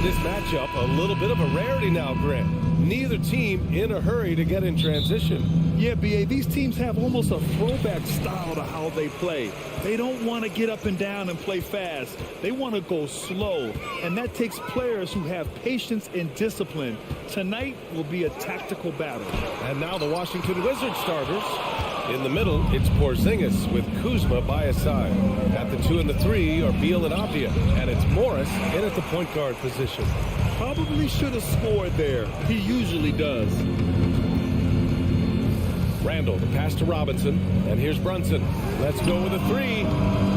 And this matchup, a little bit of a rarity now, Grant. Neither team in a hurry to get in transition. Yeah, B.A., these teams have almost a throwback style to how they play. They don't want to get up and down and play fast. They want to go slow, and that takes players who have patience and discipline. Tonight will be a tactical battle. And now the Washington Wizards starters. In the middle, it's Porzingis with Kuzma by his side. At the 2 and the 3 are Beal and Avdia, and it's Morris in at the point guard position. Probably should have scored there. He usually does. Randall, the pass to Robinson, and here's Brunson. Let's go with a 3.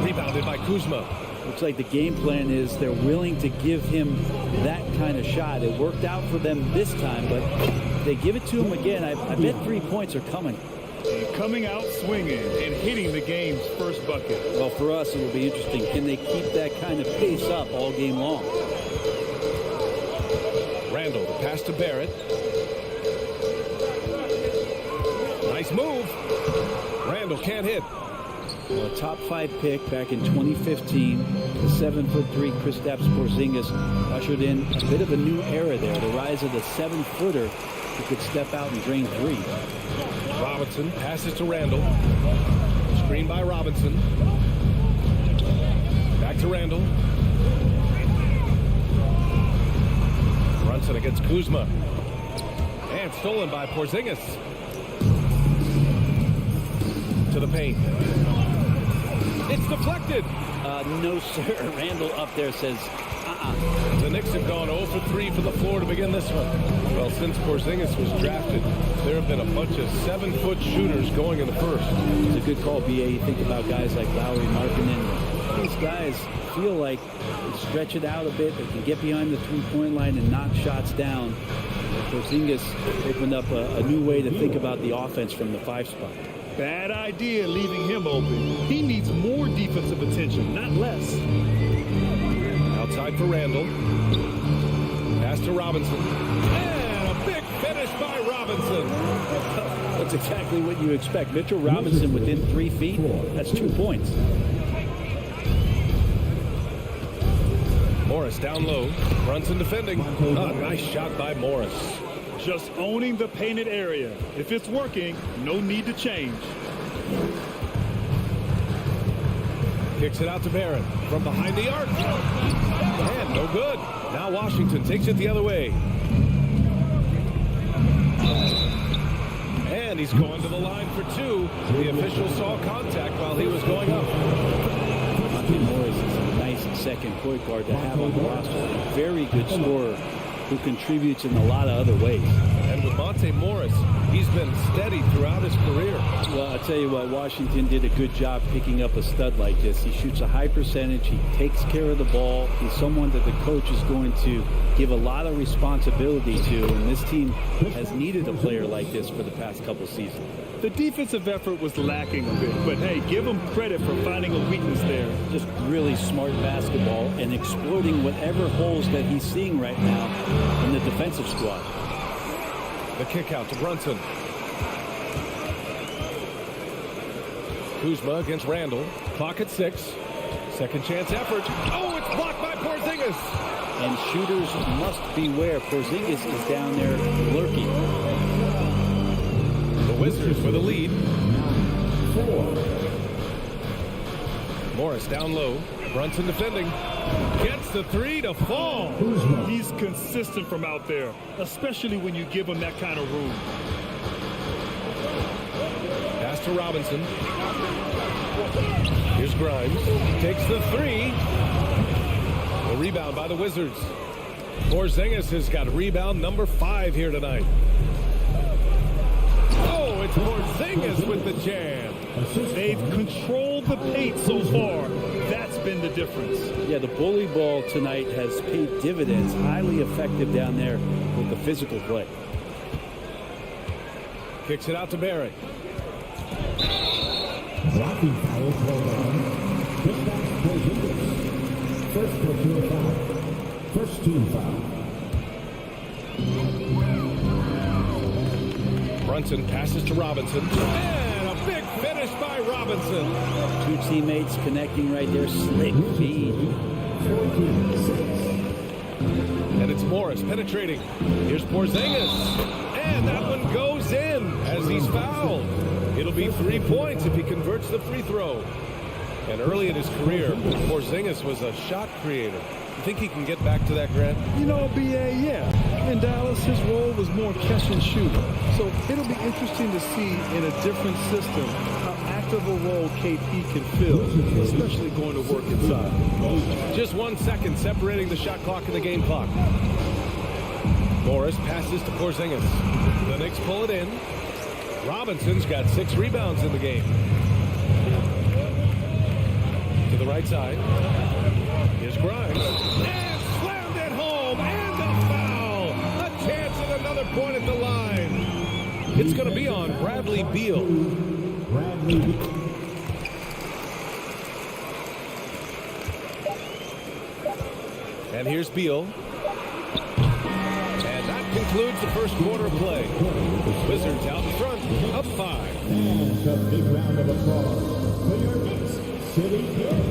Rebounded by Kuzma. Looks like the game plan is they're willing to give him that kind of shot. It worked out for them this time, but if they give it to him again, I bet 3 points are coming. Coming out swinging and hitting the game's first bucket. Well, for us, it will be interesting. Can they keep that kind of pace up all game long? Randall, the pass to Barrett. Nice move. Randall can't hit. Well, a top 5 pick back in 2015. The 7'3" Kristaps Porzingis ushered in a bit of a new era there. The rise of the 7-footer who could step out and drain threes. Robinson passes to Randall. Screen by Robinson. Back to Randall. Brunson against Kuzma. And stolen by Porzingis. To the paint. It's deflected. No, sir. Randall up there says, The Knicks have gone 0 for 3 from the floor to begin this one. Well, since Porzingis was drafted, there have been a bunch of 7-foot shooters going in the first. It's a good call, B.A. You think about guys like Lowry, Markkanen. These guys feel like they stretch it out a bit. They can get behind the three-point line and knock shots down. Porzingis opened up a new way to think about the offense from the 5 spot. Bad idea leaving him open. He needs more defensive attention, not less. Outside for Randall. Pass to Robinson. And a big finish by Robinson. That's exactly what you expect. Mitchell Robinson within 3 feet. That's 2 points. Morris down low. Brunson defending. Nice shot by Morris. Just owning the painted area. If it's working, no need to change. Kicks it out to Barrett from behind the arc. And no good. Now Washington takes it the other way. And he's going to the line for 2. The official saw contact while he was going up. Morris is a nice second point guard to have on the roster. A very good scorer who contributes in a lot of other ways. And with Monte Morris, he's been steady throughout his career. Well, I'll tell you what, Washington did a good job picking up a stud like this. He shoots a high percentage. He takes care of the ball. He's someone that the coach is going to give a lot of responsibility to, and this team has needed a player like this for the past couple seasons. The defensive effort was lacking a bit, but hey, give him credit for finding a weakness there. Just really smart basketball and exploiting whatever holes that he's seeing right now in the defensive squad. The kick out to Brunson. Kuzma against Randall. Clock at 6. Second chance effort. Oh, it's blocked by Porzingis. And shooters must beware. Porzingis is down there lurking. The Wizards with a lead. 4. Morris down low. Brunson defending. Gets the 3 to fall. He's consistent from out there, especially when you give him that kind of room. Pass to Robinson. Here's Grimes. Takes the 3. The rebound by the Wizards. Porzingis has got rebound number 5 here tonight. Oh, it's Porzingis with the jam. They've controlled the paint so far. That's been the difference. Yeah, the bully ball tonight has paid dividends. Highly effective down there with the physical play. Kicks it out to Barrett. Blocking foul called on. First personal foul. First team foul. Brunson passes to Robinson. And a big finish by Robinson. 2 teammates connecting right there. Slick feed. it's Morris penetrating. Here's Porzingis. And that one goes in as he's fouled. It'll be 3 points if he converts the free throw. And early in his career, Porzingis was a shot creator. You think he can get back to that, Grant? You know, BA, yeah. In Dallas, his role was more catch and shoot. So it'll be interesting to see in a different system how active a role KP can fill, especially going to work inside. Just 1 second separating the shot clock and the game clock. Morris passes to Porzingis. The Knicks pull it in. Robinson's got 6 rebounds in the game. To the right side. Here's Grimes. And slammed it home. And a foul. A chance at another point at the line. It's going to be on Bradley Beal. And here's Beal. And that concludes the first quarter of play. Wizards out in front, up 5. And a big round of applause for your Knicks City Kid.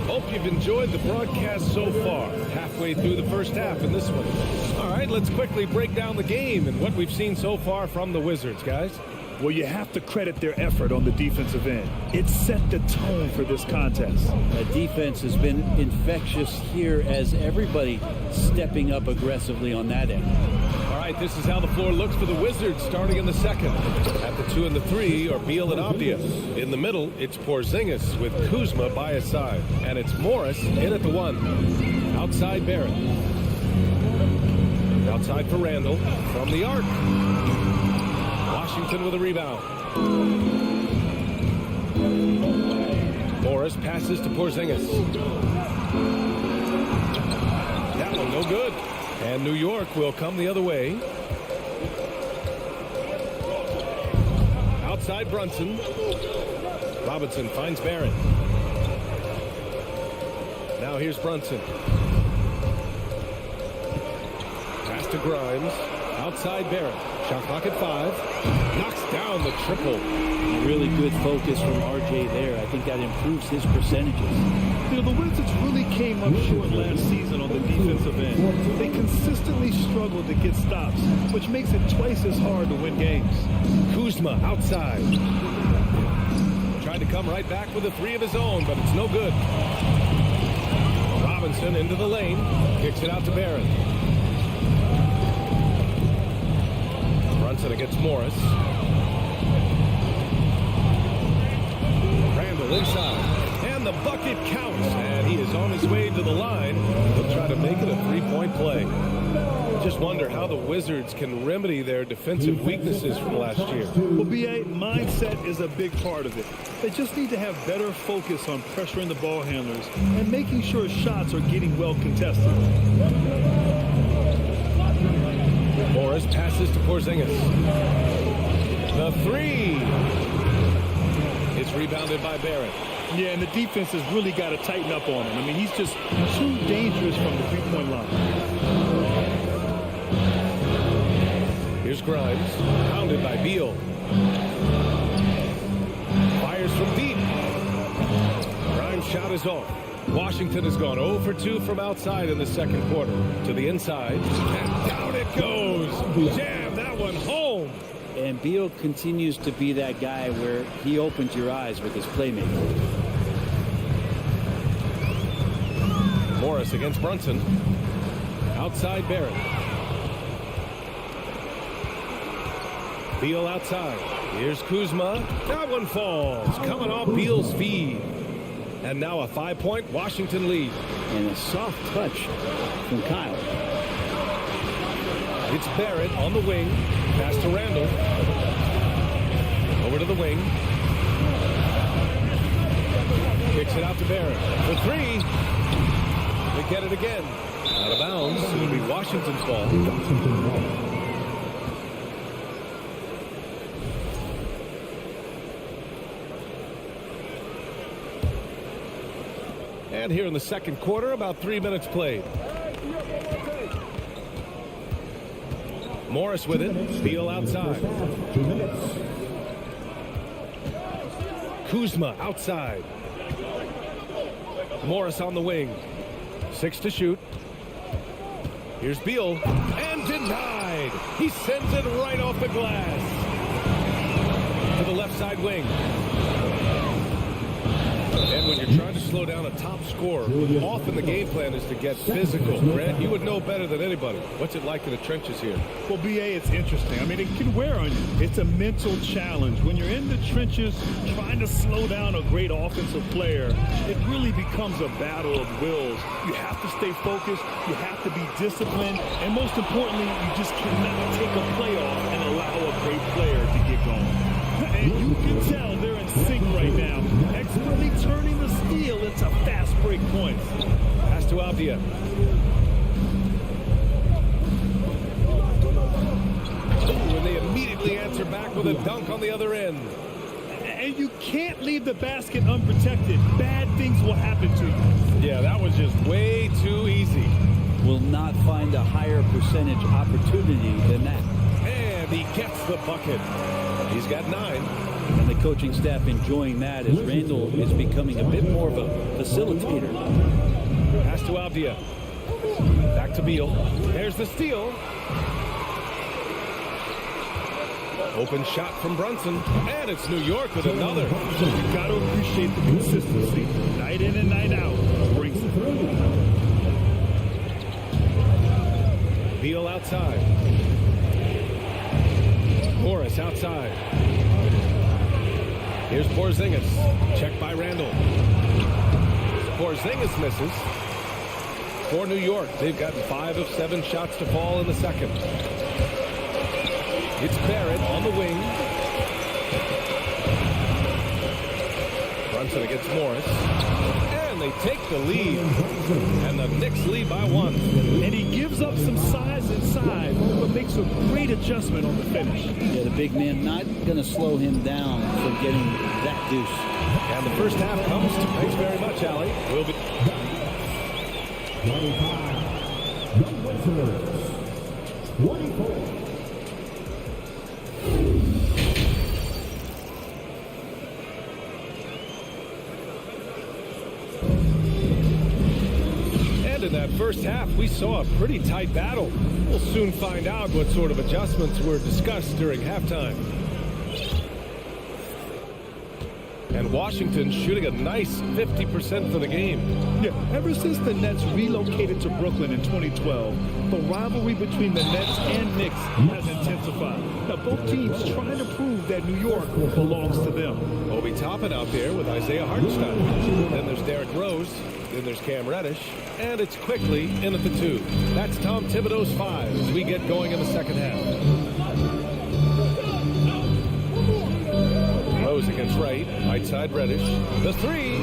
Hope you've enjoyed the broadcast so far. Halfway through the first half in this one. All right, let's quickly break down the game and what we've seen so far from the Wizards, guys. Well, you have to credit their effort on the defensive end. It set the tone for this contest. The defense has been infectious here as everybody stepping up aggressively on that end. All right, this is how the floor looks for the Wizards starting in the second. At the 2 and the 3 are Beal and Avdija. In the middle, it's Porzingis with Kuzma by his side. And it's Morris in at the 1. Outside Barrett. Outside for Randall from the arc. Washington with a rebound. Morris passes to Porzingis. That one no good. And New York will come the other way. Outside Brunson. Robinson finds Barrett. Now here's Brunson. Pass to Grimes. Outside Barrett. Shot clock at 5. Knocks down the triple. Really good focus from RJ there. I think that improves his percentages. You know, the Wizards really came up short last season on the defensive end. They consistently struggled to get stops, which makes it twice as hard to win games. Kuzma outside. Tried to come right back with a 3 of his own, but it's no good. Robinson into the lane. Kicks it out to Barrett. Brunson against Morris. Randall inside. And the bucket counts. And he is on his way to the line. He'll try to make it a 3-point play. Just wonder how the Wizards can remedy their defensive weaknesses from last year. Well, BA, mindset is a big part of it. They just need to have better focus on pressuring the ball handlers and making sure shots are getting well contested. Morris passes to Porzingis. The 3 is rebounded by Barrett. Yeah, and the defense has really got to tighten up on him. I mean, he's just too dangerous from the 3-point line. Here's Grimes, pounded by Beal. Fires from deep. Grimes' shot is off. Washington has gone 0 for 2 from outside in the second quarter. To the inside, and down it goes. Jam that one home. And Beal continues to be that guy where he opens your eyes with his playmaking. Morris against Brunson. Outside Barrett. Beal outside. Here's Kuzma. That one falls. Coming off Beal's feed. And now a 5-point Washington lead. And a soft touch from Kyle. It's Barrett on the wing. Pass to Randall. Over to the wing. Kicks it out to Barrett. For 3. They get it again. Out of bounds. It'll be Washington's ball. And here in the second quarter, about 3 minutes played. Morris with it. Beal outside. 2 minutes. Kuzma outside. Morris on the wing. 6 to shoot. Here's Beal, and denied. He sends it right off the glass. To the left side wing. And when you're trying to slow down a top scorer, often the game plan is to get physical. Grant, you would know better than anybody. What's it like in the trenches here? Well, BA, it's interesting. I mean, it can wear on you. It's a mental challenge. When you're in the trenches trying to slow down a great offensive player, it really becomes a battle of wills. You have to stay focused. You have to be disciplined. And most importantly, you just cannot take a play off and allow a great player to get going. And you can tell they're in sync right now, expertly turning the steal into fast break points. Pass to Avdia. And they immediately answer back with a dunk on the other end. And you can't leave the basket unprotected. Bad things will happen to you. Yeah, that was just way too easy. Will not find a higher percentage opportunity than that. And he gets the bucket. He's got 9. And the coaching staff enjoying that as Randall is becoming a bit more of a facilitator. Pass to Avdia. Back to Beal. There's the steal. Open shot from Brunson. And it's New York with another. You've got to appreciate the consistency. Night in and night out. Brings it. Beal outside. Morris outside. Here's Porzingis. Check by Randall. Porzingis misses. For New York, they've gotten 5 of 7 shots to fall in the second. It's Barrett on the wing. Brunson against Morris. And they take the lead. And the Knicks lead by 1. And he gives up some size inside, but makes a great adjustment on the finish. Yeah, the big man not going to slow him down from getting that deuce. And the first half comes. Thanks very much, Allie. We'll be 25. The Wizards. 24. In that first half, we saw a pretty tight battle. We'll soon find out what sort of adjustments were discussed during halftime. And Washington shooting a nice 50% for the game. Yeah, ever since the Nets relocated to Brooklyn in 2012, the rivalry between the Nets and Knicks has intensified. Now, both teams trying to prove that New York belongs to them. Obi Toppin out there with Isaiah Hartenstein. Then there's Derrick Rose. Then there's Cam Reddish. And it's quickly in at the 2. That's Tom Thibodeau's 5 as we get going in the second half. Rose against Wright. Right side Reddish. The 3.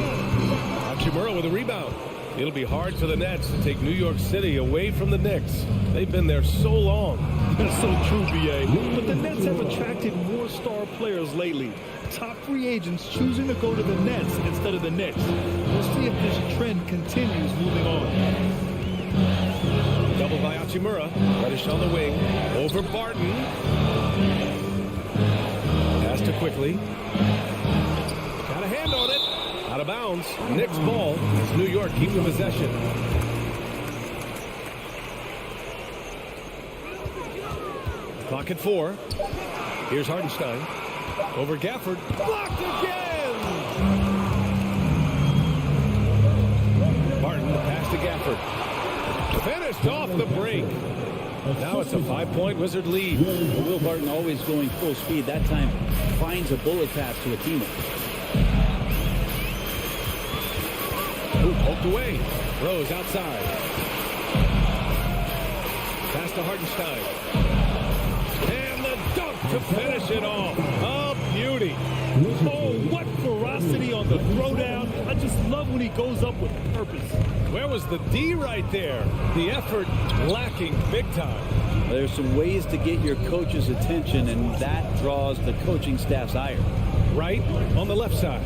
Hachimura with a rebound. It'll be hard for the Nets to take New York City away from the Knicks. They've been there so long. That's so true, BA. But the Nets have attracted more star players lately. Top free agents choosing to go to the Nets instead of the Knicks. We'll see if this trend continues moving on. Double by Hachimura. Reddish on the wing. Over Barton. Pass to Quickly. Got a hand on it. Out of bounds. Knicks ball as New York keep the possession. Clock at 4. Here's Hartenstein. Over Gafford. Blocked again! Barton, the pass to Gafford. Finished off the break. Now it's a 5-point Wizard lead. Will Barton always going full speed. That time finds a bullet pass to a teammate. Ooh, poked away. Rose outside. Pass to Hartenstein. And the dunk to finish it off. A beauty. Oh, what ferocity on the throwdown. I just love when he goes up with purpose. Where was the D right there? The effort lacking big time. There's some ways to get your coach's attention, and that draws the coaching staff's ire. Right on the left side.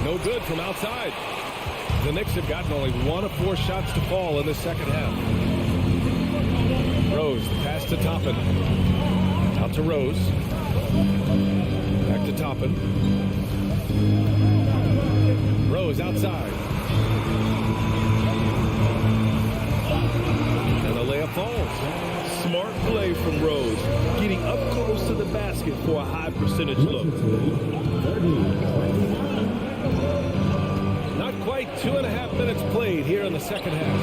No good from outside. The Knicks have gotten only 1 of 4 shots to fall in the second half. Rose, the pass to Toppin. Out to Rose. Back to Toppin. Rose outside. falls. Smart play from Rose, getting up close to the basket for a high percentage look. Not quite 2.5 minutes played here in the second half.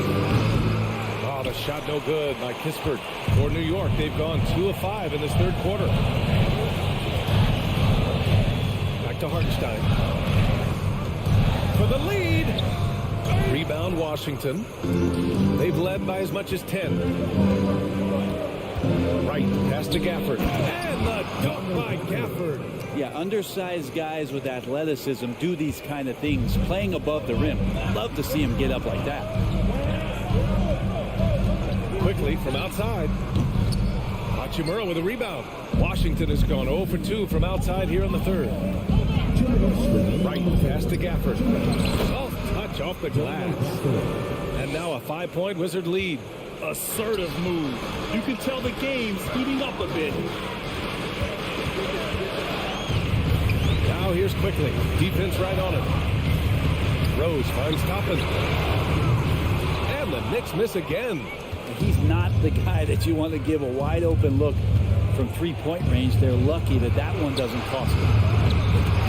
Oh, the shot no good by Kispert. For New York, they've gone 2 of 5 in this third quarter. Back to Hartenstein. For the lead. Rebound Washington. They've led by as much as 10. Right, pass to Gafford. And the dunk by Gafford. Yeah, undersized guys with athleticism do these kind of things, playing above the rim. Love to see him get up like that. Quickly from outside. Hachimura with a rebound. Washington has gone 0 for 2 from outside here in the third. Right, pass to Gafford. Soft touch off the glass. And now a 5-point Wizard lead. Assertive move. You can tell the game's heating up a bit. Now here's Quickly. Defense right on it. Rose finds Toppin. And the Knicks miss again. He's not the guy that you want to give a wide open look from 3-point range. They're lucky that that one doesn't cost them.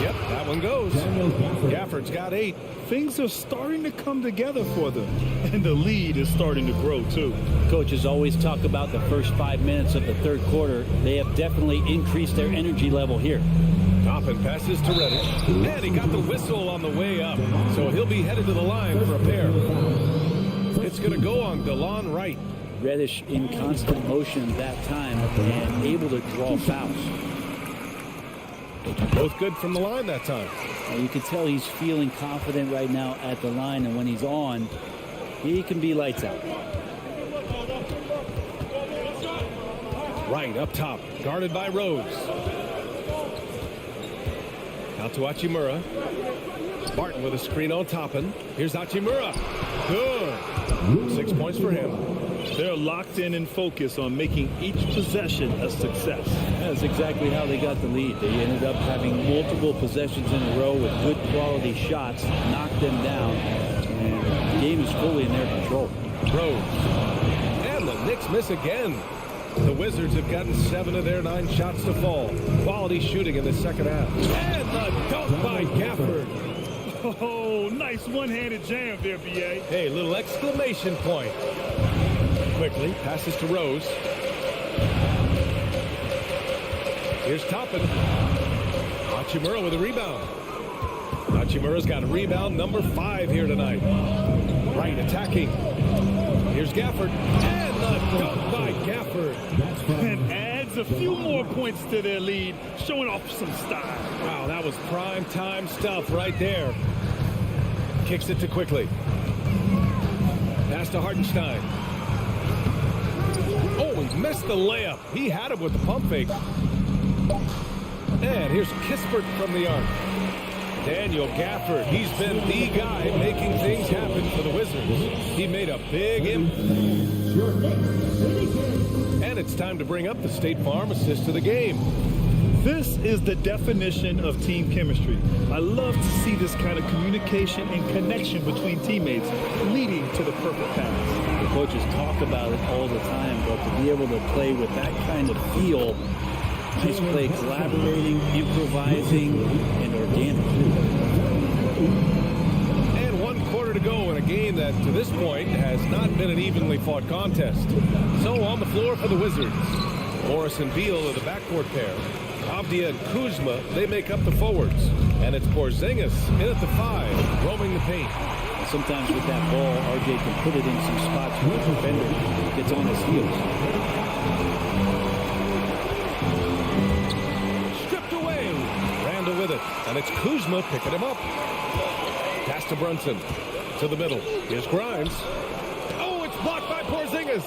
Yep, that one goes. Gafford's got 8. Things are starting to come together for them, and the lead is starting to grow too. Coaches always talk about the first 5 minutes of the third quarter. They have definitely increased their energy level here. Toppin passes to Reddish. And he got the whistle on the way up, so he'll be headed to the line for a pair. It's going to go on DeLon Wright. Reddish in constant motion at that time and able to draw fouls. Both good from the line that time. And you can tell he's feeling confident right now at the line, and when he's on, he can be lights out. Right up top, guarded by Rose. Out to Hachimura. Martin with a screen on Toppin. Here's Hachimura. Good. 6 points for him. They're locked in and focused on making each possession a success. That's exactly how they got the lead. They ended up having multiple possessions in a row with good quality shots, knocked them down, and the game is fully in their control. Rose. And the Knicks miss again. The Wizards have gotten 7 of their 9 shots to fall. Quality shooting in the second half. And the dunk by Gafford. Oh, nice one-handed jam there, B.A. Hey, little exclamation point. Quickly, passes to Rose. Here's Toppin. Hachimura with a rebound. Hachimura's got a rebound number 5 here tonight. Right, attacking. Here's Gafford. And the dunk by Gafford. And adds a few more points to their lead, showing off some style. Wow, that was prime time stuff right there. Kicks it to Quickly. Pass to Hartenstein. Oh, he missed the layup. He had him with the pump fake. And here's Kispert from the arc. Daniel Gafford, he's been the guy making things happen for the Wizards. He made a big impact. And it's time to bring up the State Farm assist to the game. This is the definition of team chemistry. I love to see this kind of communication and connection between teammates leading to the perfect pass. The coaches talk about it all the time, but to be able to play with that kind of feel, nice play, collaborating, improvising, and organic. And 1 quarter to go in a game that, to this point, has not been an evenly fought contest. So on the floor for the Wizards, Morris and Beal are the backcourt pair. Avdia and Kuzma, they make up the forwards. And it's Porzingis in at the 5, roaming the paint. And sometimes with that ball, RJ can put it in some spots where the defender gets on his heels. Stripped away. Randall with it. And it's Kuzma picking him up. Pass to Brunson. To the middle. Here's Grimes. Oh, it's blocked by Porzingis.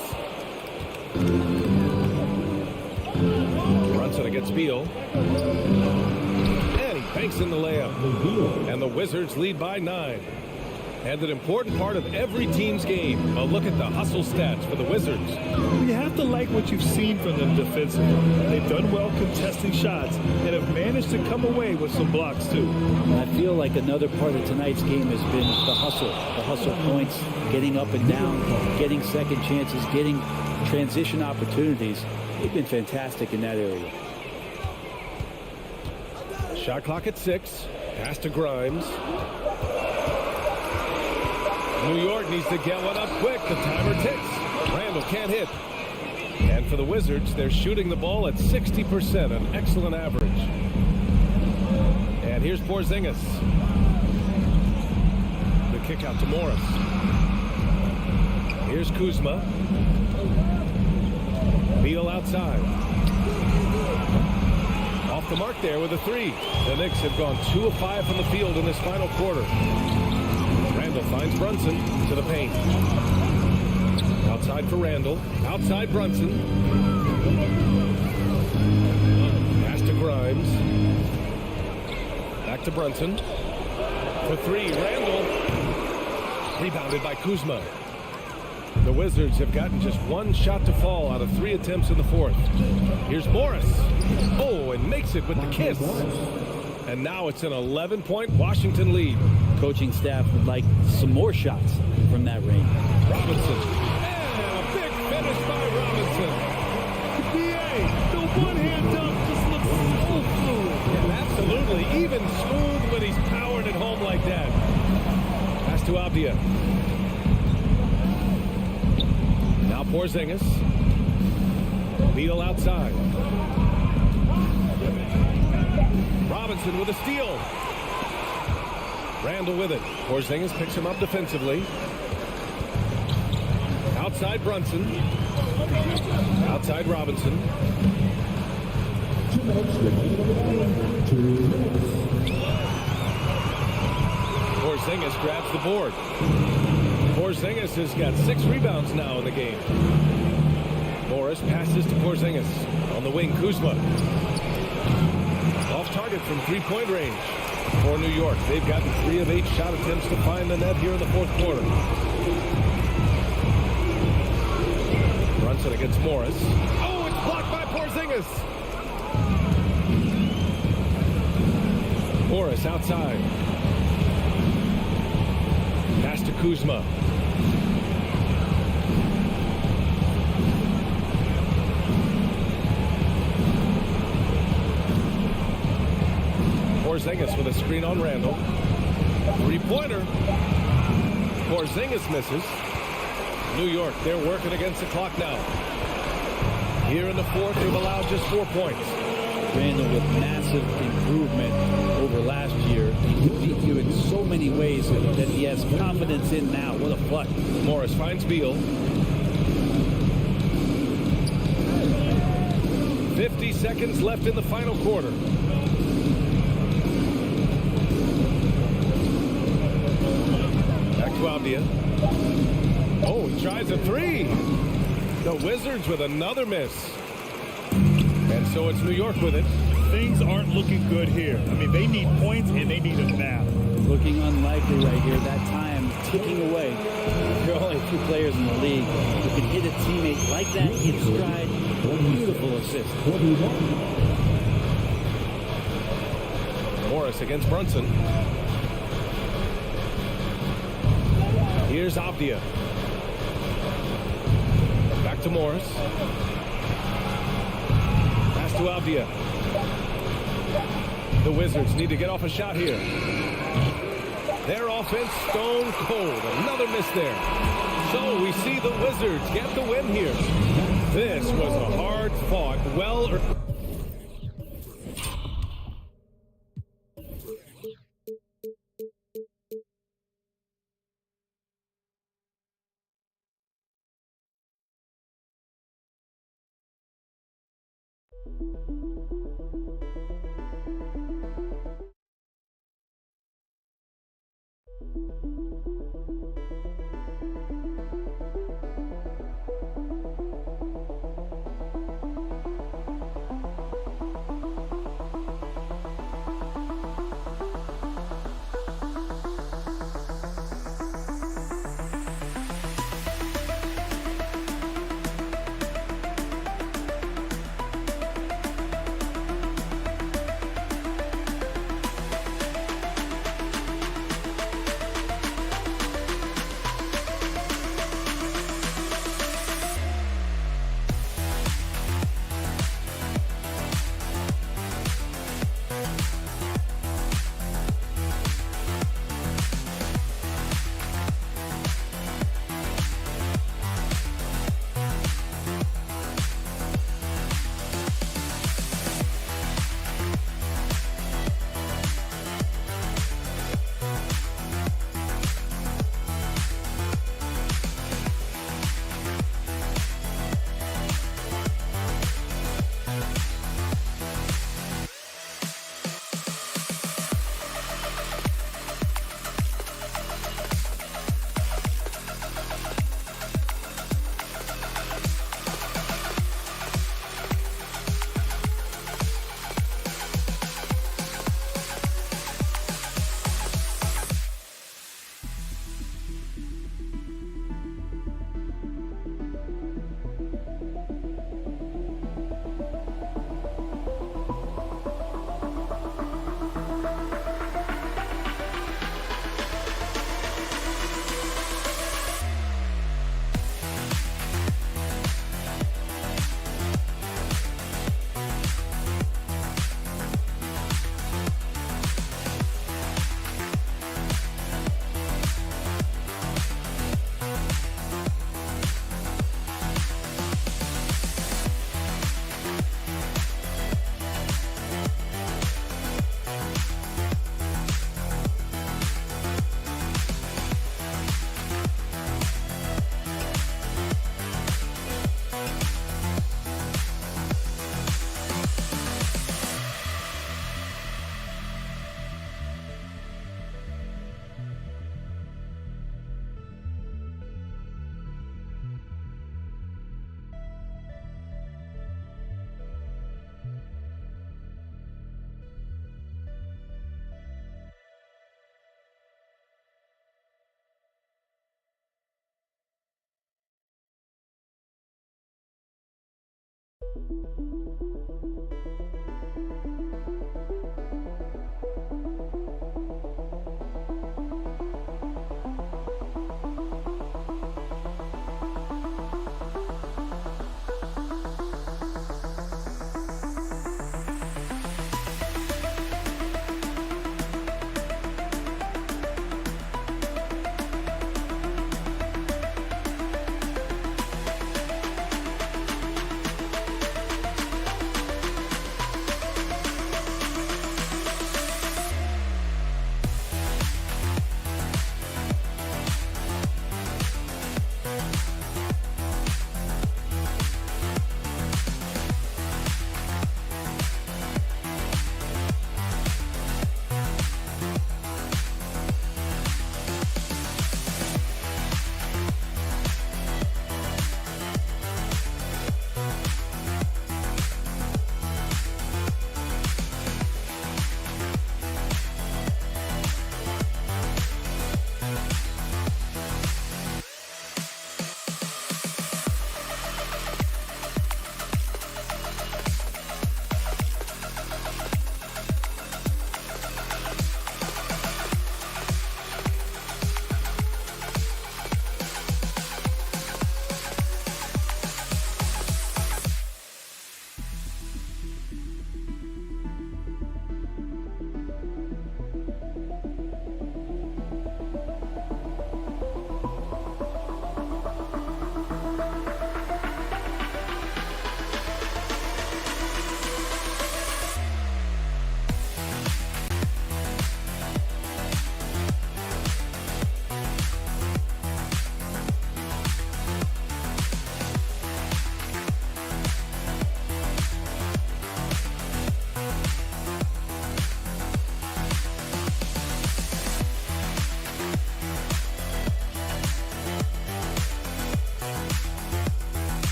Brunson against Beal. And he banks in the layup. And the Wizards lead by 9. And an important part of every team's game. A look at the hustle stats for the Wizards. You have to like what you've seen from them defensively. They've done well contesting shots and have managed to come away with some blocks too. I feel like another part of tonight's game has been the hustle points, getting up and down, getting second chances, getting transition opportunities. They've been fantastic in that area. Shot clock at 6. Pass to Grimes. New York needs to get one up quick. The timer ticks. Randall can't hit. And for the Wizards, they're shooting the ball at 60%, an excellent average. And here's Porzingis. The kick out to Morris. Here's Kuzma. Beal outside. Off the mark there with a 3. The Knicks have gone 2 of 5 from the field in this final quarter. Randall finds Brunson to the paint. Outside for Randall. Outside Brunson. Pass to Grimes. Back to Brunson. For 3, Randall. Rebounded by Kuzma. The Wizards have gotten just 1 shot to fall out of 3 attempts in the 4th. Here's Morris. Oh, and makes it with the kiss. And now it's an 11-point Washington lead. Coaching staff would like some more shots from that range. Robinson. And a big finish by Robinson. The one-hand dunk just looks so fluid. Yeah, absolutely. Even smooth when he's powered it home like that. Pass to Abdia. Now Porzingis. Beal outside. Robinson with a steal. Randall with it. Porzingis picks him up defensively. Outside Brunson. Outside Robinson. 2 minutes remaining in the game. 2 minutes. Porzingis grabs the board. Porzingis has got 6 rebounds now in the game. Morris passes to Porzingis. On the wing, Kuzma. Off target from 3-point range for New York. They've gotten 3 of 8 shot attempts to find the net here in the 4th quarter. Brunson against Morris. Oh, it's blocked by Porzingis. Morris outside. Pass to Kuzma. Porzingis with a screen on Randall. 3-pointer. Porzingis misses. New York, they're working against the clock now. Here in the 4th, they've allowed just 4 points. Randall with massive improvement over last year. He can beat you in so many ways that he has confidence in now. What a flush. Morris finds Beal. 50 seconds left in the final quarter. Back to Abdia. Oh, he tries a 3. The Wizards with another miss. And so it's New York with it. Things aren't looking good here. I mean, they need points, and they need them now. Looking unlikely right here. That time ticking away. There are only 2 players in the league who can hit a teammate like that in stride. Beautiful assist. Morris against Brunson. Here's Abdia. Back to Morris. Pass to Abdia. The Wizards need to get off a shot here. Their offense stone cold. Another miss there. So we see the Wizards get the win here. This was a hard-fought, well-earned.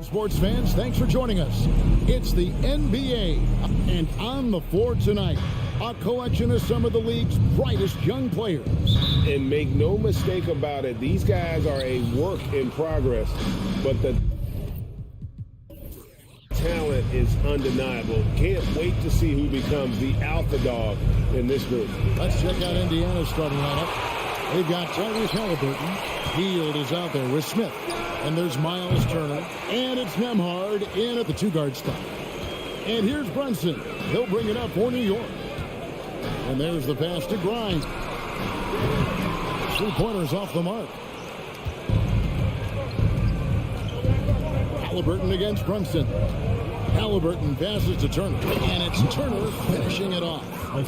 Sports fans, thanks for joining us. It's the NBA, and on the floor tonight, a collection of some of the league's brightest young players. And make no mistake about it, these guys are a work in progress, but the talent is undeniable. Can't wait to see who becomes the alpha dog in this group. Let's check out Indiana's starting lineup. They've got Tyrese Halliburton. Hield is out there with Smith. And there's Miles Turner. And it's Nembhard in at the two-guard spot. And here's Brunson. He'll bring it up for New York. And there's the pass to Grimes. 3-pointers off the mark. Halliburton against Brunson. Halliburton passes to Turner. And it's Turner finishing it off.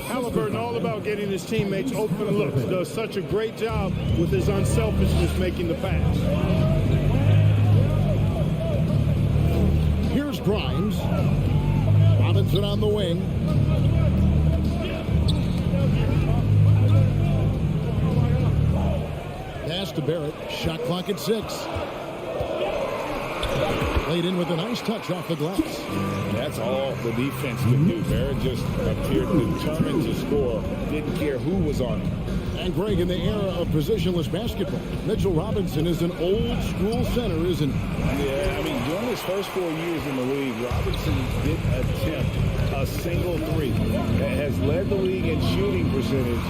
Halliburton all about getting his teammates open looks. Does such a great job with his unselfishness making the pass. Here's Grimes. Robinson on the wing. Pass to Barrett. Shot clock at 6. Played in with a nice touch off the glass. That's all the defense could do. Barrett just appeared determined to score. Didn't care who was on him. And Greg, in the era of positionless basketball, Mitchell Robinson is an old-school center, isn't he? Yeah, I mean, during his first 4 years in the league, Robinson didn't attempt a single three. That has led the league in shooting percentage,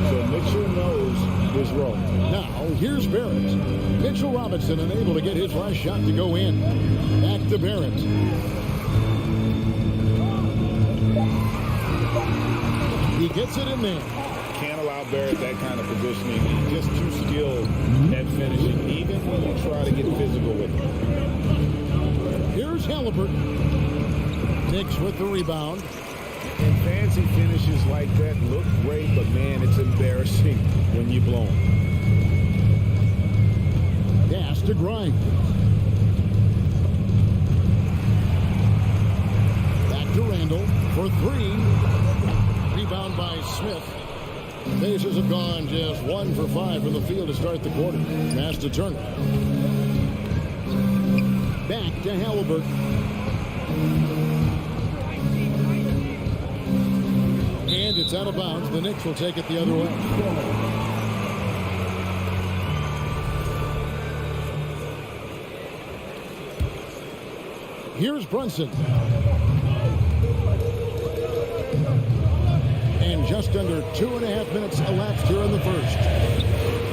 so Mitchell knows his role. Now, here's Barrett. Mitchell Robinson unable to get his last shot to go in. Back to Barrett. He gets it in there. Can't allow Barrett that kind of positioning. He's just too skilled at finishing, even when you try to get physical with him. Here's Here's Halliburton. Knicks with the rebound. And fancy finishes like that look great, but man, it's embarrassing when you blow them. Pass to Grimes. Back to Randall for three. Rebound by Smith. Bases have gone just 1 for 5 from the field to start the quarter. Pass to Turner. Back to Halliburton. And it's out of bounds. The Knicks will take it the other way. Here's Brunson. And just under 2.5 minutes elapsed here in the first.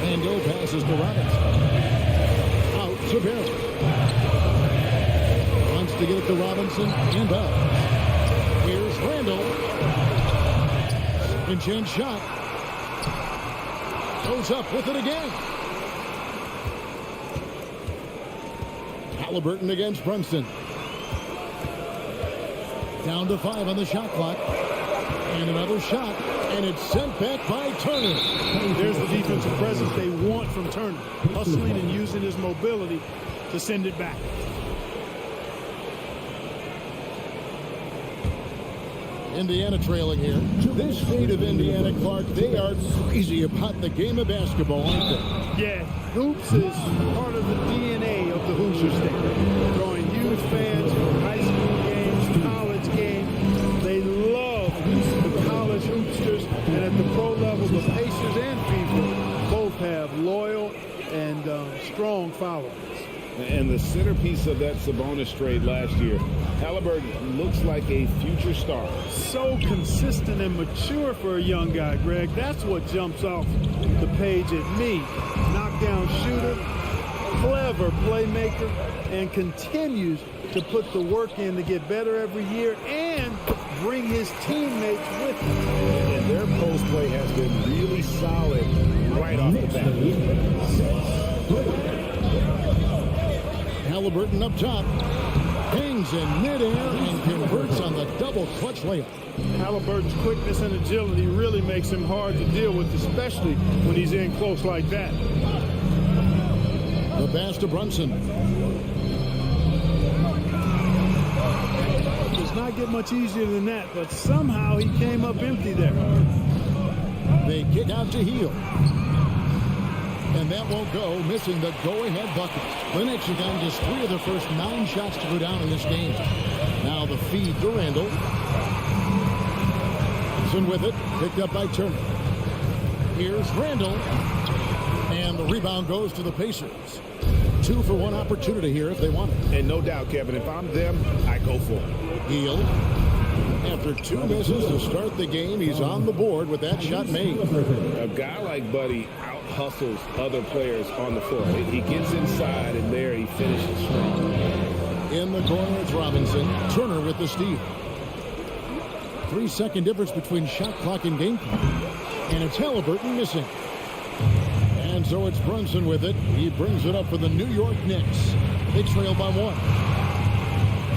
Randall passes to Robinson. Out to Barrett. Wants to get it to Robinson and out. Here's Randall. Second chance shot. Goes up with it again. Halliburton against Brunson. Down to 5 on the shot clock. And another shot. And it's sent back by Turner. There's the defensive presence they want from Turner. Hustling and using his mobility to send it back. Indiana trailing here. This state of Indiana, Clark, they are crazy about the game of basketball, aren't they? Yeah, hoops is part of the DNA of the Hoosier State. Drawing huge fans from high school games, college games. They love the college hoopsters. And at the pro level, the Pacers and FIFA both have loyal and strong followers. And the centerpiece of that Sabonis trade last year, Halliburton looks like a future star. So consistent and mature for a young guy, Greg. That's what jumps off the page at me. Knockdown shooter, clever playmaker, and continues to put the work in to get better every year and bring his teammates with him. And their post play has been really solid right off the bat. Halliburton up top. Hangs in midair and converts on the double clutch layup. Halliburton's quickness and agility really makes him hard to deal with, especially when he's in close like that. The pass to Brunson. Does not get much easier than that, but somehow he came up empty there. They kick out to Heel. And that won't go, missing the go-ahead bucket. The Knicks have gotten just 3 of their first 9 shots to go down in this game. Now the feed to Randall. Brunson with it, picked up by Turner. Here's Randall. And the rebound goes to the Pacers. 2 for 1 opportunity here if they want it. And no doubt, Kevin, if I'm them, I go for it. Heel. After 2 misses to start the game, he's on the board with that shot made. A guy like Buddy out-hustles other players on the floor. He gets inside, and there he finishes strong. In the corner, it's Robinson. Turner with the steal. 3-second difference between shot clock and game clock. And it's Halliburton missing. And so it's Brunson with it. He brings it up for the New York Knicks. They trail by 1.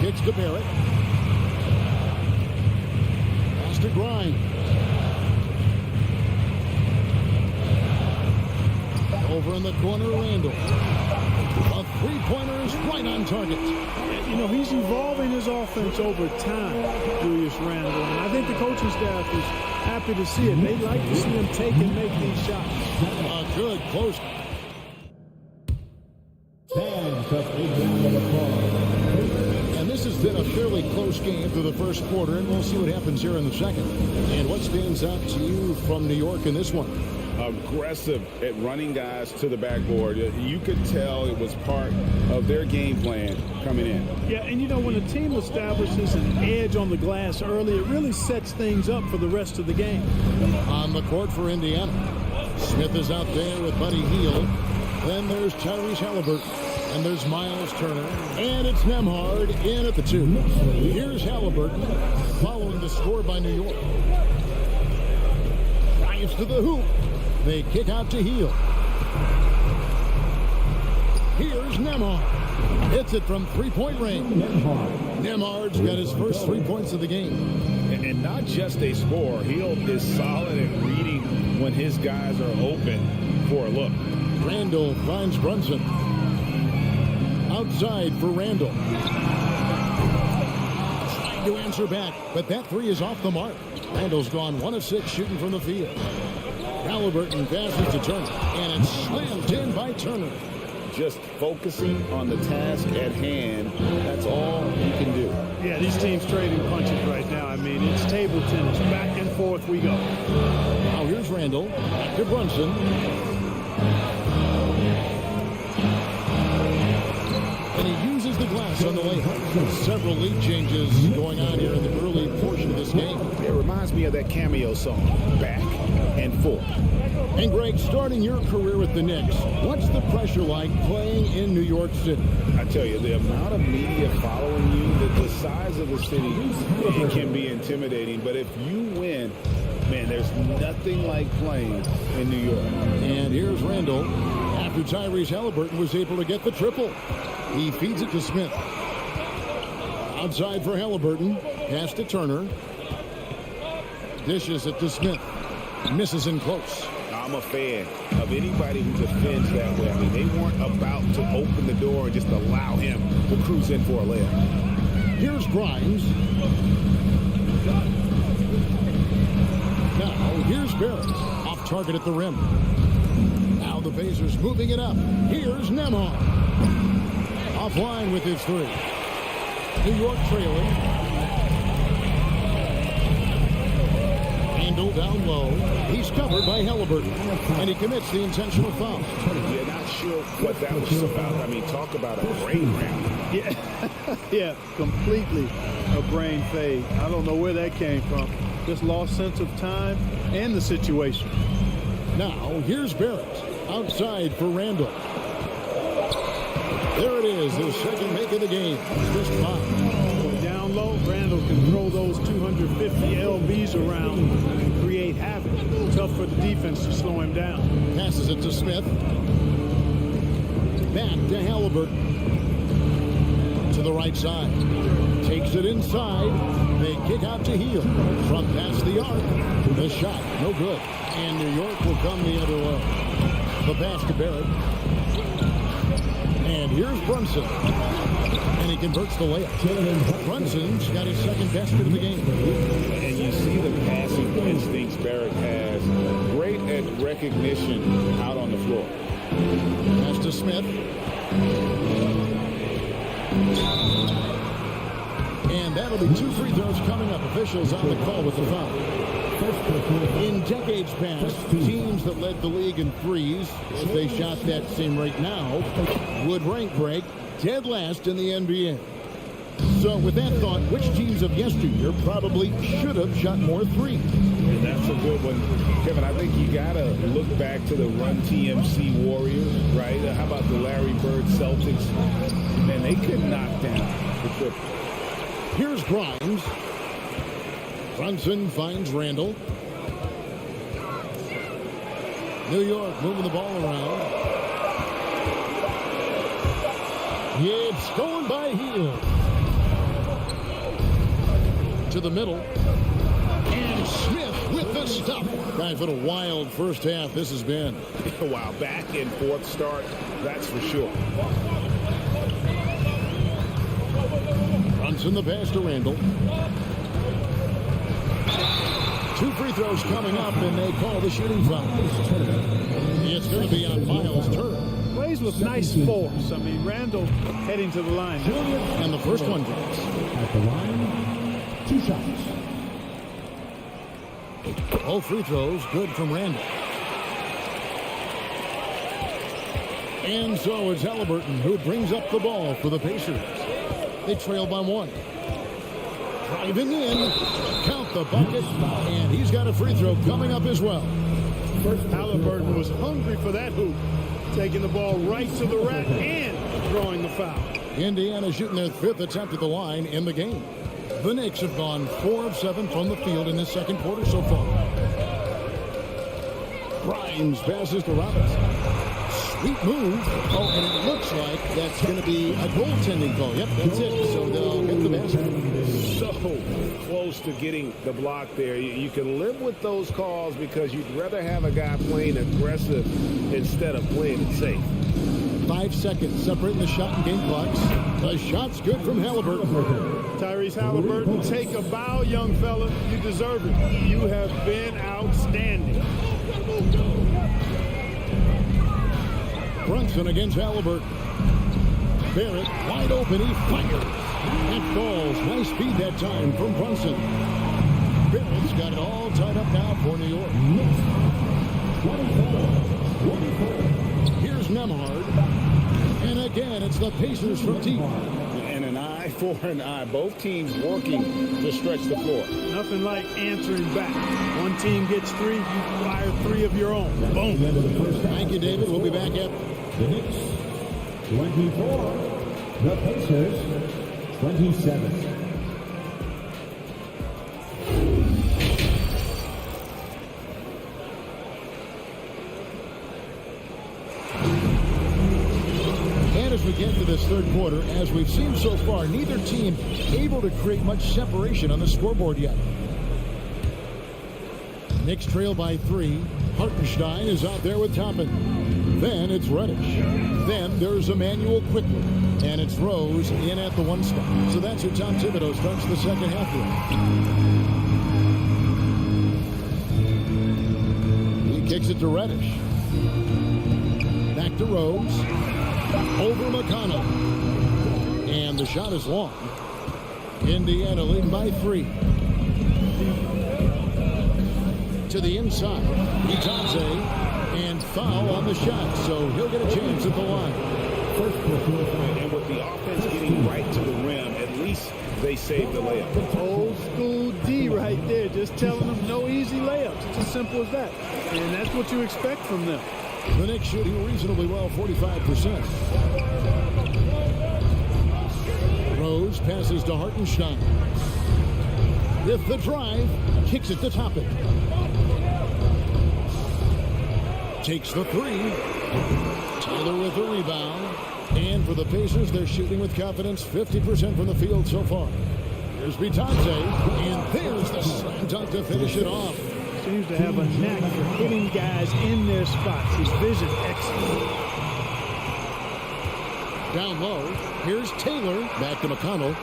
Kicks to Barrett. Pass to Grimes. Over in the corner, Randall. A three-pointer is right on target. You know, he's evolving his offense over time, Julius Randle. And I think the coaching staff is happy to see it. They like to see him take and make these shots. A good close. And this has been a fairly close game through the first quarter, and we'll see what happens here in the second. And what stands out to you from New York in this one? Aggressive at running guys to the backboard. You could tell it was part of their game plan coming in. Yeah, and you know, when a team establishes an edge on the glass early, it really sets things up for the rest of the game. On the court for Indiana. Smith is out there with Buddy Hield. Then there's Tyrese Halliburton. And there's Miles Turner. And it's Nembhard in at the 2. Here's Halliburton following the score by New York. Drives to the hoop. They kick out to Hield. Here's Nembhard. Hits it from three-point range. Nemhard's got his first 3 points of the game. And not just a scorer. He is solid at reading when his guys are open for a look. Randall finds Brunson. Outside for Randall. Trying to answer back, but that three is off the mark. Randall's gone 1 of 6 shooting from the field. Halliburton passes to Turner, and it's slammed in by Turner. Just focusing on the task at hand, that's all you can do. Yeah, these teams trading punches right now. I mean, it's table tennis. Back and forth we go. Now here's Randall. Back to Brunson. And he uses the glass on the layup. Several lead changes going on here in the early portion of this game. It reminds me of that cameo song, Back and Forth. And Greg, starting your career with the Knicks, what's the pressure like playing in New York City? I tell you, the amount of media following you, the size of the city, it can be intimidating. But if you win, man, there's nothing like playing in New York. And here's Randall after Tyrese Halliburton was able to get the triple. He feeds it to Smith. Outside for Halliburton. Pass to Turner. Dishes it to Smith. Misses in close. I'm a fan of anybody who defends that way. I mean, they weren't about to open the door and just allow him to cruise in for a layup. Here's Grimes. Now, here's Barrett. Off target at the rim. Now the Pacers moving it up. Here's Nemhard. Offline with his three. New York trailing. Randall down low. He's covered by Halliburton. And he commits the intentional foul. You're not sure what that was about. I mean, talk about a brain ramp. Yeah, completely a brain fade. I don't know where that came from. Just lost sense of time and the situation. Now, here's Barrett. Outside for Randall. There it is, his second make of the game. Just 5. Down low, Randall can throw those 250 LBs around and create havoc. Tough for the defense to slow him down. Passes it to Smith. Back to Halliburton. To the right side. Takes it inside. They kick out to Heel. From past the arc. The shot, no good. And New York will come the other way. The pass to Barrett. And here's Brunson. And he converts the layup. Brunson's got his second basket of the game. And you see the passing instincts Barrett has. Great at recognition out on the floor. Pass to Smith. And that'll be 2 free throws coming up. Officials on the call with the foul. In decades past, teams that led the league in threes, if they shot that same rate now, would rank Greg dead last in the NBA. So with that thought, which teams of yesteryear probably should have shot more threes? And that's a good one. Kevin, I think you got to look back to the Run TMC Warriors, right? How about the Larry Bird Celtics? Man, they could knock down the triple. Here's Grimes. Brunson finds Randall. New York moving the ball around. It's going by Heel. To the middle. And Smith with the stop. Guys, what a wild first half this has been. Wow, back and forth start, that's for sure. Brunson the pass to Randall. 2 free throws coming up, and they call the shooting foul. It's going to be on Miles Turner. Plays with nice force. I mean, Randall heading to the line. And the first one drops. At the line, 2 shots. All free throws good from Randall. And so it's Halliburton who brings up the ball for the Pacers. They trail by 1. Driving in, count the bucket, and he's got a free throw coming up as well. Halliburton was hungry for that hoop, taking the ball right to the rack and drawing the foul. Indiana shooting their 5th attempt at the line in the game. The Knicks have gone 4 of 7 from the field in the second quarter so far. Grimes passes to Robinson. Sweet move. Oh, and it looks like that's going to be a goaltending call. Yep, that's it. So they'll get the basket. So close to getting the block there. You can live with those calls because you'd rather have a guy playing aggressive instead of playing it safe. 5 seconds separating the shot and game clocks. The shot's good from Halliburton. Tyrese Halliburton, take a bow, young fella. You deserve it. You have been outstanding. Brunson against Halliburton. Barrett wide open. He fires. It falls. Nice speed that time from Brunson. Barrett's got it all tied up now for New York. Here's Nemhard. And again, it's the Pacers from deep. And an eye for an eye. Both teams working to stretch the floor. Nothing like answering back. One team gets 3, you fire 3 of your own. Boom. Thank you, David. We'll be back at The Knicks 24. The Pacers 27. And as we get to this third quarter, as we've seen so far, neither team able to create much separation on the scoreboard yet. Knicks trail by 3. Hartenstein is out there with Toppin. Then it's Reddish. Then there's Emmanuel quickly. And it's Rose in at the 1 spot. So that's who Tom Thibodeau starts the second half with. He kicks it to Reddish. Back to Rose. Over McConnell. And the shot is long. Indiana leading by 3. To the inside. Itanze. And foul on the shot. So he'll get a chance at the line. And with the offense getting right to the rim, at least they saved the layup. Old school D right there. Just telling them no easy layups. It's as simple as that. And that's what you expect from them. The Knicks shooting reasonably well, 45%. Rose passes to Hartenstein. With the drive, kicks it to Toppin. Takes the 3. Taylor with the rebound. And for the Pacers, they're shooting with confidence, 50% from the field so far. Here's Bitadze, and there's the slam dunk to finish it off. Seems to have a knack for hitting guys in their spots. His vision excellent. Down low, here's Taylor, back to McConnell.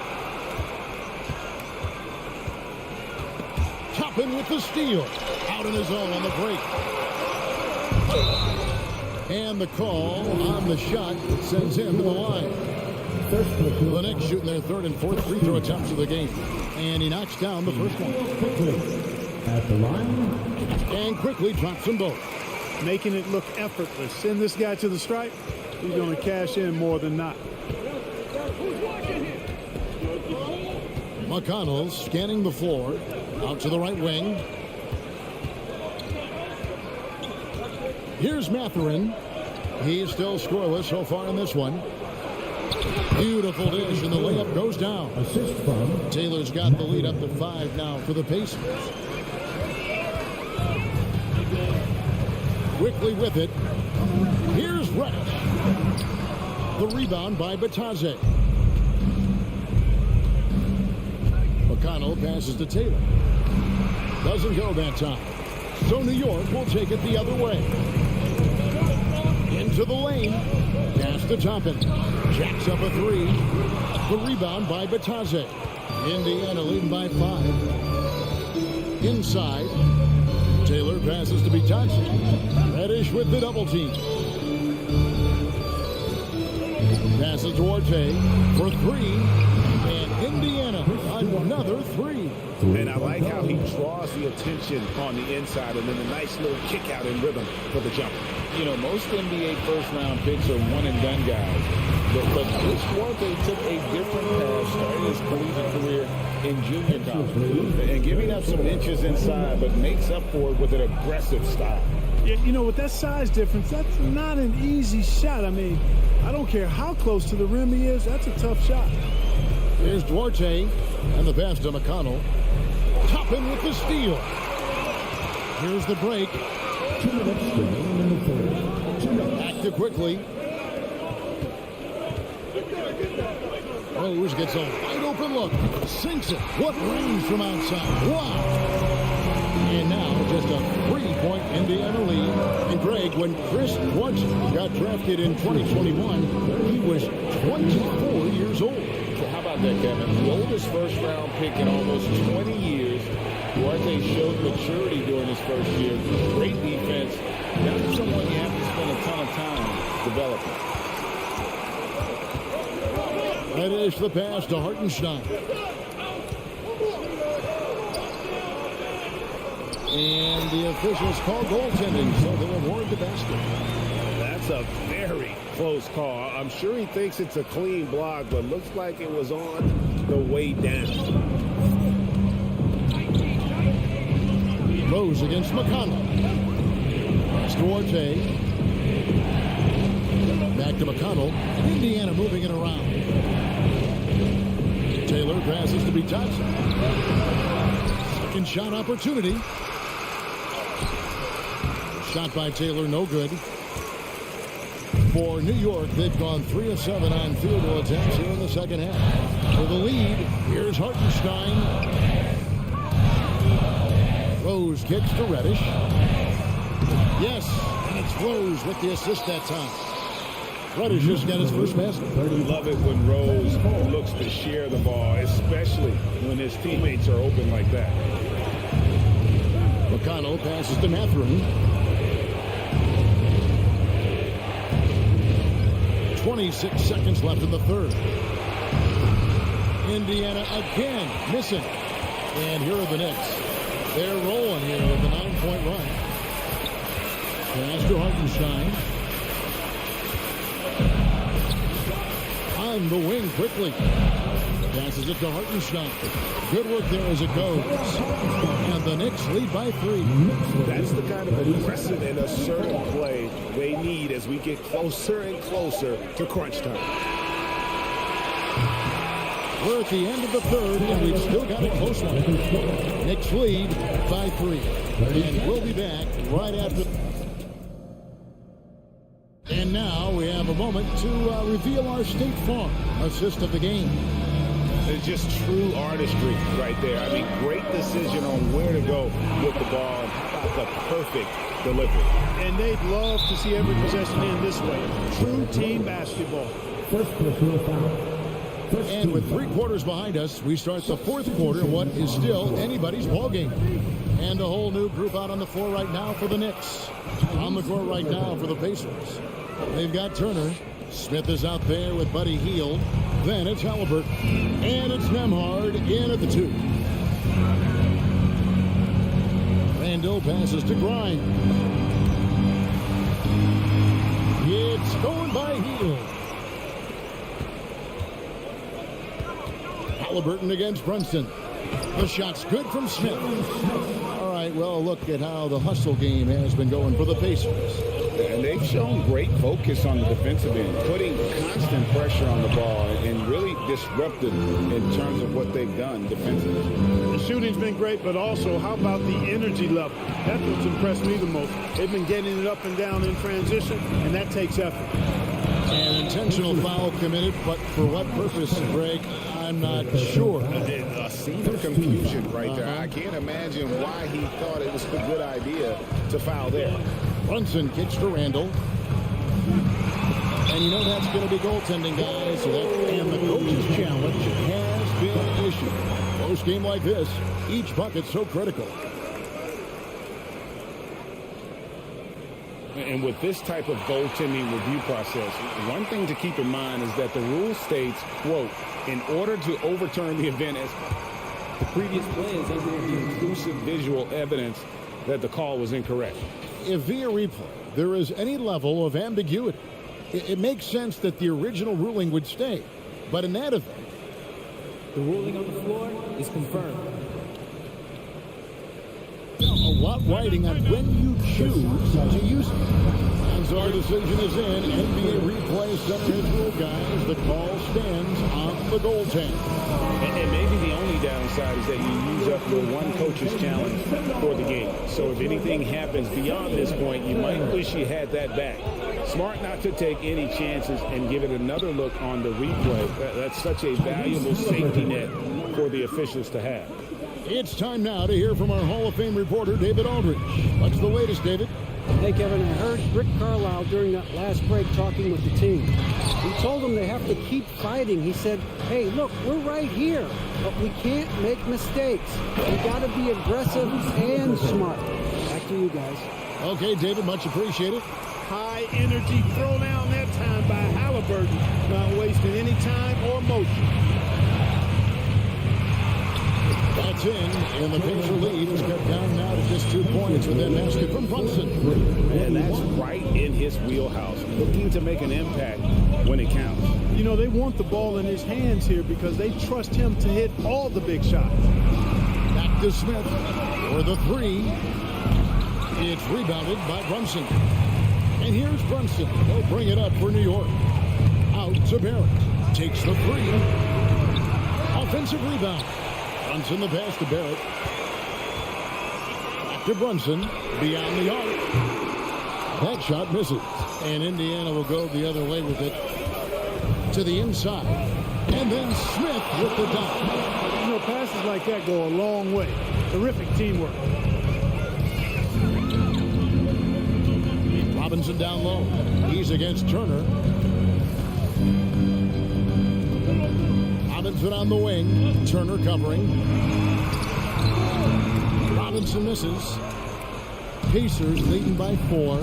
Toppin with the steal. Out in his own on the break. And the call on the shot that sends him to the line. The Knicks shooting their 3rd and 4th free throw attempts of the game. And he knocks down the first one. At the line. And quickly drops them both. Making it look effortless. Send this guy to the stripe. He's going to cash in more than not. McConnell scanning the floor. Out to the right wing. Here's Mathurin. He's still scoreless so far in this one. Beautiful dish, and the layup goes down. Assist from Taylor's got the lead up to 5 now for the Pacers. Quickly with it. Here's Reddish. The rebound by Bitadze. McConnell passes to Taylor. Doesn't go that time. So New York will take it the other way. Into the lane. Pass to Toppin. Jacks up a 3. The rebound by Bitadze. Indiana leading by 5. Inside. Taylor passes to Bitadze. Reddish with the double team. Passes to Orte for 3. And Indiana another 3. And I like how he draws the attention on the inside and then a nice little kick out in rhythm for the jumper. You know, most NBA first-round picks are one-and-done guys. But this Duarte took a different path starting his collegiate career in junior college. And giving up some inches inside, but makes up for it with an aggressive style. Yeah, you know, with that size difference, that's not an easy shot. I mean, I don't care how close to the rim he is. That's a tough shot. Here's Duarte and the pass to McConnell. Toppin with the steal. Here's the break. 2 minutes remaining in the third. Active quickly. Rose gets a wide open look. Sinks it. What range from outside. Wow. And now just a 3-point Indiana lead. And Greg, when Chris Watson got drafted in 2021, he was 24 years old. So how about that, Kevin? The oldest first-round pick in almost 20 years. Duarte showed maturity during his first year. Great defense. Not someone you have to spend a ton of time developing. That is the pass to Hartenstein. And the officials call goaltending, so they'll award the basket. That's a very close call. I'm sure he thinks it's a clean block, but looks like it was on the way down. Rose against McConnell. It's Duarte. Back to McConnell. Indiana moving it around. Taylor passes to be Johnson. Second shot opportunity. Shot by Taylor, no good. For New York, they've gone 3 of 7 on field goal attempts here in the second half. For the lead, here's Hartenstein. Rose kicks to Reddish. Yes, and it's Rose with the assist that time. Reddish just got his first basket. Love it when Rose looks to share the ball, especially when his teammates are open like that. McConnell passes to Mathurin. 26 seconds left in the third. Indiana again missing. And here are the Knicks. They're rolling here with a 9-point run. Pass to Hartenstein. On the wing quickly. Passes it to Hartenstein. Good work there as it goes. And the Knicks lead by 3. That's the kind of aggressive and assertive play they need as we get closer and closer to crunch time. We're at the end of the third, and we've still got a close one. Knicks lead by 3. And we'll be back right after. And now we have a moment to reveal our State Farm assist of the game. It's just true artistry right there. I mean, great decision on where to go with the ball. And how about the perfect delivery? And they'd love to see every possession in this way. True team basketball. First personal foul. And with 3 quarters behind us, we start the fourth quarter, what is still anybody's ball game. And a whole new group out on the floor right now for the Knicks. On the court right now for the Pacers. They've got Turner. Smith is out there with Buddy Hield. Then it's Halliburton. And it's Nembhard in at the 2. Randall passes to Grimes. It's going by Hield. Halliburton against Brunson. The shot's good from Smith. All right, well, look at how the hustle game has been going for the Pacers. And they've shown great focus on the defensive end, putting constant pressure on the ball and really disruptive in terms of what they've done defensively. The shooting's been great, but also how about the energy level? That's what's impressed me the most. They've been getting it up and down in transition, and that takes effort. An intentional foul committed, but for what purpose, Greg? I'm not sure. A scene of confusion right there. I can't imagine why he thought it was a good idea to foul there. Brunson kicks to Randall. And you know that's going to be goaltending, guys. So and the coach's challenge has been issued. Most game like this, each bucket's so critical. And with this type of goaltending review process, one thing to keep in mind is that the rule states, quote, in order to overturn the event as the previous play is able to be inclusive visual evidence that the call was incorrect. If via replay there is any level of ambiguity, it makes sense that the original ruling would stay. But in that event, the ruling on the floor is confirmed. A lot riding on when you choose to use it. Hands So the decision is in. NBA replay center is ruled, guys. The call stands on the goaltend. And maybe the only downside is that you use up your one coach's challenge for the game. So if anything happens beyond this point, you might wish you had that back. Smart not to take any chances and give it another look on the replay. That's such a valuable safety net for the officials to have. It's time now to hear from our Hall of Fame reporter, David Aldridge. What's the latest, David? Hey, Kevin, I heard Rick Carlisle during that last break talking with the team. He told them they have to keep fighting. He said, hey, look, we're right here, but we can't make mistakes. We got to be aggressive and smart. Back to you guys. Okay, David, much appreciated. High energy throwdown that time by Halliburton, not wasting any time or motion. That's in, and the Pacer lead is cut down now to just 2 points with that basket from Brunson. And that's right in his wheelhouse, looking to make an impact when it counts. You know, they want the ball in his hands here because they trust him to hit all the big shots. Back to Smith for the three. It's rebounded by Brunson. And here's Brunson. He'll bring it up for New York. Out to Barrett. Takes the three. Offensive rebound. Brunson the pass to Barrett. Back to Brunson. Beyond the arc. That shot misses. And Indiana will go the other way with it. To the inside. And then Smith with the dunk. You know, passes like that go a long way. Terrific teamwork. Robinson down low. He's against Turner. Robinson on the wing. Turner covering. Robinson misses. Pacers leading by 4.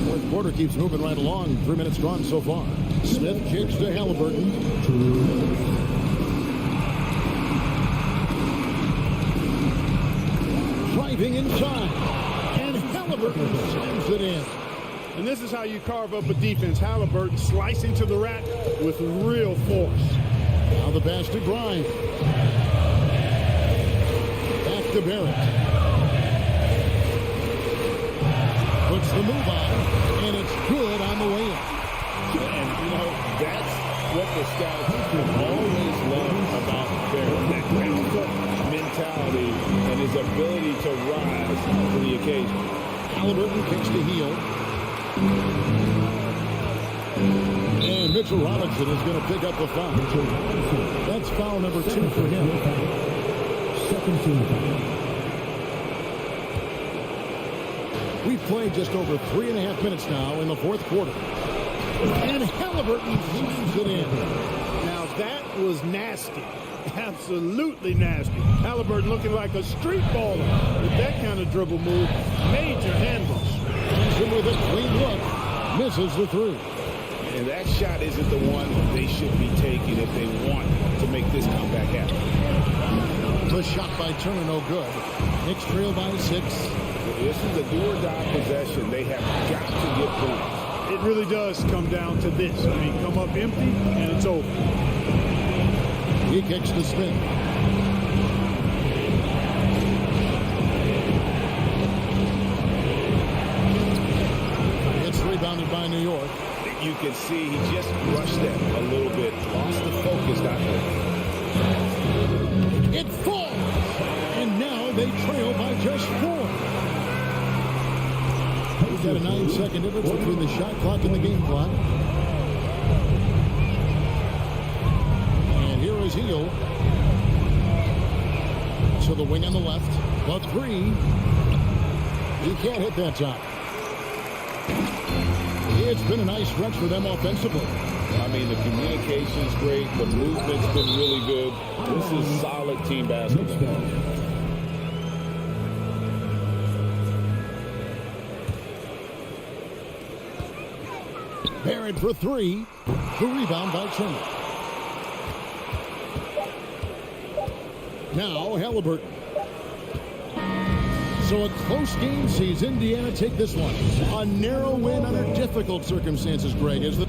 Fourth quarter keeps moving right along. 3 minutes gone so far. Smith kicks to Halliburton. Driving inside. And Halliburton slams it in. And this is how you carve up a defense. Halliburton slicing to the rack with real force. Now the pass to Grimes. Back to Barrett. Puts the move on, and it's good on the way in. And, you know, that's what the scouts always love about Barrett. That ground mentality and his ability to rise to the occasion. Halliburton kicks to heel. And Mitchell Robinson is going to pick up the foul. That's foul number 2 for him. Second team foul. We've played just over 3.5 minutes now in the fourth quarter. And Halliburton slams it in. Now that was nasty. Absolutely nasty. Halliburton looking like a street baller with that kind of dribble move. Major handles. Brunson with a clean look. Misses the three. And that shot isn't the one they should be taking if they want to make this comeback happen. The shot by Turner, no good. Knicks trail by 6. This is a do-or-die possession. They have got to get points. It really does come down to this. I mean, come up empty, and it's over. He kicks to Smith. It's rebounded by New York. You can see he just rushed them a little bit. Lost the focus out there. It falls! And now they trail by just 4. We've got a 9-second difference between the shot clock and the game clock. And here is Heel. To the wing on the left. The three. He can't hit that shot. It's been a nice stretch for them offensively. I mean, the communication's great. The movement's been really good. This is solid team basketball. Barrett for 3. The rebound by Turner. Now Halliburton. So a close game sees Indiana take this one. A narrow win under difficult circumstances, Greg, is the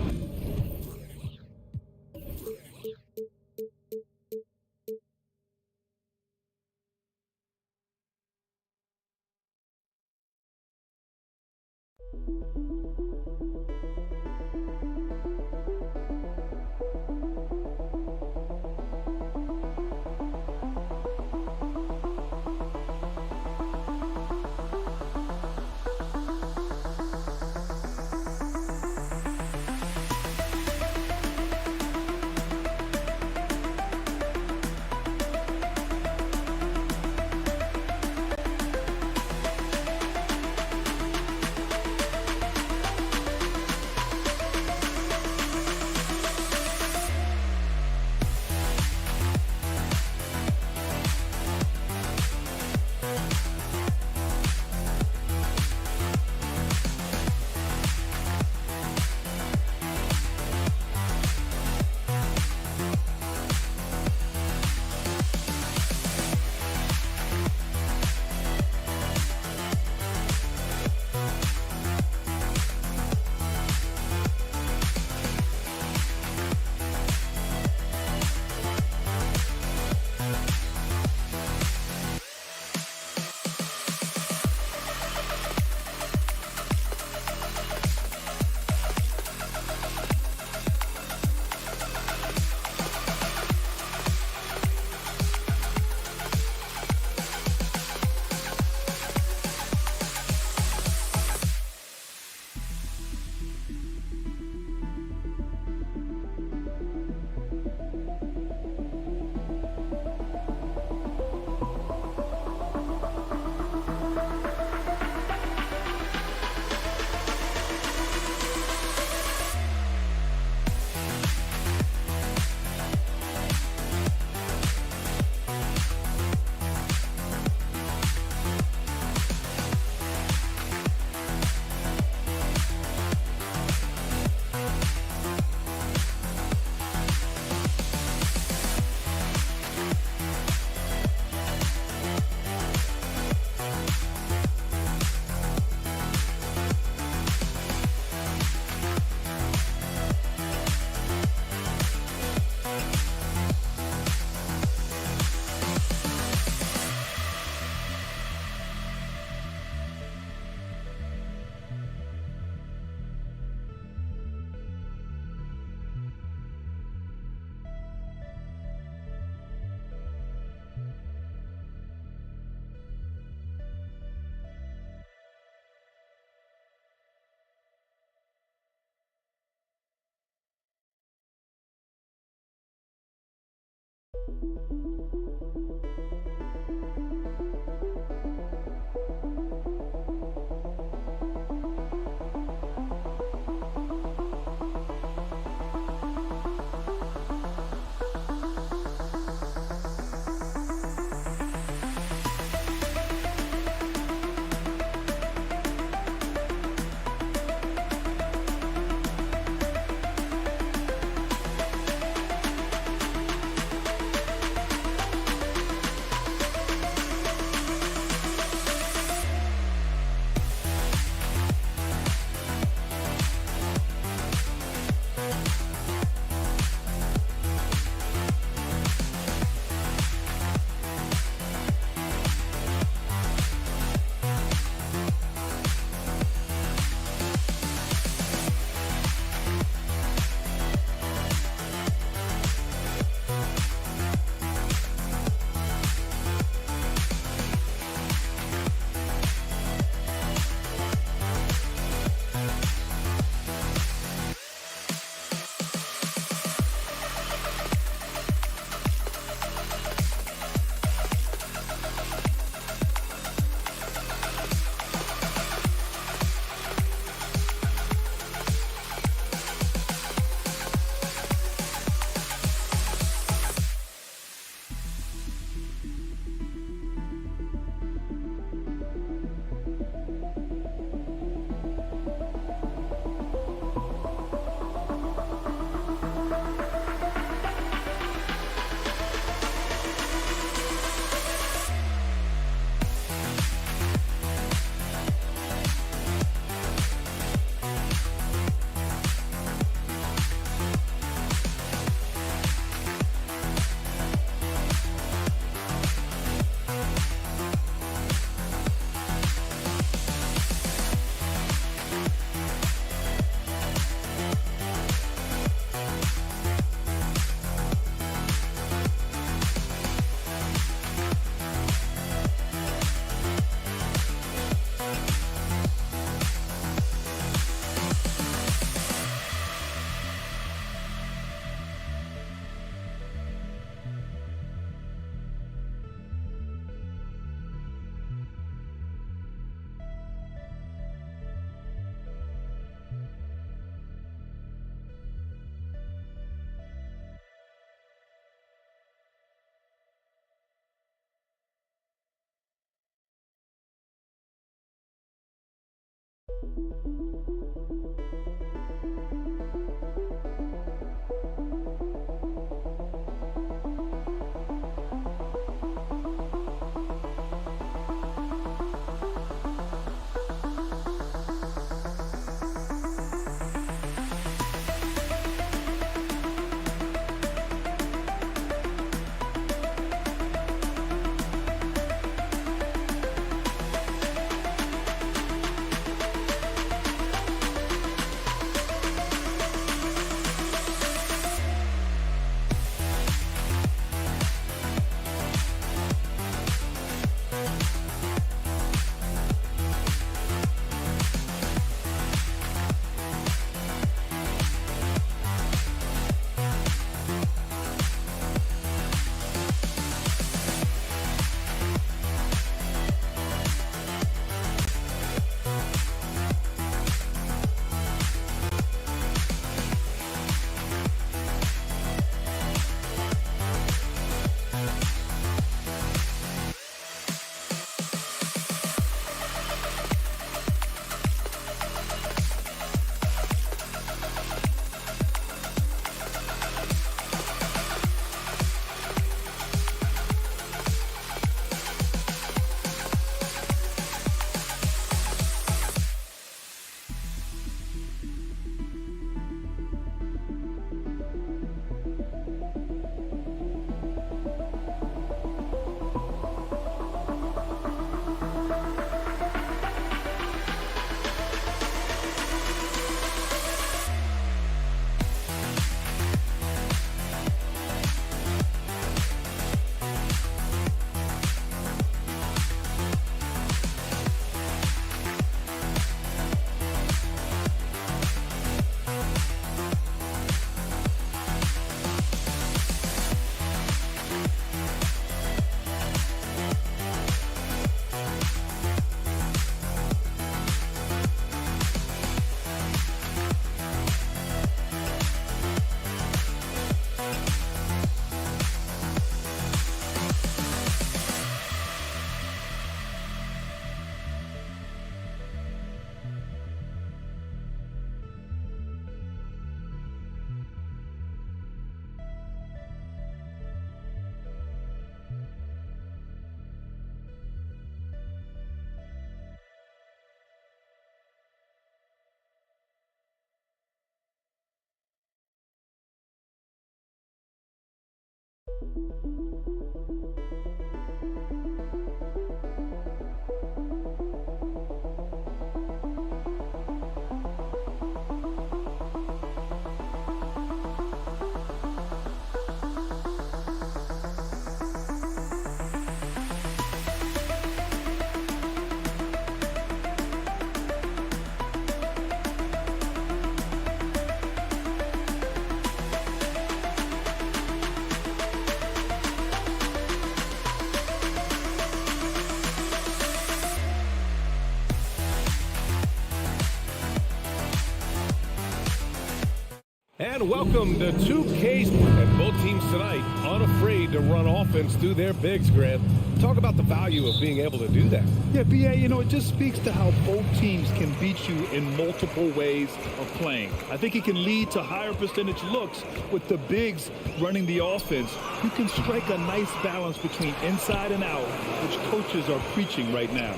And welcome to 2K's, and both teams tonight unafraid to run offense through their bigs, Grant. Talk about the value of being able to do that. Yeah, BA, you know, it just speaks to how both teams can beat you in multiple ways of playing. I think it can lead to higher percentage looks with the bigs running the offense. You can strike a nice balance between inside and out, which coaches are preaching right now.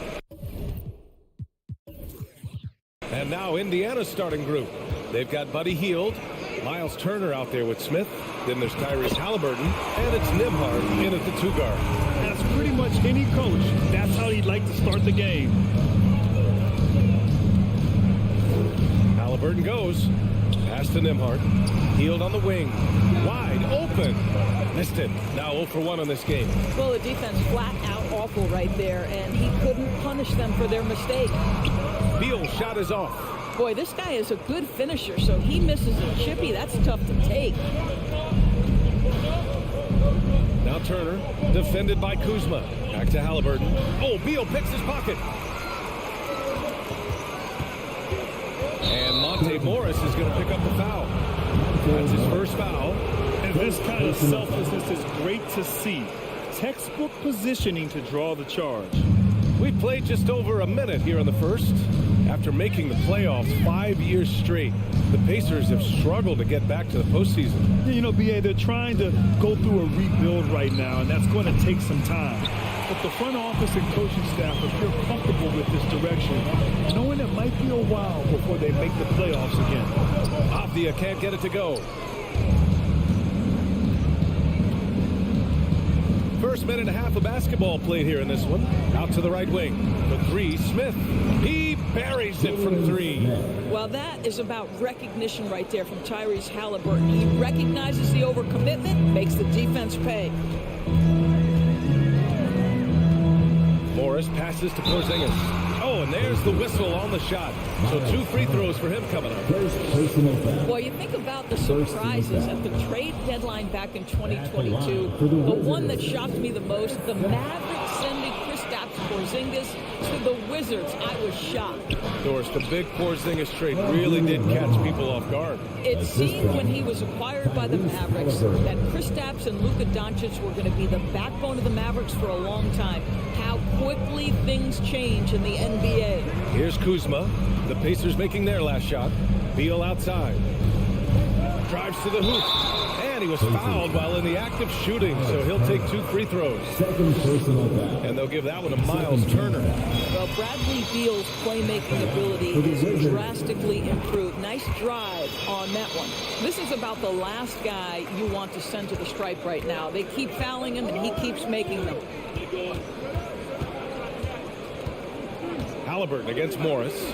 And now Indiana's starting group. They've got Buddy Hield, Miles Turner out there with Smith. Then there's Tyrese Halliburton, and it's Nembhard in at the 2 guard. That's pretty much any coach. That's how he'd like to start the game. Halliburton goes. Pass to Nembhard. Hield on the wing. Wide open. Missed it. Now 0 for 1 on this game. Well, the defense flat out awful right there, and he couldn't punish them for their mistake. Beal's shot is off. Boy, this guy is a good finisher, so he misses a chippy. That's tough to take. Now Turner, defended by Kuzma. Back to Halliburton. Oh, Beal picks his pocket. And Monte Morris is going to pick up the foul. That's his first foul. And this kind of selflessness is great to see. Textbook positioning to draw the charge. We've played just over a minute here in the first. After making the playoffs 5 years straight, the Pacers have struggled to get back to the postseason. You know, BA, they're trying to go through a rebuild right now, and that's going to take some time. But the front office and coaching staff are feel comfortable with this direction, knowing it might be a while before they make the playoffs again. Avdia can't get it to go. First minute and a half of basketball played here in this one. Out to the right wing. For three, Smith. He buries it from three. Well, that is about recognition right there from Tyrese Halliburton. He recognizes the overcommitment, makes the defense pay. Morris passes to Porzingis. Oh, and there's the whistle on the shot. So 2 free throws for him coming up. Well, you think about the surprises at the trade deadline back in 2022. The one that shocked me the most, the Mavericks sending Kristaps Porzingis to the Wizards. I was shocked. Doris, the big Porzingis trade really did catch people off guard. It seemed when he was acquired by the Mavericks that Kristaps and Luka Doncic were going to be the backbone of the Mavericks for a long time. How quickly things change in the NBA. Here's Kuzma. The Pacers making their last shot. Beal outside. Drives to the hoop. And he was fouled while in the act of shooting, so he'll take 2 free throws. And they'll give that one to Miles Turner. Well, Bradley Beal's playmaking ability is drastically improved. Nice drive on that one. This is about the last guy you want to send to the stripe right now. They keep fouling him, and he keeps making them. Halliburton against Morris.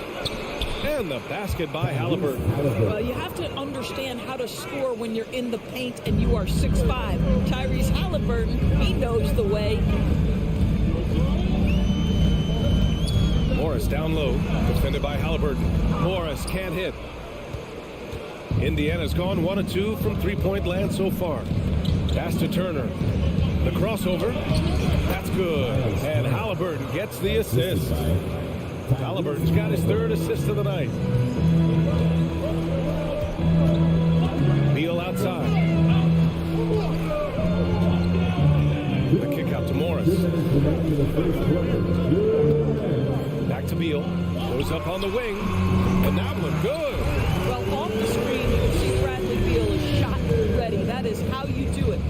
And the basket by Halliburton. Well, you have to understand how to score when you're in the paint and you are 6'5". Tyrese Halliburton, he knows the way. Morris down low, defended by Halliburton. Morris can't hit. Indiana's gone 1 of 2 from three-point land so far. Pass to Turner. The crossover. That's good. And Halliburton gets the assist. Halliburton's got his 3rd assist of the night. Beal outside. The kick out to Morris. Back to Beal. Goes up on the wing. And that one good. Well, off the screen, you can see Bradley Beal is shot ready. That is how you do it.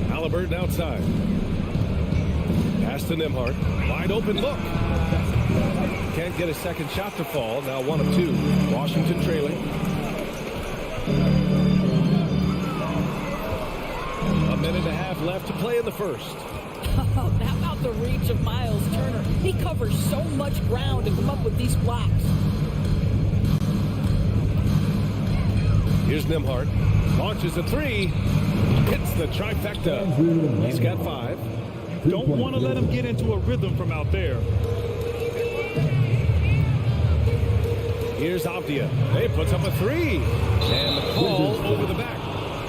Halliburton outside. Pass to Nembhard. Wide open look. Can't get a second shot to fall. Now 1 of 2. Washington trailing. A minute and a half left to play in the first. How about the reach of Miles Turner? He covers so much ground to come up with these blocks. Here's Nembhard. Launches a 3. Hits the trifecta. He's got 5. Don't want to let him get into a rhythm from out there. Here's Avdia. He puts up a 3. And the call over the back.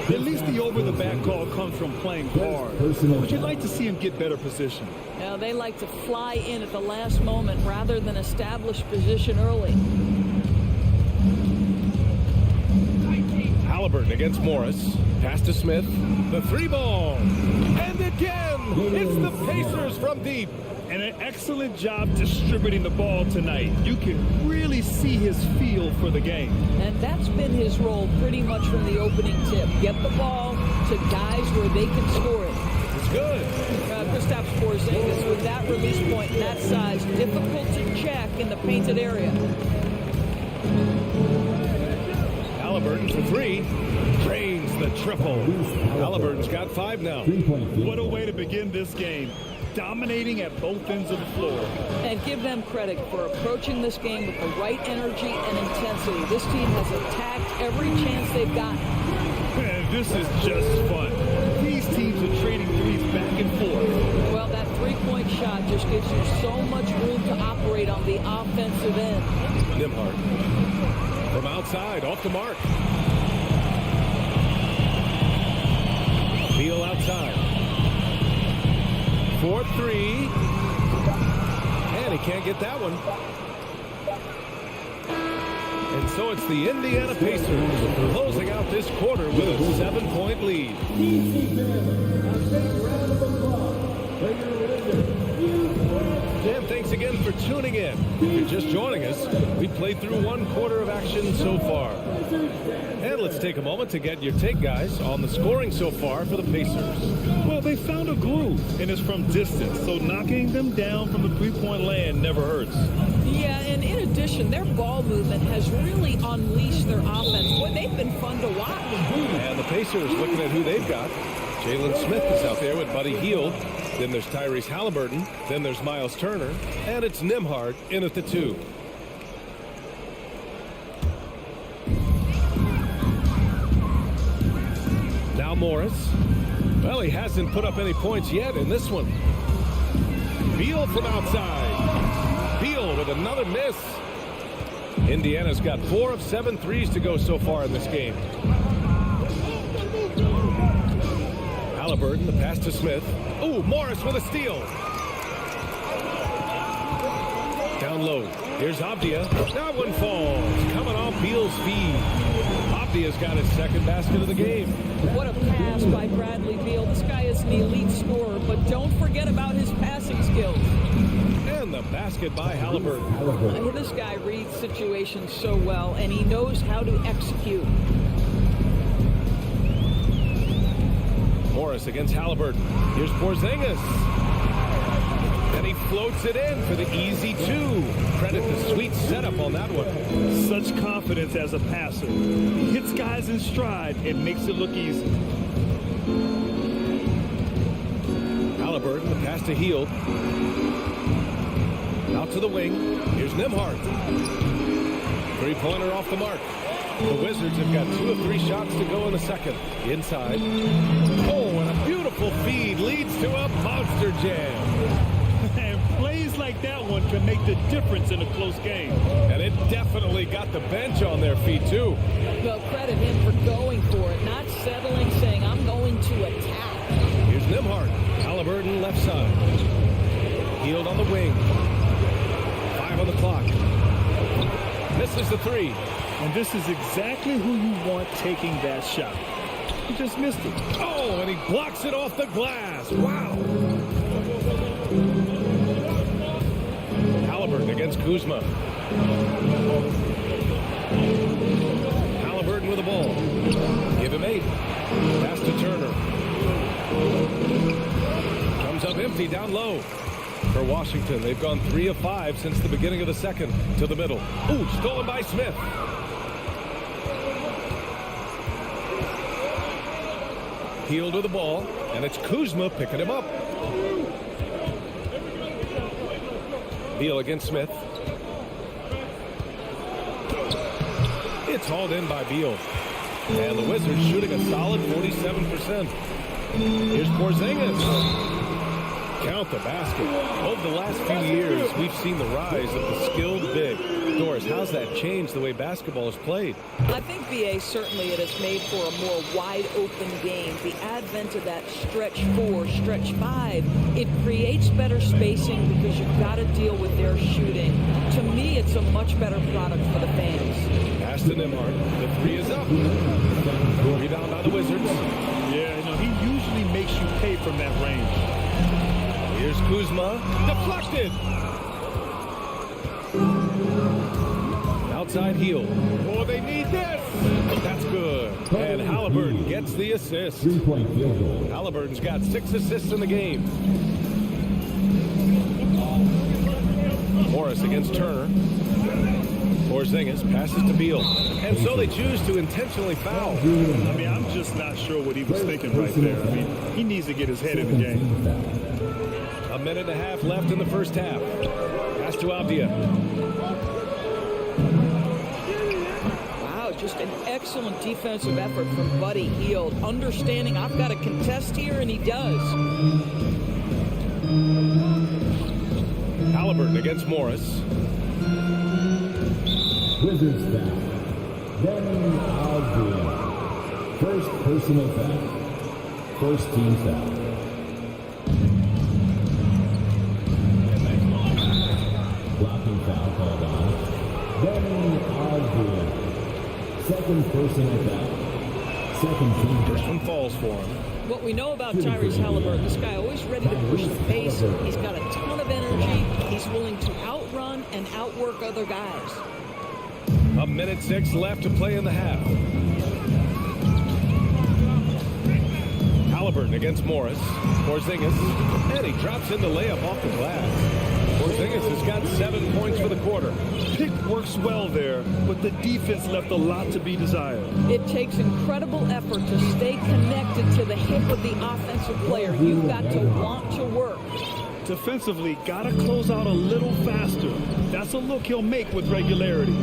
At least the over-the-back call comes from playing hard. But you'd like to see him get better position. Now, they like to fly in at the last moment rather than establish position early. Halliburton against Morris. Pass to Smith. The 3-ball. And again, it's the Pacers from deep. And an excellent job distributing the ball tonight. You can really see his feel for the game. And that's been his role pretty much from the opening tip. Get the ball to guys where they can score it. It's good. Kristaps Porzingis with that release point and that size. Difficult to check in the painted area. Halliburton for 3. Drains the triple. Halliburton's got 5 now. What a way to begin this game. Dominating at both ends of the floor. And give them credit for approaching this game with the right energy and intensity. This team has attacked every chance they've gotten. Man, this is just fun. These teams are trading threes back and forth. Well, that three-point shot just gives you so much room to operate on the offensive end. Nembhard. From outside, off the mark. Beal outside. 4-3. And he can't get that one. And so it's the Indiana Pacers closing out this quarter with a 7-point lead. Dan, thank Thanks again for tuning in. If you're just joining us, we played through 1 quarter of action so far. And let's take a moment to get your take, guys, on the scoring so far for the Pacers. Well, they found a groove, and it's from distance, so knocking them down from the three-point land never hurts. Yeah, and in addition, their ball movement has really unleashed their offense. Boy, they've been fun to watch. And the Pacers looking at who they've got. Jalen Smith is out there with Buddy Hield. Then there's Tyrese Halliburton. Then there's Miles Turner. And it's Nembhard in at the 2. Now Morris. Well, he hasn't put up any points yet in this one. Beal from outside. Beal with another miss. Indiana's got 4 of 7 threes to go so far in this game. Halliburton, the pass to Smith. Oh, Morris with a steal. Down low. Here's Avdia. That one falls. Coming off Beal's feed. Avdia's got his second basket of the game. What a pass by Bradley Beal. This guy is an elite scorer, but don't forget about his passing skills. And the basket by Halliburton. This guy reads situations so well, and he knows how to execute. Morris against Halliburton. Here's Porzingis. And he floats it in for the easy 2. Credit the sweet setup on that one. Such confidence as a passer. He hits guys in stride and makes it look easy. Halliburton, the pass to Hield. Out to the wing. Here's Nembhard. 3-pointer off the mark. The Wizards have got 2 of 3 shots to go in the second. Inside. Oh, and a beautiful feed leads to a monster jam. And plays like that one can make the difference in a close game. And it definitely got the bench on their feet, too. Well, credit him for going for it, not settling, saying, I'm going to attack. Here's Nembhard. Halliburton left side. Hield on the wing. 5 on the clock. Misses the 3. And this is exactly who you want taking that shot. He just missed it. Oh, and he blocks it off the glass. Wow. Halliburton against Kuzma. Halliburton with the ball. Give him 8. Pass to Turner. Comes up empty down low. For Washington, they've gone 3 of 5 since the beginning of the second. To the middle. Ooh, stolen by Smith. Hield with the ball, and it's Kuzma picking him up. Beal against Smith. It's hauled in by Beal. And the Wizards shooting a solid 47%. Here's Porzingis. Count the basket. Over the last few years, we've seen the rise of the skilled big. Doris, how's that changed the way basketball is played? I think, B.A., certainly it has made for a more wide-open game. The advent of that stretch 4, stretch 5, it creates better spacing because you've got to deal with their shooting. To me, it's a much better product for the fans. Pass to Nembhard. The 3 is up. Rebound by the Wizards. Yeah, you know, he usually makes you pay from that range. Here's Kuzma. Deflected. Outside heel. Oh, they need this. That's good. And Halliburton gets the assist. 3-point field goal. Halliburton's got 6 assists in the game. Morris against Turner. Porzingis passes to Beal. And so they choose to intentionally foul. I mean, I'm just not sure what he was thinking right there. I mean, he needs to get his head in the game. A minute and a half left in the first half. Pass to Avdia. Wow, just an excellent defensive effort from Buddy Hield. Understanding I've got to contest here, and he does. Halliburton against Morris. Wizards foul. Then Avdia. First personal foul. First team foul. Blocking foul called on. Then Avdia. Second personal foul. Second team First foul. one falls for him. What we know about Tyrese Halliburton, this guy always ready to push the pace. He's got a ton of energy. He's willing to and outwork other guys. A minute 6 left to play in the half. Halliburton against Morris. Porzingis, and he drops in the layup off the glass. Porzingis has got 7 points for the quarter. Pick works well there, but the defense left a lot to be desired. It takes incredible effort to stay connected to the hip of the offensive player. You've got to want to work. Defensively, got to close out a little faster. That's a look he'll make with regularity.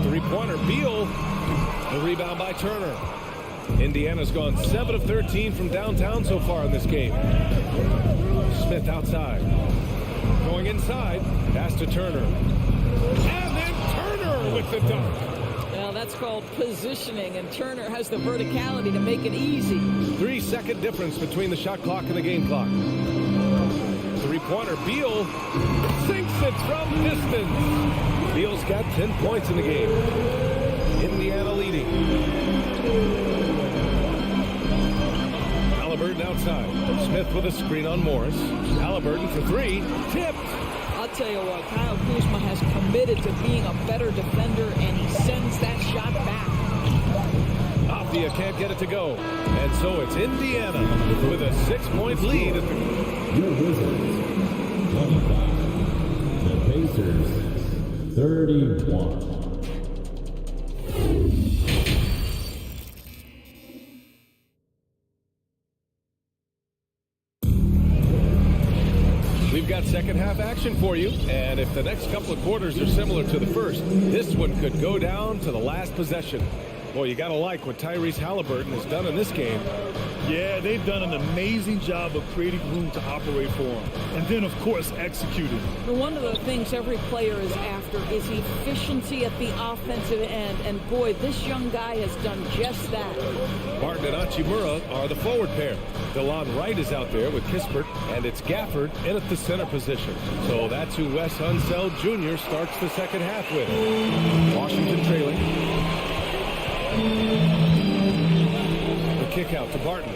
Three-pointer, Beal. The rebound by Turner. Indiana's gone 7 of 13 from downtown so far in this game. Smith outside. Going inside. Pass to Turner. And then Turner with the dunk. Well, that's called positioning, and Turner has the verticality to make it easy. 3-second difference between the shot clock and the game clock. Three-pointer, Beal sinks it from distance. Beal's got 10 points in the game. Indiana leading. Halliburton outside. Smith with a screen on Morris. Halliburton for 3. Tipped. I'll tell you what, Kyle Kuzma has committed to being a better defender, and he sends that shot back. Avdia can't get it to go. And so it's Indiana with a 6-point lead. Your Wizards, 25. The Pacers, 31. We've got second half action for you, and if the next couple of quarters are similar to the first, this one could go down to the last possession. Boy, you gotta like what Tyrese Halliburton has done in this game. Yeah, they've done an amazing job of creating room to operate for him. And then, of course, executing. One of the things every player is after is efficiency at the offensive end. And boy, this young guy has done just that. Barton and Hachimura are the forward pair. DeLon Wright is out there with Kispert, and it's Gafford in at the center position. So that's who Wes Unseld Jr. starts the second half with. Washington trailing. The kick out to Barton.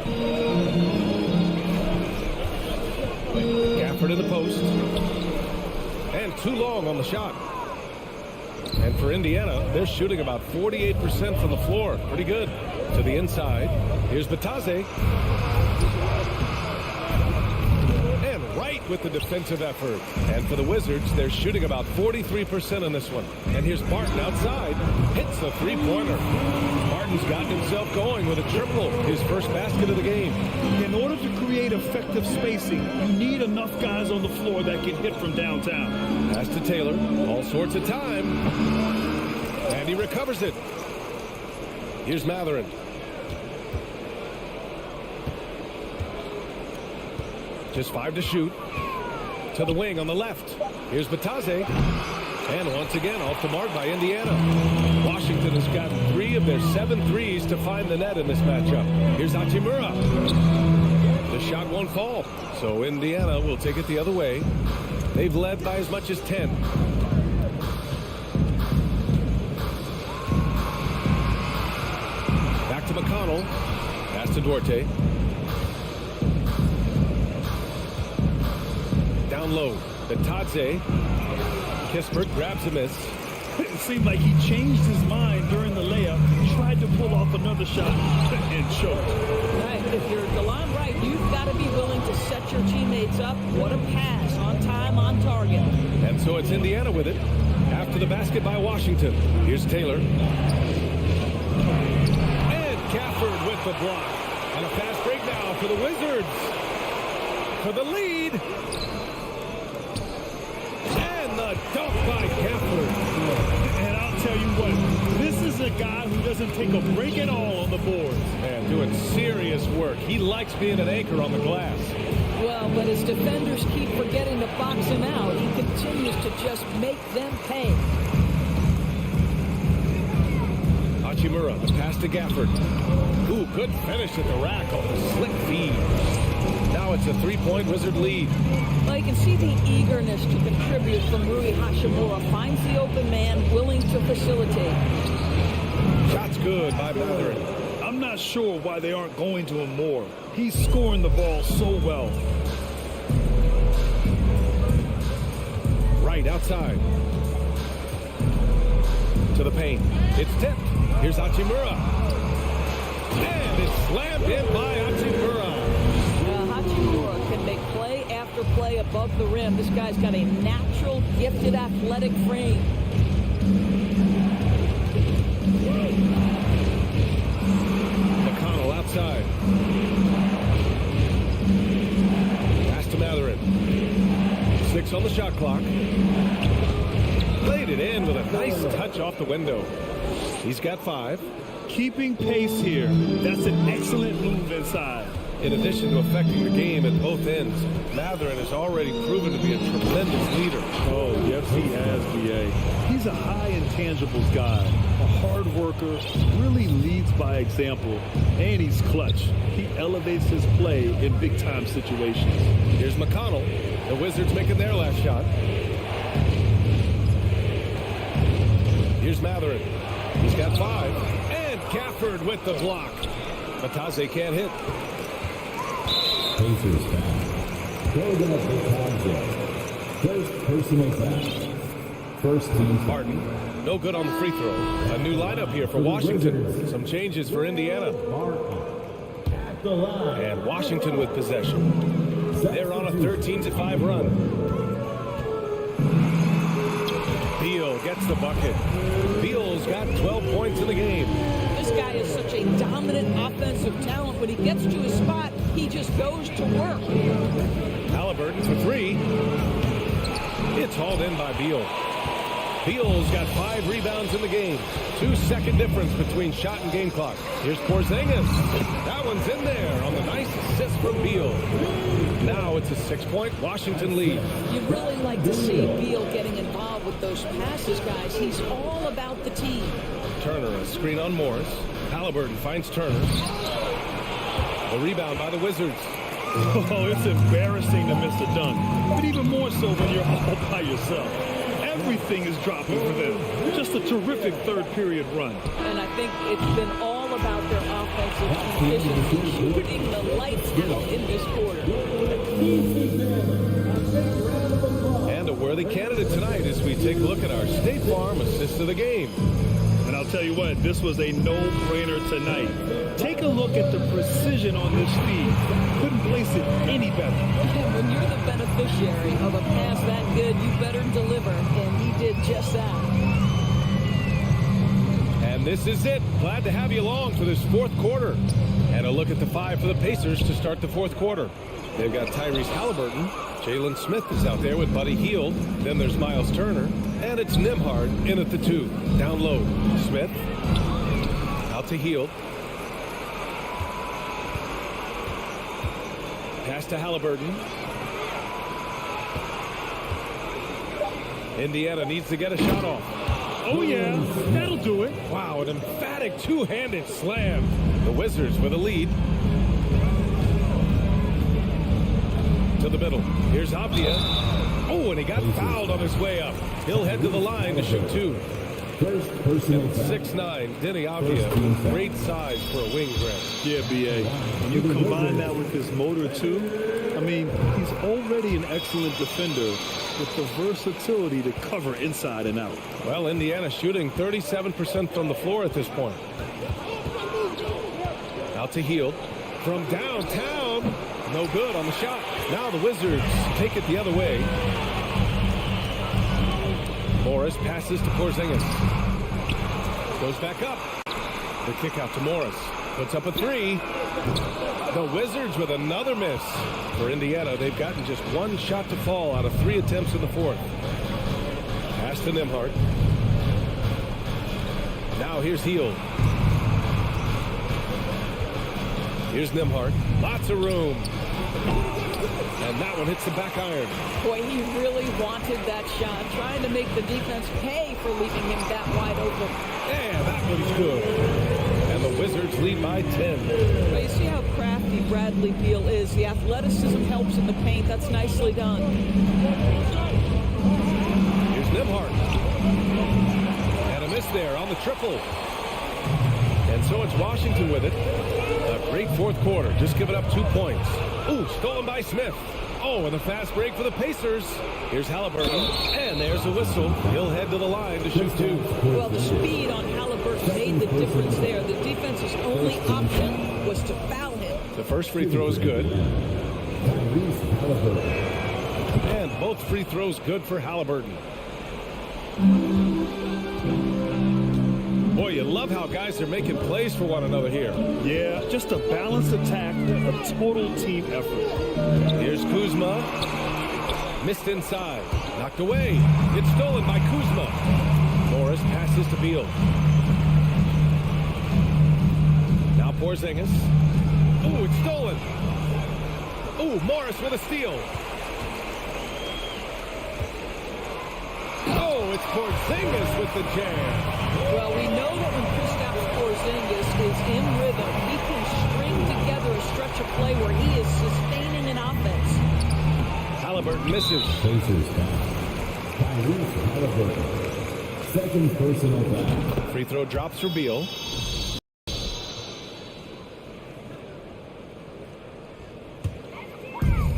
Gafford in the post. And too long on the shot. And for Indiana, they're shooting about 48% from the floor. Pretty good. To the inside. Here's Batase. And right with the defensive effort. And for the Wizards, they're shooting about 43% on this one. And here's Barton outside. Hits the three-pointer. Barton's gotten himself going with a triple. His first basket of the game. In order to create effective spacing, you need enough guys on the floor that can hit from downtown. Pass to Taylor. All sorts of time. And he recovers it. Here's Matherin. Just 5 to shoot. To the wing on the left. Here's Batase. And once again, off the mark by Indiana. Washington has got 3 of their 7 threes to find the net in this matchup. Here's Hachimura. The shot won't fall. So Indiana will take it the other way. They've led by as much as 10. Back to McConnell. Pass to Duarte. Down low. Batadze. Kispert grabs a miss. It seemed like he changed his mind during the layup, tried to pull off another shot, and choked. Right, if you're DeLon Wright, you've got to be willing to set your teammates up. What a pass, on time, on target. And so it's Indiana with it. After the basket by Washington. Here's Taylor. And Gafford with the block. And a fast break now for the Wizards. For the lead. And the dunk by Gafford. And I'll tell you what, this is a guy who doesn't take a break at all on the boards. And doing serious work. He likes being an anchor on the glass. Well, but his defenders keep forgetting to box him out. He continues to just make them pay. Hachimura, the pass to Gafford. Ooh, good finish at the rack off the slick feed. Now it's a 3-point Wizard lead. Well, you can see the eagerness to contribute from Rui Hachimura. Finds the open man, willing to facilitate. Shots good by Matherin. I'm not sure why they aren't going to him more. He's scoring the ball so well. right outside. To the paint. It's tipped. Here's Hachimura. And it's slammed in by Hachimura. Hachimura can make play after play above the rim. This guy's got a natural, gifted, athletic frame. McConnell outside. Pass to Matherin. 6 on the shot clock. Played it in with a nice touch off the window. He's got 5. Keeping pace here. That's an excellent move inside. In addition to affecting the game at both ends, Matherin has already proven to be a tremendous leader. Oh, yes, he has, B.A. He's a high intangibles guy, a hard worker, really leads by example, and he's clutch. He elevates his play in big-time situations. Here's McConnell. The Wizards making their last shot. Here's Matherin. He's got 5. And Gafford with the block. Matase can't hit. Pacers foul. Golden up the first personal foul. First team. Martin, no good on the free throw. A new lineup here for Washington. Some changes for Indiana. And Washington with possession. They're on a 13-5 run. Beal gets the bucket. Beal's got 12 points in the game. This guy is such a dominant offensive talent. When he gets to his spot, he just goes to work. Halliburton for 3. It's hauled in by Beal. Beal's got 5 rebounds in the game. 2-second difference between shot and game clock. Here's Porzingis. That one's in there on the nice assist from Beal. Now it's a 6-point Washington lead. You'd really like to see Beal getting involved with those passes, guys. He's all about the team. Turner, a screen on Morris. Halliburton finds Turner. The rebound by the Wizards. Oh, it's embarrassing to miss the dunk, but even more so when you're all by yourself. Everything is dropping for them. Just a terrific third-period run. And I think it's been all about their offensive efficiency, shooting the lights out in this quarter. And a worthy candidate tonight as we take a look at our State Farm assist of the game. And I'll tell you what, this was a no-brainer tonight. Take a look at the precision on this feed. Couldn't place it any better. And when you're the beneficiary of a pass that good, you better deliver, and he did just that. And this is it. Glad to have you along for this fourth quarter. And a look at the 5 for the Pacers to start the fourth quarter. They've got Tyrese Halliburton. Jalen Smith is out there with Buddy Hield. Then there's Miles Turner. And it's Nembhard in at the 2. Down low. Smith. Out to Hield. Pass to Halliburton. Indiana needs to get a shot off. Oh, yeah. That'll do it. Wow, an emphatic two-handed slam. The Wizards with a lead. To the middle. Here's Avdia. Oh, and he got fouled on his way up. He'll head to the line to shoot 2. First personal foul. 6'9", Denny Avdia. Great size for a wing grab. Yeah, B.A. When you combine that with his motor, too, I mean, he's already an excellent defender with the versatility to cover inside and out. Well, Indiana shooting 37% from the floor at this point. Out to Hield. From downtown. No good on the shot. Now the Wizards take it the other way. Morris passes to Porzingis. Goes back up. The kick out to Morris. Puts up a 3. The Wizards with another miss. For Indiana, they've gotten just 1 shot to fall out of 3 attempts in the fourth. Pass to Nembhard. Now here's Hield. Here's Nembhard. Lots of room. And that one hits the back iron. Boy, he really wanted that shot, trying to make the defense pay for leaving him that wide open. Yeah, that one's good. And the Wizards lead by 10. But you see how crafty Bradley Beal is. The athleticism helps in the paint. That's nicely done. Here's Nembhard. And a miss there on the triple. And so it's Washington with it. A great fourth quarter. Just giving up 2 points. Ooh, stolen by Smith. Oh, and a fast break for the Pacers. Here's Halliburton, and there's a whistle. He'll head to the line to shoot 2. Well, the speed on Halliburton made the difference there. The defense's only option was to foul him. The first free throw is good. And both free throws good for Halliburton. Boy, you love how guys are making plays for one another here. Yeah, just a balanced attack, a total team effort. Here's Kuzma. Missed inside. Knocked away. It's stolen by Kuzma. Morris passes to Beal. Now Porzingis. Ooh, it's stolen. Ooh, Morris with a steal. Oh, it's Porzingis with the jam. Well, we know that when Kristaps Porzingis is in rhythm, he can string together a stretch of play where he is sustaining an offense. Halliburton misses. Pacers foul. Tyrese Halliburton. Second personal foul. Free throw drops for Beal.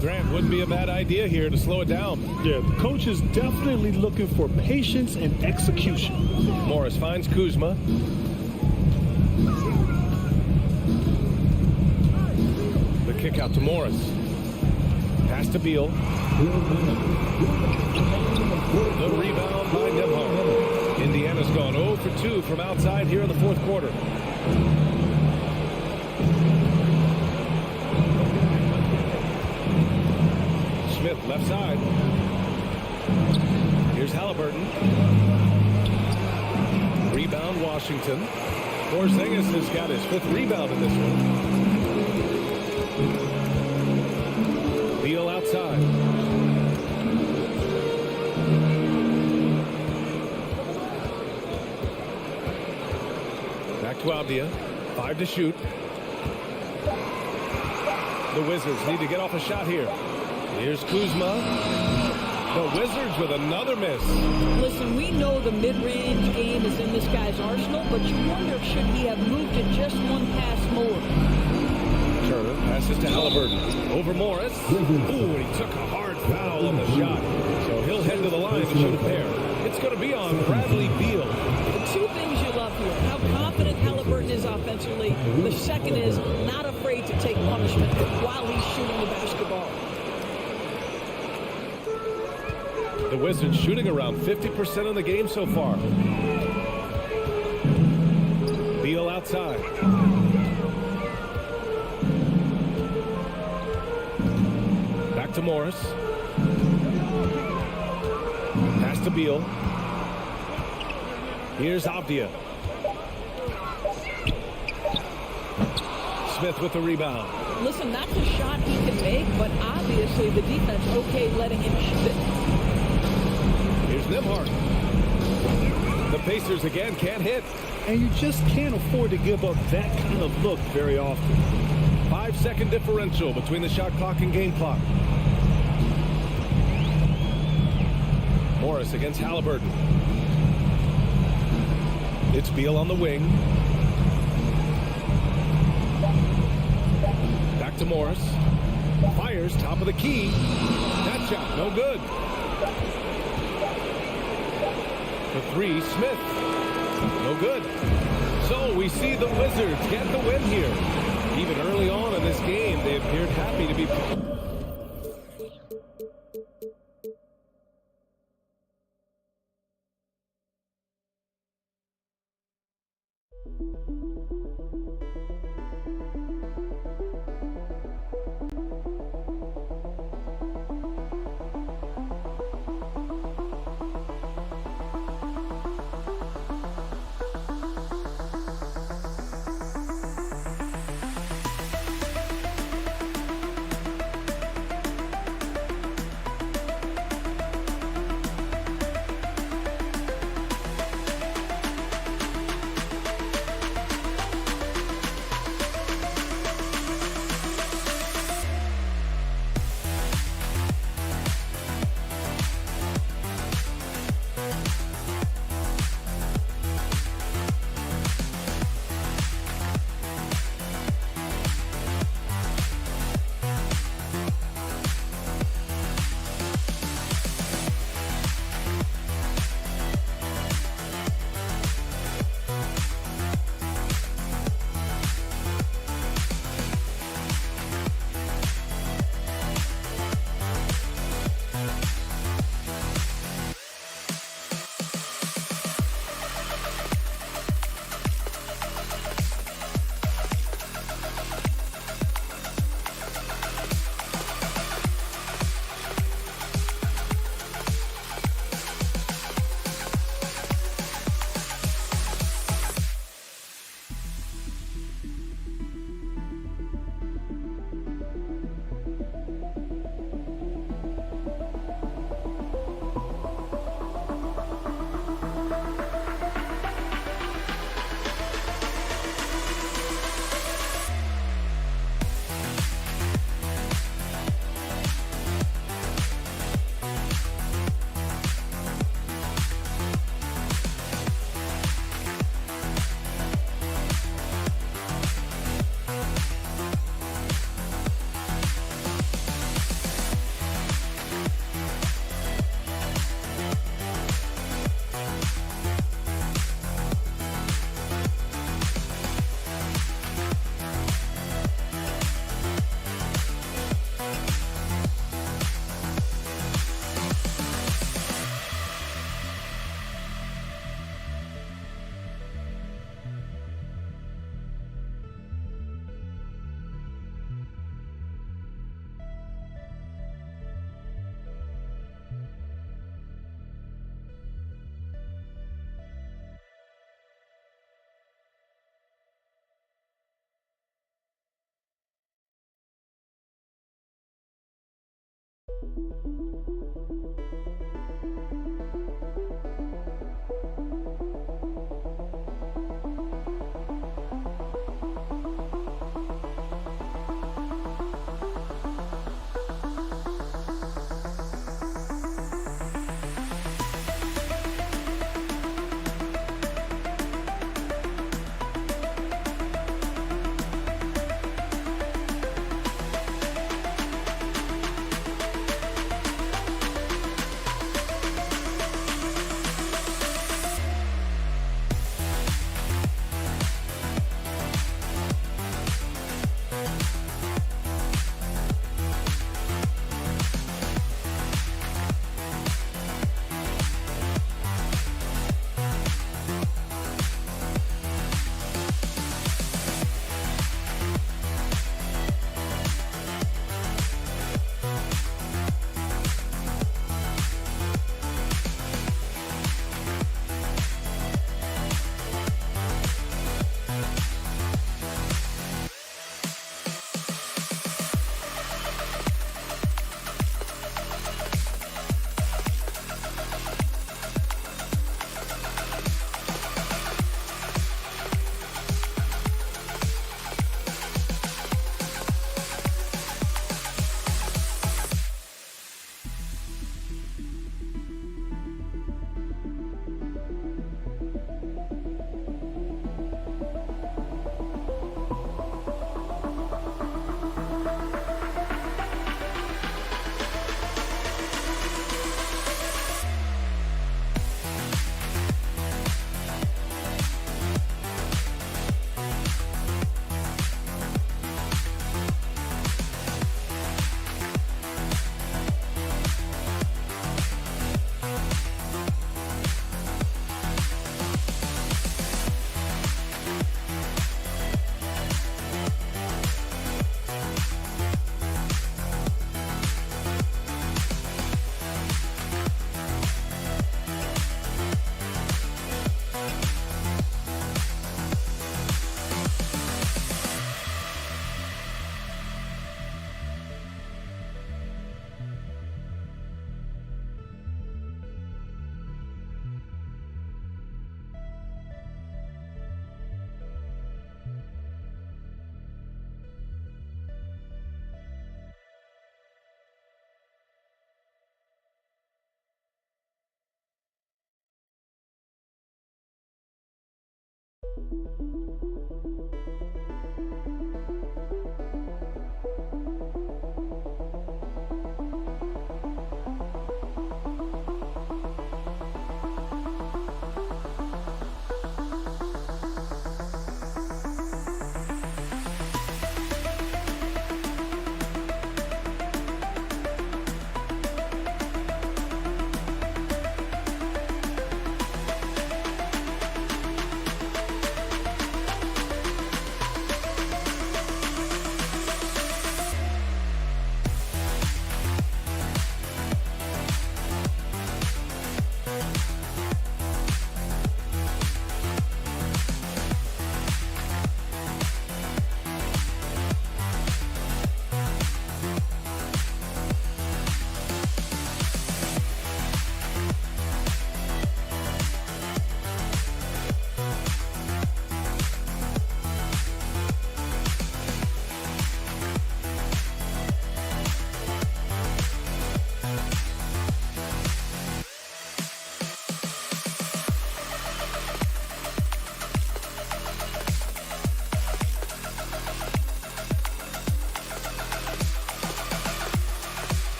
Grant, wouldn't be a bad idea here to slow it down. Yeah, the coach is definitely looking for patience and execution. Morris finds Kuzma. The kick out to Morris. Pass to Beal. The rebound by Nembhard. Indiana's gone 0 for 2 from outside here in the fourth quarter. Smith left side. Here's Halliburton. Rebound Washington. Porzingis has got his 5th rebound in this one. Beal outside. Back to Avdia. 5 to shoot. The Wizards need to get off a shot here. Here's Kuzma. The Wizards with another miss. Listen, we know the mid-range game is in this guy's arsenal, but you wonder, should he have moved it just one pass more? Turner passes to Halliburton. Over Morris. Ooh, and he took a hard foul on the shot. So he'll head to the line to shoot a pair. It's going to be on Bradley Beal. The 2 things you love here, how confident Halliburton is offensively. The second is not afraid to take punishment while he's shooting the basketball. The Wizards shooting around 50% in the game so far. Beal outside. Back to Morris. Pass to Beal. Here's Avdia. Smith with the rebound. Listen, that's a shot he can make, but obviously the defense okay letting him shoot it. Here's Nembhard. The Pacers again can't hit. And you just can't afford to give up that kind of look very often. 5-second differential between the shot clock and game clock. Morris against Halliburton. It's Beal on the wing. Back to Morris. Fires top of the key. That shot no good. The 3, Smith. No good. So we see the Wizards get the win here. Even early on in this game, they appeared happy to be...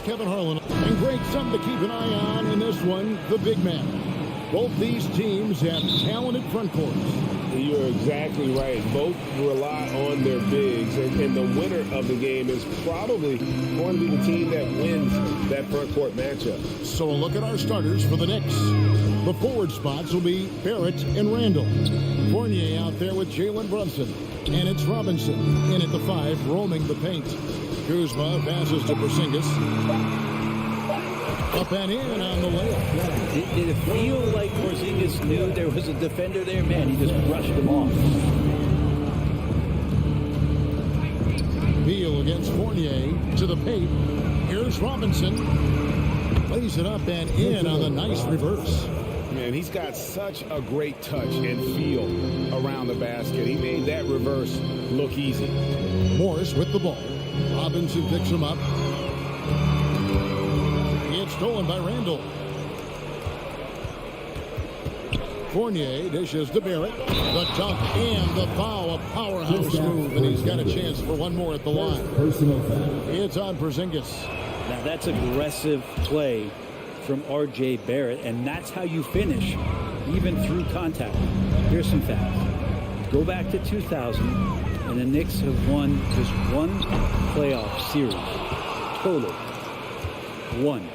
Kevin Harlan. And great something to keep an eye on in this one, the big man. Both these teams have talented front courts. You're exactly right. Both rely on their bigs, and the winner of the game is probably going to be the team that wins that front court matchup. So a look at our starters for the Knicks. The forward spots will be Barrett and Randall. Fournier out there with Jalen Brunson. And it's Robinson in at the 5, roaming the paint. Kuzma passes to Porzingis. Up and in on the layup. Did it feel like Porzingis knew there was a defender there? Man, he just brushed him off. Beal against Fournier to the paint. Here's Robinson. Lays it up and in on the nice reverse. Man, he's got such a great touch and feel around the basket. He made that reverse look easy. Morris with the ball. Robinson picks him up. It's stolen by Randall. Fournier dishes to Barrett. The dunk and the foul. A powerhouse move, and he's got a chance for one more at the line. It's on Porzingis. Now that's aggressive play from R.J. Barrett, and that's how you finish, even through contact. Here's some facts. Go back to 2000, and the Knicks have won just one playoff series. Total. One.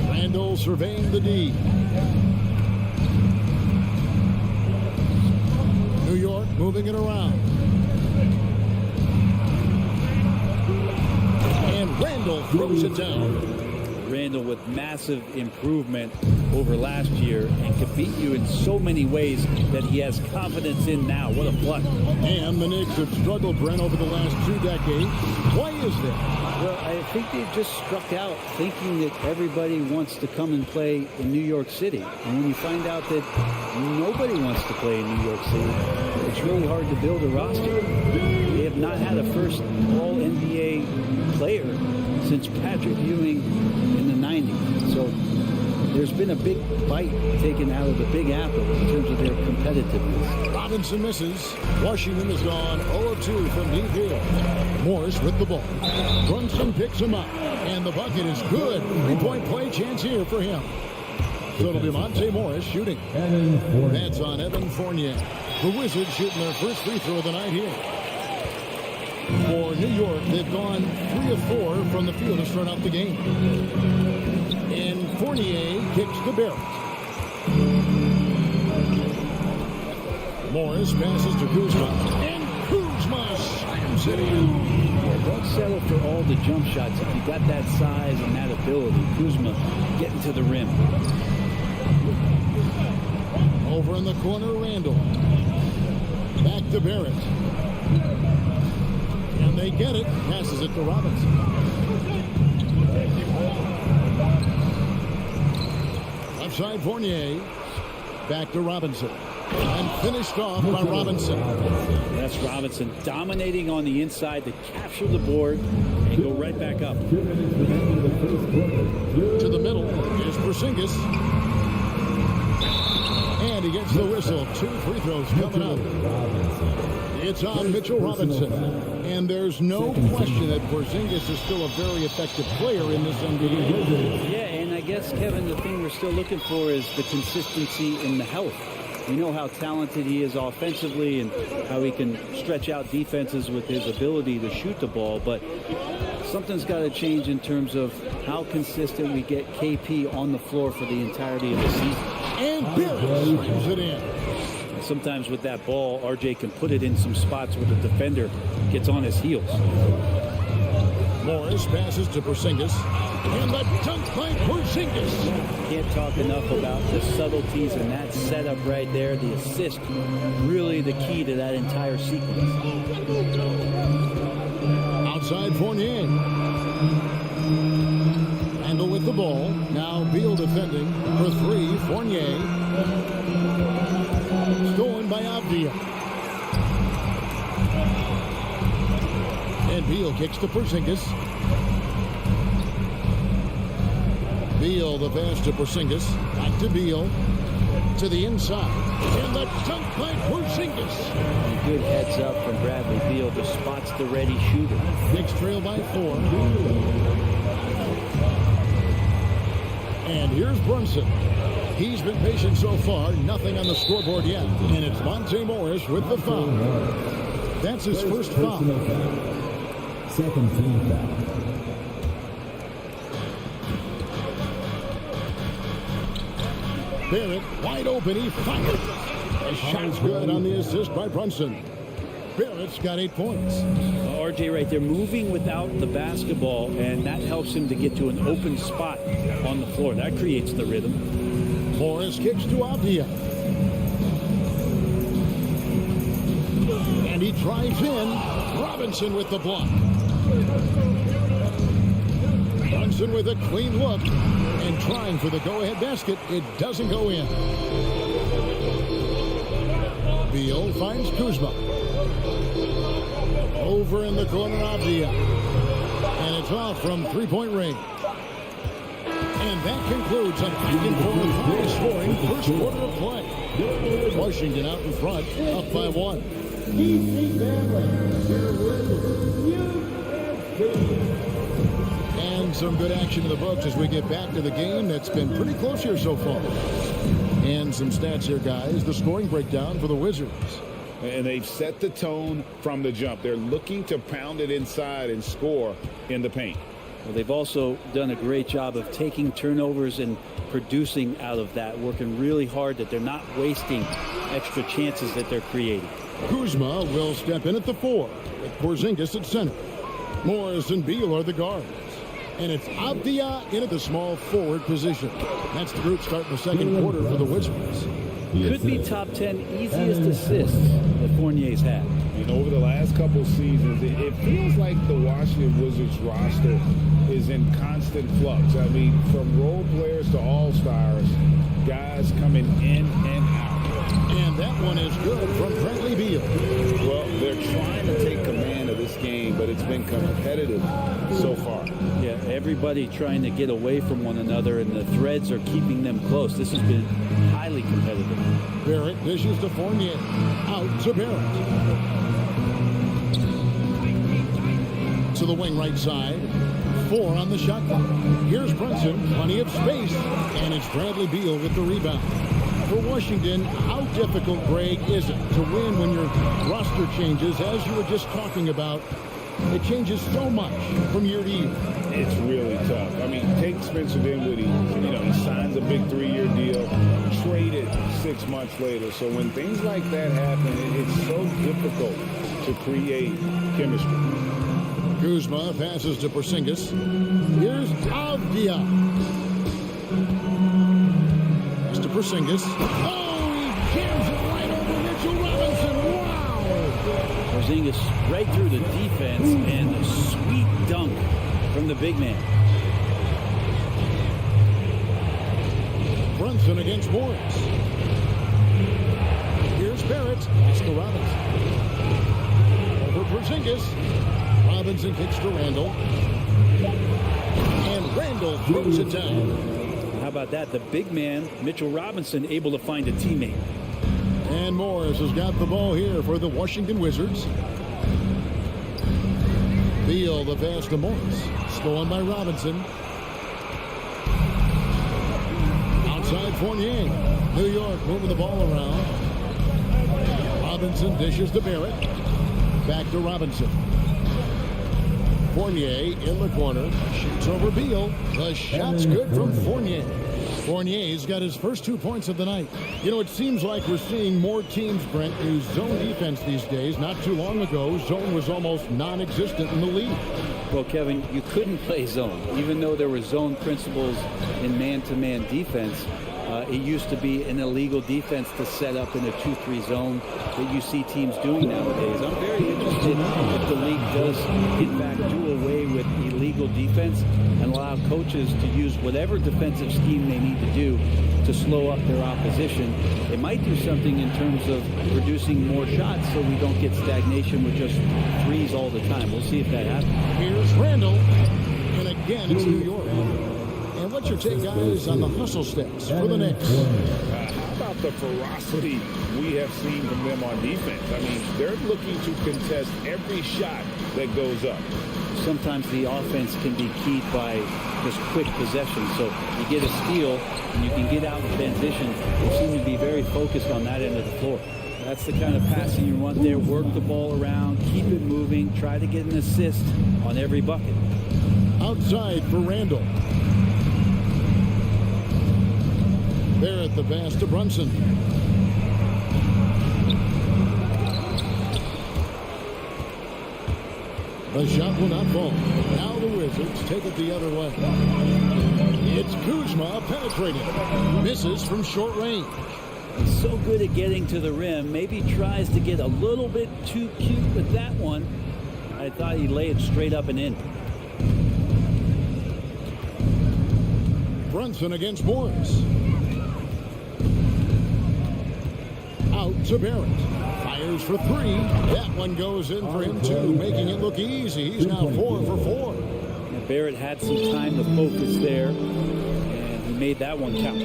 Randall surveying the D. New York moving it around. And Randall throws it down. Randall with massive improvement over last year and can beat you in so many ways that he has confidence in now. What a plus. And the Knicks have struggled, Brent, over the last 2 decades. Why is that? Well, I think they just struck out thinking that everybody wants to come and play in New York City. And when you find out that nobody wants to play in New York City, it's really hard to build a roster. They have not had a first All-NBA player since Patrick Ewing in the 90s. So there's been a big bite taken out of the Big Apple in terms of their competitiveness. Robinson misses. Washington has gone 0-2 from deep here. Morris with the ball. Brunson picks him up. And the bucket is good. 3-point play chance here for him. So it'll be Monte Morris shooting. That's on Evan Fournier. The Wizards shooting their first free throw of the night here. For New York, they've gone 3 of 4 from the field to start out the game. And Fournier kicks to Barrett. Morris passes to Kuzma. And Kuzma slams it in. Don't settle for all the jump shots. If you got that size and that ability, Kuzma getting to the rim. Over in the corner, Randall. Back to Barrett. And they get it. Passes it to Robinson. Left side, Fournier. Back to Robinson. And finished off by Robinson. That's Robinson dominating on the inside to capture the board and go right back up. To the middle is Porzingis. And he gets the whistle. 2 free throws coming up. It's on Mitchell Robinson. And there's no question that Porzingis is still a very effective player in this NBA. Yeah, and I guess, Kevin, the thing we're still looking for is the consistency in the health. We know how talented he is offensively and how he can stretch out defenses with his ability to shoot the ball, but something's got to change in terms of how consistent we get KP on the floor for the entirety of the season. And Barrett brings it in. Sometimes with that ball, RJ can put it in some spots where the defender gets on his heels. Morris passes to Porzingis. And the dunk by Porzingis. Can't talk enough about the subtleties in that setup right there. The assist, really the key to that entire sequence. Outside Fournier. Handle with the ball. Now Beal defending for 3. Fournier. Stolen by Avdia. And Beal kicks to Porzingis. Beal the pass to Porzingis. Back to Beal. To the inside. And the dunk by Porzingis. A good heads up from Bradley Beal. Just spots the ready shooter. Knicks trail by 4. And here's Brunson. He's been patient so far. Nothing on the scoreboard yet. And it's Monte Morris with the foul. That's his first foul. Second team foul. Barrett wide open. He fired. The shot's good on the assist by Brunson. Barrett's got 8 points. RJ right there moving without the basketball, and that helps him to get to an open spot on the floor. That creates the rhythm. Morris kicks to Avdia. And he drives in. Robinson with the block. Brunson with a clean look and trying for the go-ahead basket. It doesn't go in. Beal finds Kuzma. Over in the corner, Avdia. And it's off from three-point range. And that concludes a back-and-forth high-scoring first quarter of play. Washington out in front, up by 1. And some good action in the books as we get back to the game that's been pretty close here so far. And some stats here, guys. The scoring breakdown for the Wizards. And they've set the tone from the jump. They're looking to pound it inside and score in the paint. Well, they've also done a great job of taking turnovers and producing out of that, working really hard that they're not wasting extra chances that they're creating. Kuzma will step in at the 4 with Porzingis at center. Morris and Beal are the guards. And it's Avdia in at the small forward position. That's the group start in the second quarter for the Wizards. Could be top 10 easiest assists that Fournier's had. You know, over the last couple seasons, it feels like the Washington Wizards roster is in constant flux. I mean, from role players to all-stars, guys coming in and out. And that one is good from Bradley Beal. Well, they're trying to take command of this game, but it's been competitive so far. Yeah, everybody trying to get away from one another, and the threads are keeping them close. This has been highly competitive. Barrett dishes to Fournier. Out to Barrett. To the wing right side. 4 on the shot clock. Here's Brunson. Plenty of space. And it's Bradley Beal with the rebound. For Washington, how difficult, Greg, is it to win when your roster changes, as you were just talking about? It changes so much from year to year. It's really tough. I mean, take Spencer Dinwiddie. You know, he signs a big 3-year deal, traded 6 months later. So when things like that happen, it's so difficult to create chemistry. Kuzma passes to Porzingis. Here's Avdia. To Porzingis. Oh, he Jams it right over Mitchell Robinson. Wow! Porzingis right through the defense, and a sweet dunk from the big man. Brunson against Morris. Here's Barrett. Pass to Robinson. Over Porzingis. Robinson kicks to Randall. And Randall throws it down. How about that? The big man, Mitchell Robinson, able to find a teammate. And Morris has got the ball here for the Washington Wizards. Beal, the pass to Morris. Stolen by Robinson. Outside Fournier. New York moving the ball around. Robinson dishes to Barrett. Back to Robinson. Fournier in the corner. Shoots over Beal. The shot's good from Fournier. Fournier's got his first 2 points of the night. You know, it seems like we're seeing more teams, Brent, use zone defense these days. Not too long ago, zone was almost non-existent in the league. Well, Kevin, you couldn't play zone. Even though there were zone principles in man-to-man defense, it used to be an illegal defense to set up in a 2-3 zone that you see teams doing nowadays. I'm very interested if the league does, in fact, do away with illegal defense and allow coaches to use whatever defensive scheme they need to do to slow up their opposition. It might do something in terms of producing more shots so we don't get stagnation with just threes all the time. We'll see if that happens. Here's Randall. And again, it's New York. And what's your take, guys, on the hustle steps for the Knicks? How about the ferocity we have seen from them on defense? I mean, they're looking to contest every shot that goes up. Sometimes the offense can be keyed by just quick possession. So you get a steal and you can get out in transition. They seem to be very focused on that end of the floor. That's the kind of passing you want there. Work the ball around, keep it moving, try to get an assist on every bucket. Outside for Randall. Barrett the pass to Brunson. The shot will not fall. Now the Wizards take it the other way. It's Kuzma penetrating. Misses from short range. He's so good at getting to the rim. Maybe tries to get a little bit too cute with that one. I thought he'd lay it straight up and in. Brunson against Morris. Out to Barrett. Fires for three. That one goes in for him too, making it look easy. He's now 4 for 4. Yeah, Barrett had some time to focus there, and he made that one count.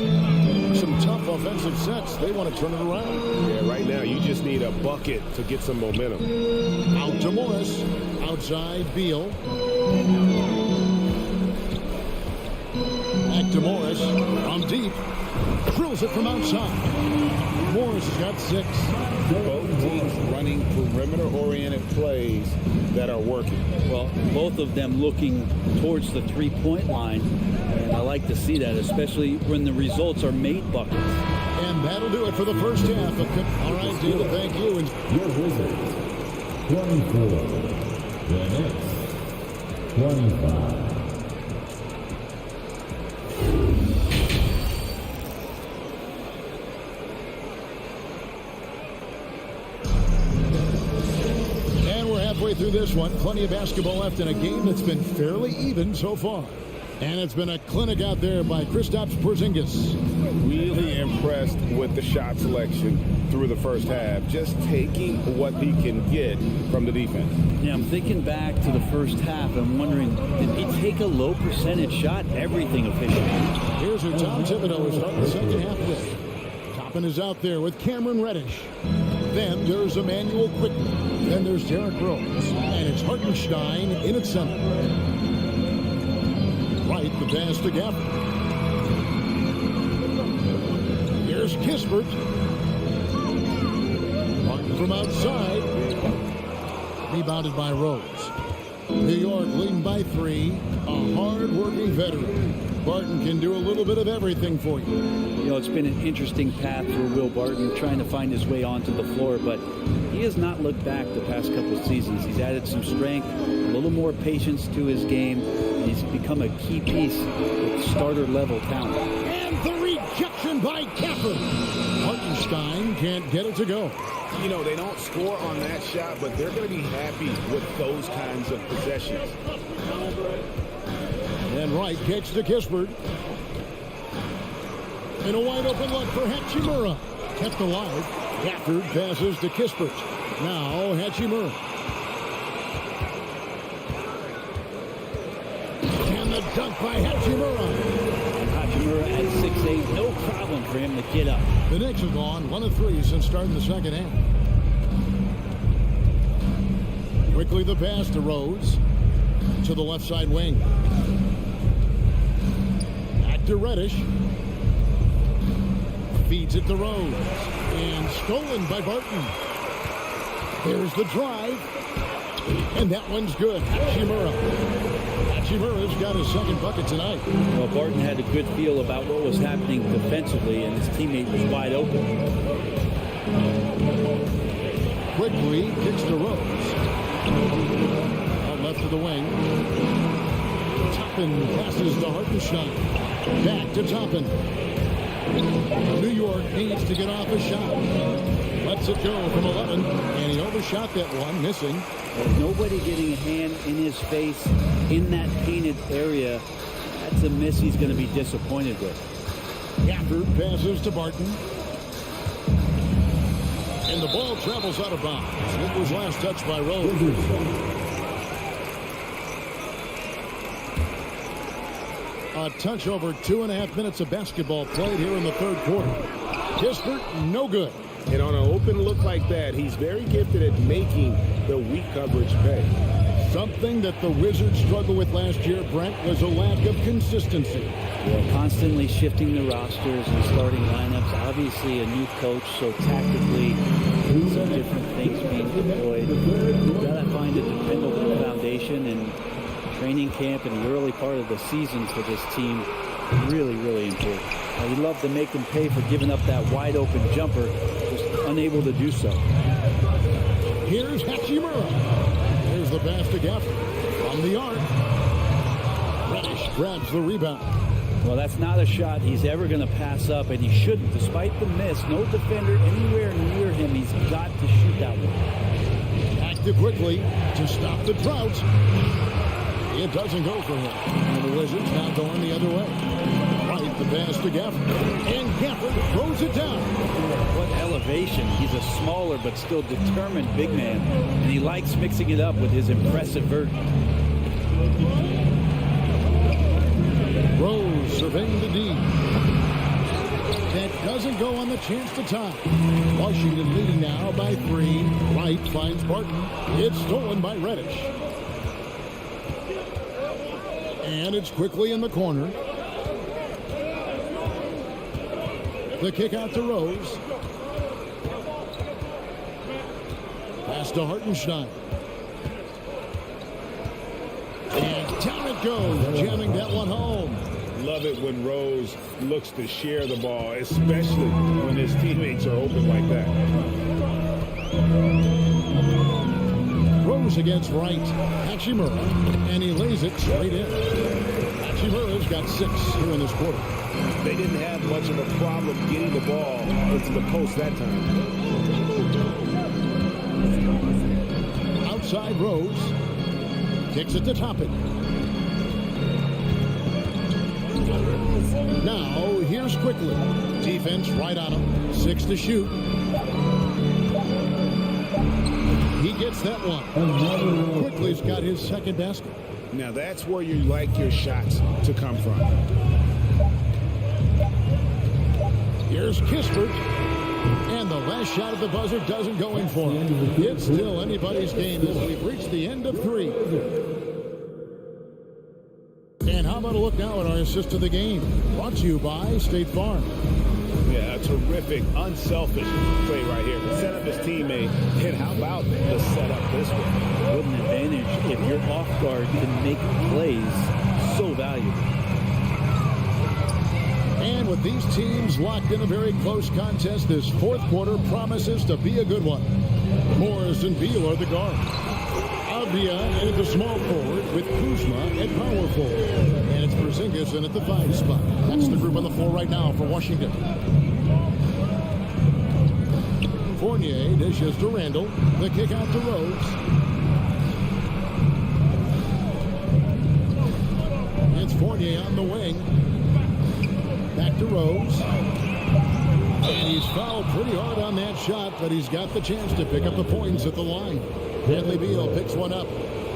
Some tough offensive sets. They want to turn it around. Yeah, right now you just need a bucket to get some momentum. Out to Morris. Outside Beal. Back to Morris. From deep. Drills it from outside. Morris has got 6. Both teams running perimeter-oriented plays that are working. Well, both of them looking towards the three-point line, and I like to see that, especially when the results are made buckets. And that'll do it for the first half. All right, David, thank you. And Your Wizards, 24. The Knicks, 25. Through this one, plenty of basketball left in a game that's been fairly even so far. And it's been a clinic out there by Kristaps Porzingis. Really impressed with the shot selection through the first half, just taking what he can get from the defense. Yeah, I'm thinking back to the first half. I'm wondering, did he take a low percentage shot? Everything efficient. Here's who Tom Thibodeau is starting the second half with. Toppin is out there with Cameron Reddish. Then there's Emmanuel Quickly. Then there's Derrick Rose. And it's Hartenstein in at center. Right, the pass to Gafford. Here's Kispert. Martin from outside. Rebounded by Rose. New York leading by 3. A hard-working veteran. Barton can do a little bit of everything for you. You know, it's been an interesting path for Will Barton trying to find his way onto the floor, but he has not looked back the past couple of seasons. He's added some strength, a little more patience to his game, and he's become a key piece with starter-level talent. And the rejection by Gafford. Hartenstein can't get it to go. You know, they don't score on that shot, but they're going to be happy with those kinds of possessions. And Wright kicks to Kispert. And a wide open look for Hachimura. Kept alive. Gafford passes to Kispert. Now Hachimura. And the dunk by Hachimura. Hachimura at 6'8", no problem for him to get up. The Knicks have gone 1 of 3 since starting the second half. Quickly the pass to Rose. To the left side wing. Back to Reddish. Feeds it to Rose. And stolen by Barton. There's the drive. And that one's good. Hachimura. Hachimura's got his second bucket tonight. Well, Barton had a good feel about what was happening defensively, and his teammate was wide open. Quickly kicks to Rose. Out left to the wing. Toppin passes to Hartenstein. Back to Toppin. New York needs to get off a shot. Lets it go from 11, and he overshot that one, missing. There's nobody getting a hand in his face in that painted area. That's a miss he's going to be disappointed with. Gafford passes to Barton. And the ball travels out of bounds. It was last touched by Rose. A touch over 2.5 minutes of basketball played here in the third quarter. Kispert, no good. And on an open look like that, he's very gifted at making the weak coverage pay. Something that the Wizards struggled with last year, Brent, was a lack of consistency. Yeah, constantly shifting the rosters and starting lineups. Obviously a new coach, so tactically some different things being deployed. You've got to find a dependable foundation, and training camp in the early part of the season for this team really, really important. Now, we'd love to make them pay for giving up that wide open jumper, just unable to do so. Here's Hachimura. There's the pass to Gafford from the arc. Reddish grabs the rebound. Well, that's not a shot he's ever going to pass up, and he shouldn't. Despite the miss, no defender anywhere near him. He's got to shoot that one. Active quickly to stop the drought. It doesn't go for him. And the Wizards now going the other way. Right, the pass to Gafford. And Gafford throws it down. What elevation. He's a smaller but still determined big man. And he likes mixing it up with his impressive vert. Rose surveying the D. That doesn't go on the chance to tie. Washington leading now by 3. Wright finds Barton. It's stolen by Reddish. And it's quickly in the corner. The kick out to Rose. Pass to Hartenstein. And down it goes, jamming that one home. Love it when Rose looks to share the ball, especially when his teammates are open like that. Rose against Wright. Hachimura, and he lays it straight in. Hachimura's got 6 here in this quarter. They didn't have much of a problem getting the ball into the post that time. Outside Rose. Kicks it to Toppin. Now, here's quickly. Defense right on him. 6 to shoot. He gets that one. Quickly's got his second basket. Now that's where you like your shots to come from. Here's Kispert. And the last shot at the buzzer doesn't go in for him. It's still anybody's game as we've reached the end of 3. And how about a look now at our assist of the game? Brought to you by State Farm. Yeah, a terrific, unselfish play right here. Set up his teammate. And how about the setup this way? What an advantage if you're off guard can make plays so valuable. And with these teams locked in a very close contest, this fourth quarter promises to be a good one. Morris and Beal are the guards. Avdia in at the small forward with Kuzma at power forward. And it's Porzingis in at the 5 spot. That's the group on the floor right now for Washington. Fournier dishes to Randall. The kick out to Rose. It's Fournier on the wing. Back to Rose. And he's fouled pretty hard on that shot, but he's got the chance to pick up the points at the line. Bradley Beal picks one up.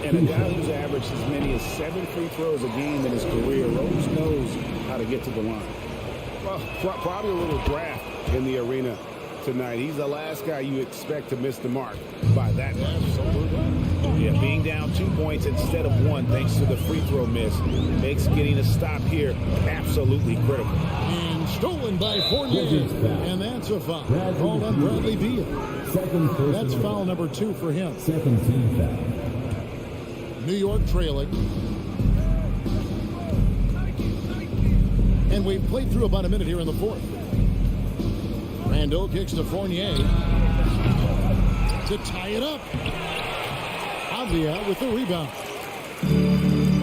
And a guy who's averaged as many as 7 free throws a game in his career, Rose knows how to get to the line. Well, probably a little draft in the arena tonight. He's the last guy you expect to miss the mark by that much. Yeah, being down 2 points instead of 1 thanks to the free throw miss makes getting a stop here absolutely critical. And stolen by Fournier. And that's a foul. Called on Bradley Beal. That's foul number 2 for him. Second team foul. New York trailing. And we've played through about a minute here in the fourth. Randall kicks to Fournier to tie it up. Avia with the rebound.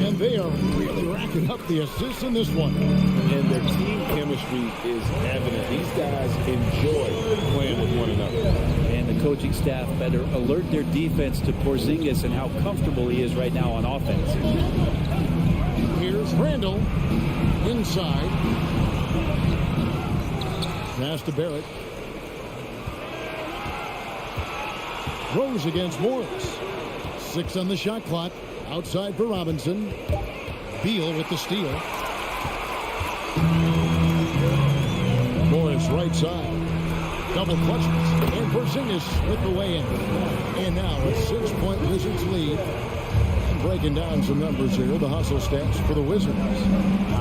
And they are really racking up the assists in this one. And their team chemistry is evident. These guys enjoy playing with one another. And the coaching staff better alert their defense to Porzingis and how comfortable he is right now on offense. Here's Randall inside. Pass to Barrett. Rose against Morris. 6 on the shot clock. Outside for Robinson. Beal with the steal. Morris right side. Double clutches. And Porzingis with the way in. And now a 6-point Wizards lead. And breaking down some numbers here. The hustle stats for the Wizards. I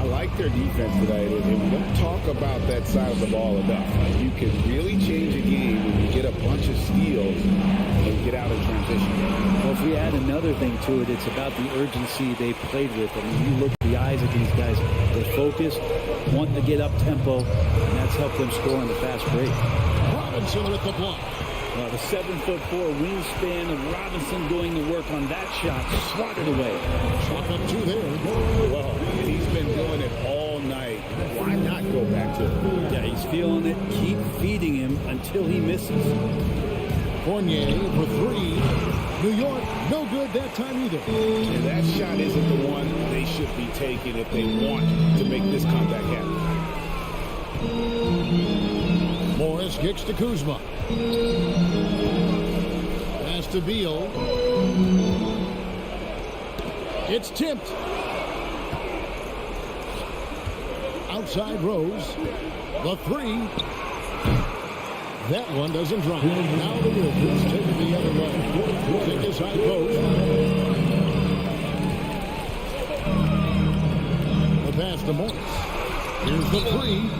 like their defense today, and we don't talk about that side of the ball enough. You can really change a game when you get a bunch of steals and get out in transition. Well, if we add another thing to it, it's about the urgency they played with. I mean, you look at the eyes of these guys. They're focused, wanting to get up tempo, and that's helped them score on the fast break. Robinson with the block. The 7'4" wingspan of Robinson doing the work on that shot. Swatted away. Shot up 2 there. Well, he's been doing it all night. Why not go back to it? Yeah, he's feeling it. Keep feeding him until he misses. Fournier for 3. New York, no good that time either. And that shot isn't the one they should be taking if they want to make this comeback happen. Morris kicks to Kuzma. Pass to Beal. It's tipped. Outside Rose. The 3. That one doesn't drop. Now the Wizards take it the other way. Kick is high post. The pass to Morris. Here's the 3.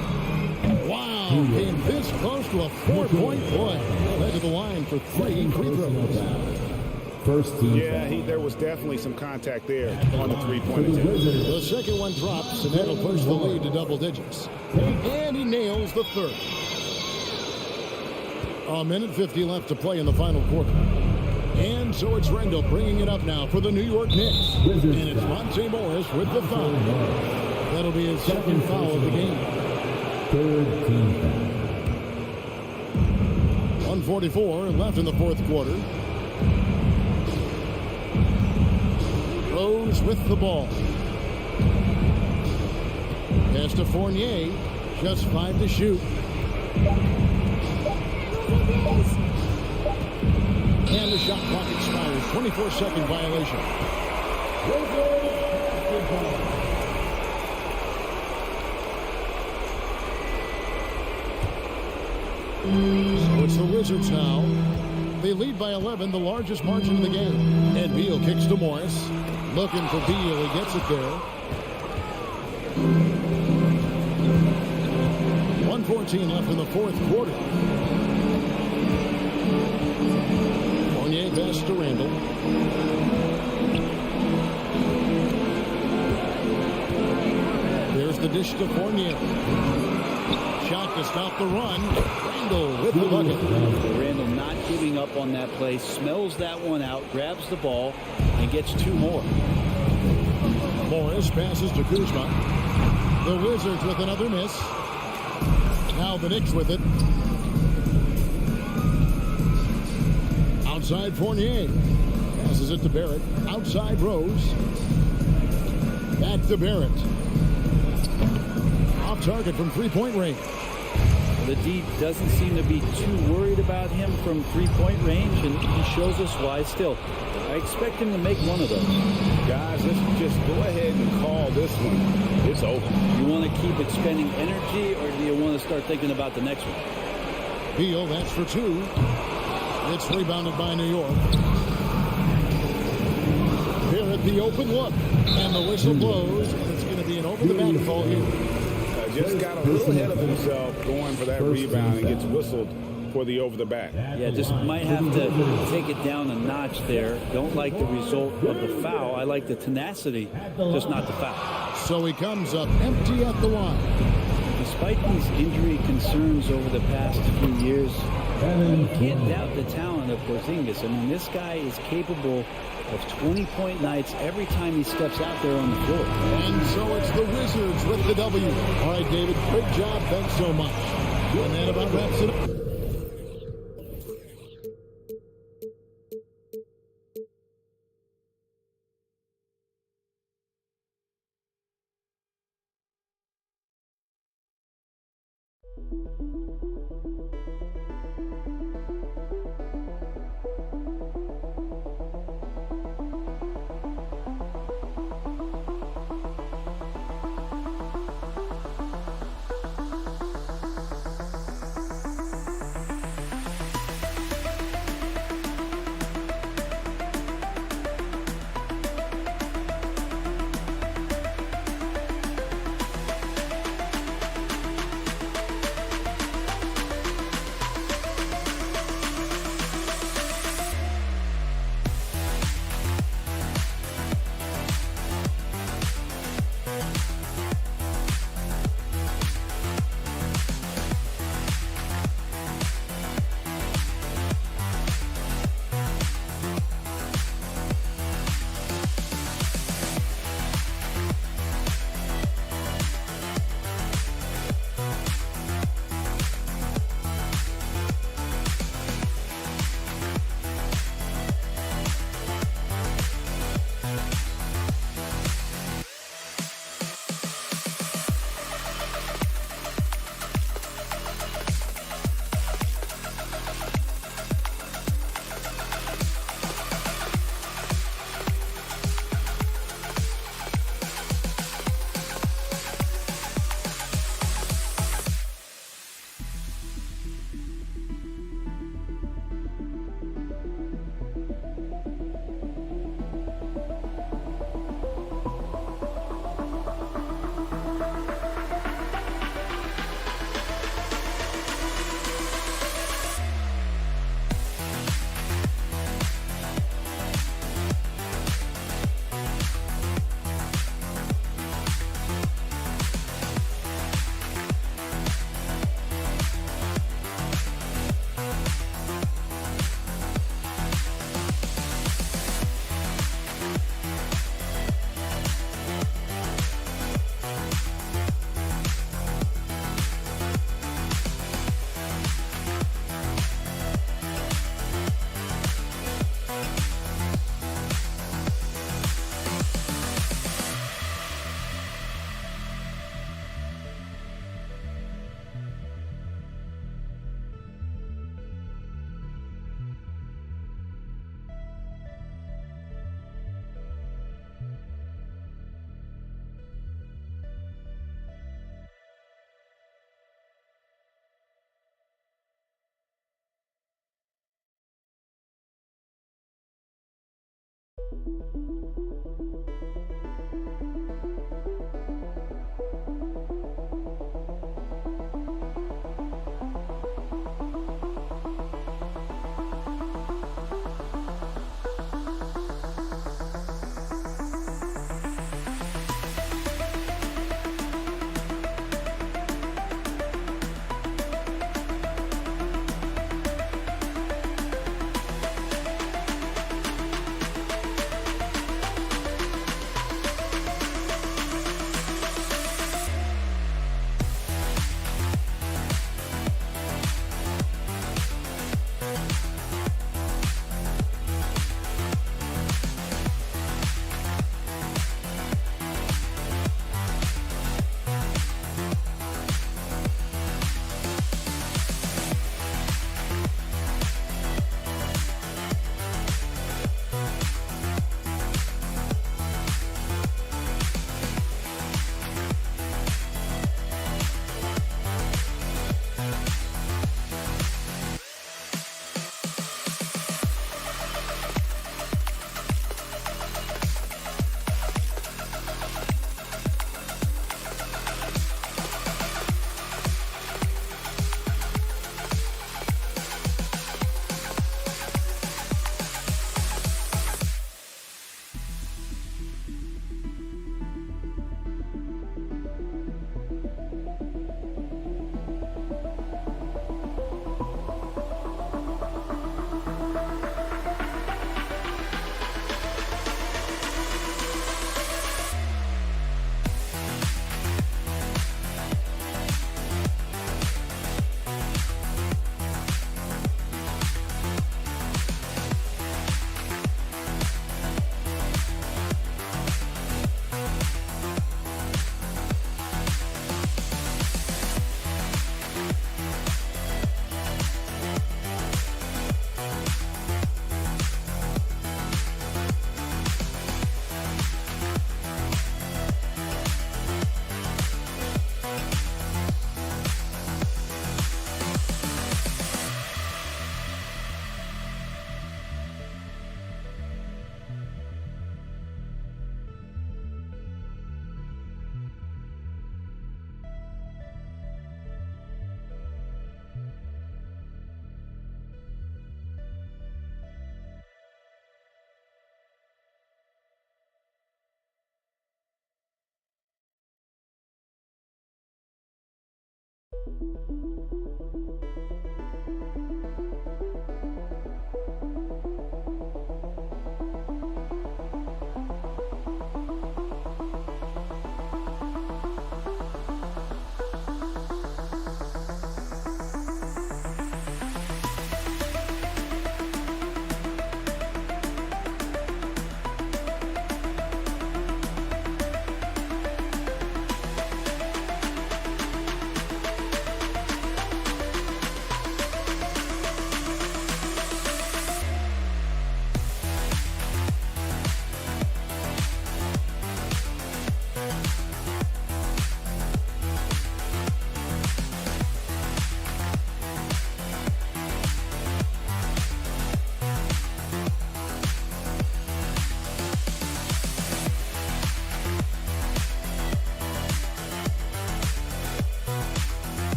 Wow, came this close to a 4-point play. Led to the line for 3 free throws. First team. Yeah, there was definitely some contact there on the three-point attempt. The second one drops, and that'll push the lead to double digits. And he nails the 3rd. 1:50 left to play in the final quarter. And so it's Randall bringing it up now for the New York Knicks. And it's Monte Morris with the foul. That'll be his 2nd foul of the game. 3rd team foul. 1:44 left in the 4th quarter. Rose with the ball. Pass to Fournier. Just 5 to shoot. And the shot clock expires. 24-second violation. So it's the Wizards now. They lead by 11, the largest margin in the game. And Beal kicks to Morris. Looking for Beal. He gets it there. 1:14 left in the 4th quarter. Fournier pass to Randall. There's the dish to Fournier. Shot to stop the run. Randall with the bucket. Randall not giving up on that play. Smells that one out. Grabs the ball and gets 2 more. Morris passes to Kuzma. The Wizards with another miss. Now the Knicks with it. Outside Fournier. Passes it to Barrett. Outside Rose. Back to Barrett. Off target from three-point range. The D doesn't seem to be too worried about him from three-point range, and he shows us why still. I expect him to make one of those. Guys, let's just go ahead and call this one. It's over. You want to keep expending energy, or do you want to start thinking about the next one? Beal, that's for two. It's rebounded by New York. Barrett, the open look. And the whistle blows, and it's going to be an over-the-back call here. Just got a little ahead of himself going for that rebound and gets whistled for the over-the-back. Yeah, just might have to take it down a notch there. Don't like the result of the foul. I like the tenacity, just not the foul. So he comes up empty at the line. Despite these injury concerns over the past few years, you can't doubt the talent of Porzingis. I mean, this guy is capable of 20-point nights every time he steps out there on the floor. And so it's the Wizards with the W. All right, David, great job. Thanks so much. And that about wraps it up.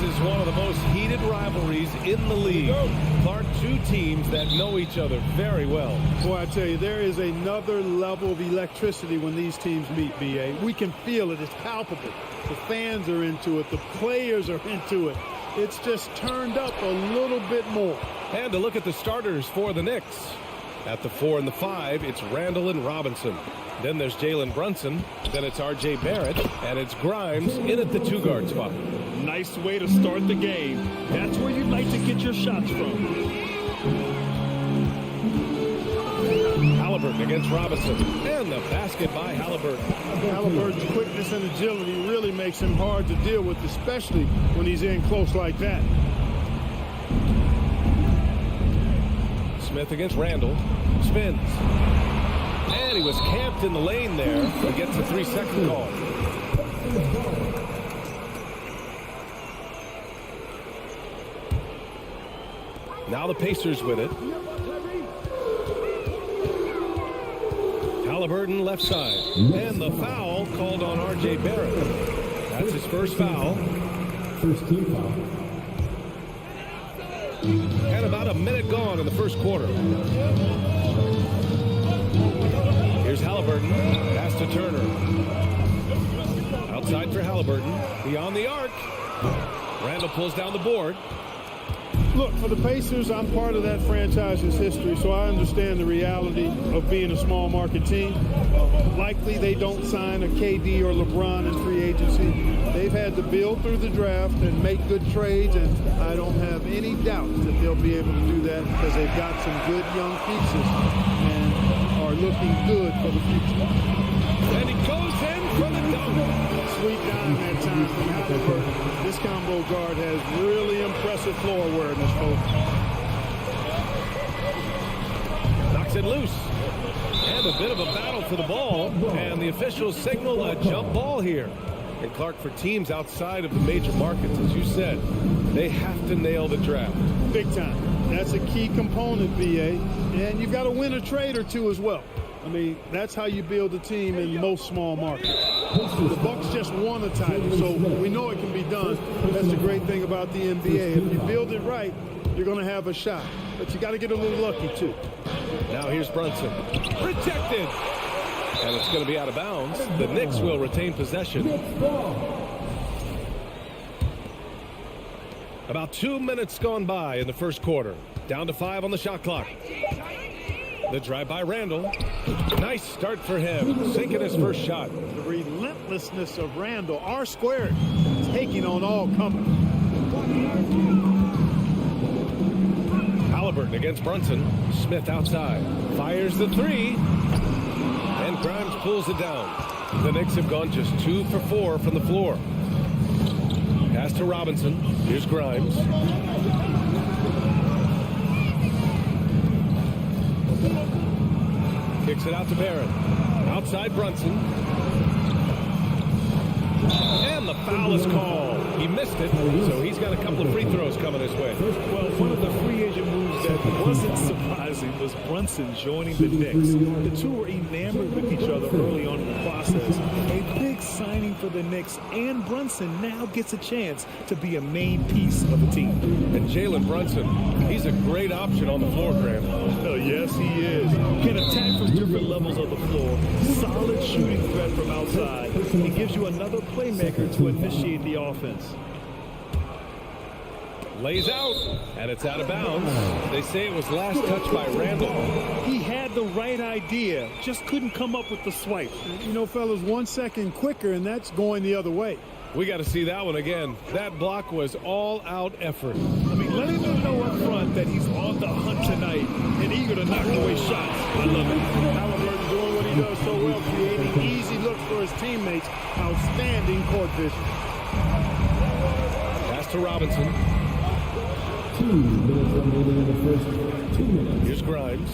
is one of the most heated rivalries in the league. Clark, two teams that know each other very well. Boy, I tell you, there is another level of electricity when these teams meet, B.A. We can feel it. It's palpable. The fans are into it. The players are into it. It's just turned up a little bit more. And to look at the starters for the Knicks. At the 4 and the 5, it's Randall and Robinson. Then there's Jalen Brunson. Then it's R.J. Barrett. And it's Grimes in at the 2-guard spot. Nice way to start the game. That's where you'd like to get your shots from. Halliburton against Robinson. And the basket by Halliburton. Halliburton's quickness and agility really makes him hard to deal with, especially when he's in close like that. Smith against Randall. Spins. And he was camped in the lane there. He gets a 3-second call. Now the Pacers with it. Halliburton left side. And the foul called on R.J. Barrett. That's his first foul. First team foul. And about a minute gone in the first quarter. Here's Halliburton. Pass to Turner. Outside for Halliburton. Beyond the arc. Randall pulls down the board. Look, for the Pacers, I'm part of that franchise's history, so I understand the reality of being a small market team. Likely they don't sign a KD or LeBron in free agency. They've had to build through the draft and make good trades, and I don't have any doubt that they'll be able to do that because they've got some good young pieces and are looking good for the future. And he goes in for the dunk. Sweet dime that time from Halliburton. This combo guard has really impressive floor awareness, folks. Knocks it loose. And a bit of a battle for the ball. And the officials signal a jump ball here. And Clark, for teams outside of the major markets, as you said, they have to nail the draft. Big time. That's a key component, BA. And you've got to win a trade or two as well. I mean, that's how you build a team in most small markets. The Bucks just won a title, so we know it can be done. That's the great thing about the NBA. If you build it right, you're going to have a shot. But you got to get a little lucky, too. Now here's Brunson. Rejected. And it's going to be out of bounds. The Knicks will retain possession. About 2 minutes gone by in the first quarter. Down to 5 on the shot clock. The drive by Randall. Nice start for him. Sinking his first shot. The relentlessness of Randall. R squared. Taking on all comers. Halliburton against Brunson. Smith outside. Fires the 3. And Grimes pulls it down. The Knicks have gone just 2 for 4 from the floor. Pass to Robinson. Here's Grimes. Kicks it out to Barrett. Outside Brunson. And the foul is called. He missed it, so he's got a couple of free throws coming his way. Well, one of the free agent moves that wasn't surprising was Brunson joining the Knicks. The two were enamored with each other early on in the process. A big signing for the Knicks, and Brunson now gets a chance to be a main piece of the team. And Jalen Brunson, he's a great option on the floor, Graham. Oh, yes, he is. Can attack from different levels of the floor. Solid shooting threat from outside. He gives you another playmaker to initiate the offense. Lays out, and it's out of bounds. They say it was last touched by Randall. He had the right idea, just couldn't come up with the swipe. You know, fellas, 1 second quicker, and that's going the other way. We got to see that one again. That block was all-out effort. I mean, letting them know up front that he's on the hunt tonight and eager to knock away shots. I love it. Halliburton doing what he does so well, creating easy looks for his teammates. Outstanding court vision. Pass to Robinson. 2 minutes remaining in the first 2 minutes. Here's Grimes.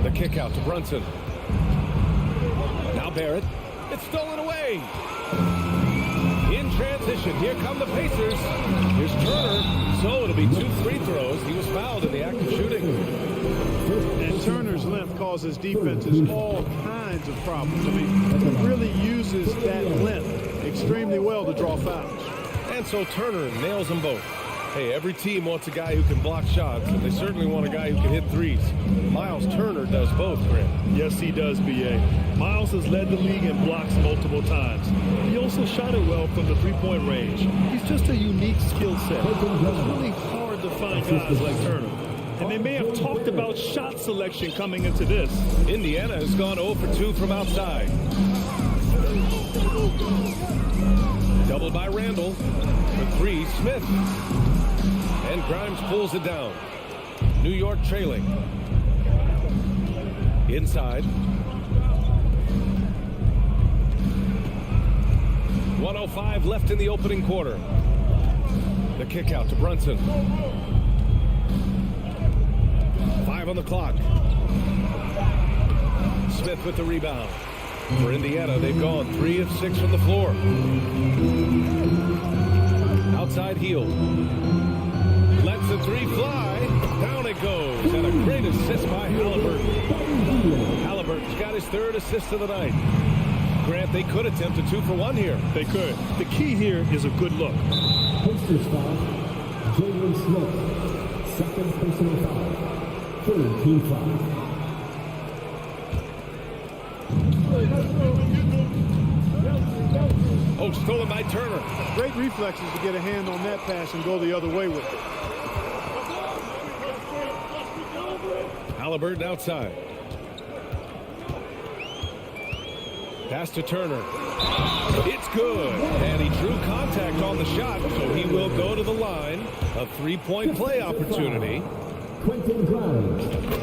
The kick out to Brunson. Now Barrett. It's stolen away. In transition, here come the Pacers. Here's Turner. So it'll be 2 free throws. He was fouled in the act of shooting. And Turner's length causes defenses all kinds of problems. I mean, he really uses that length extremely well to draw fouls. And so Turner nails them both. Hey, every team wants a guy who can block shots, and they certainly want a guy who can hit threes. Miles Turner does both, Grant. Yes, he does, B.A. Miles has led the league in blocks multiple times. He also shot it well from the three-point range. He's just a unique skill set. It's really hard to find guys like Turner. And they may have talked about shot selection coming into this. Indiana has gone 0 for 2 from outside. Doubled by Randall. For three, Smith. And Grimes pulls it down. New York trailing. Inside. 1:05 left in the opening quarter. The kick out to Brunson. 5 on the clock. Smith with the rebound. For Indiana, they've gone 3 of 6 from the floor. Outside heel. Lets the three fly. Down it goes. And a great assist by Halliburton. Halliburton's got his 3rd assist of the night. Grant, they could attempt a 2 for 1 here. They could. The key here is a good look. Pacers foul. Jalen Smith. 2nd personal foul. 3rd team foul. Oh, stolen by Turner. Great reflexes to get a hand on that pass and go the other way with it. Halliburton outside. Pass to Turner. It's good. And he drew contact on the shot, so he will go to the line. A 3-point play opportunity.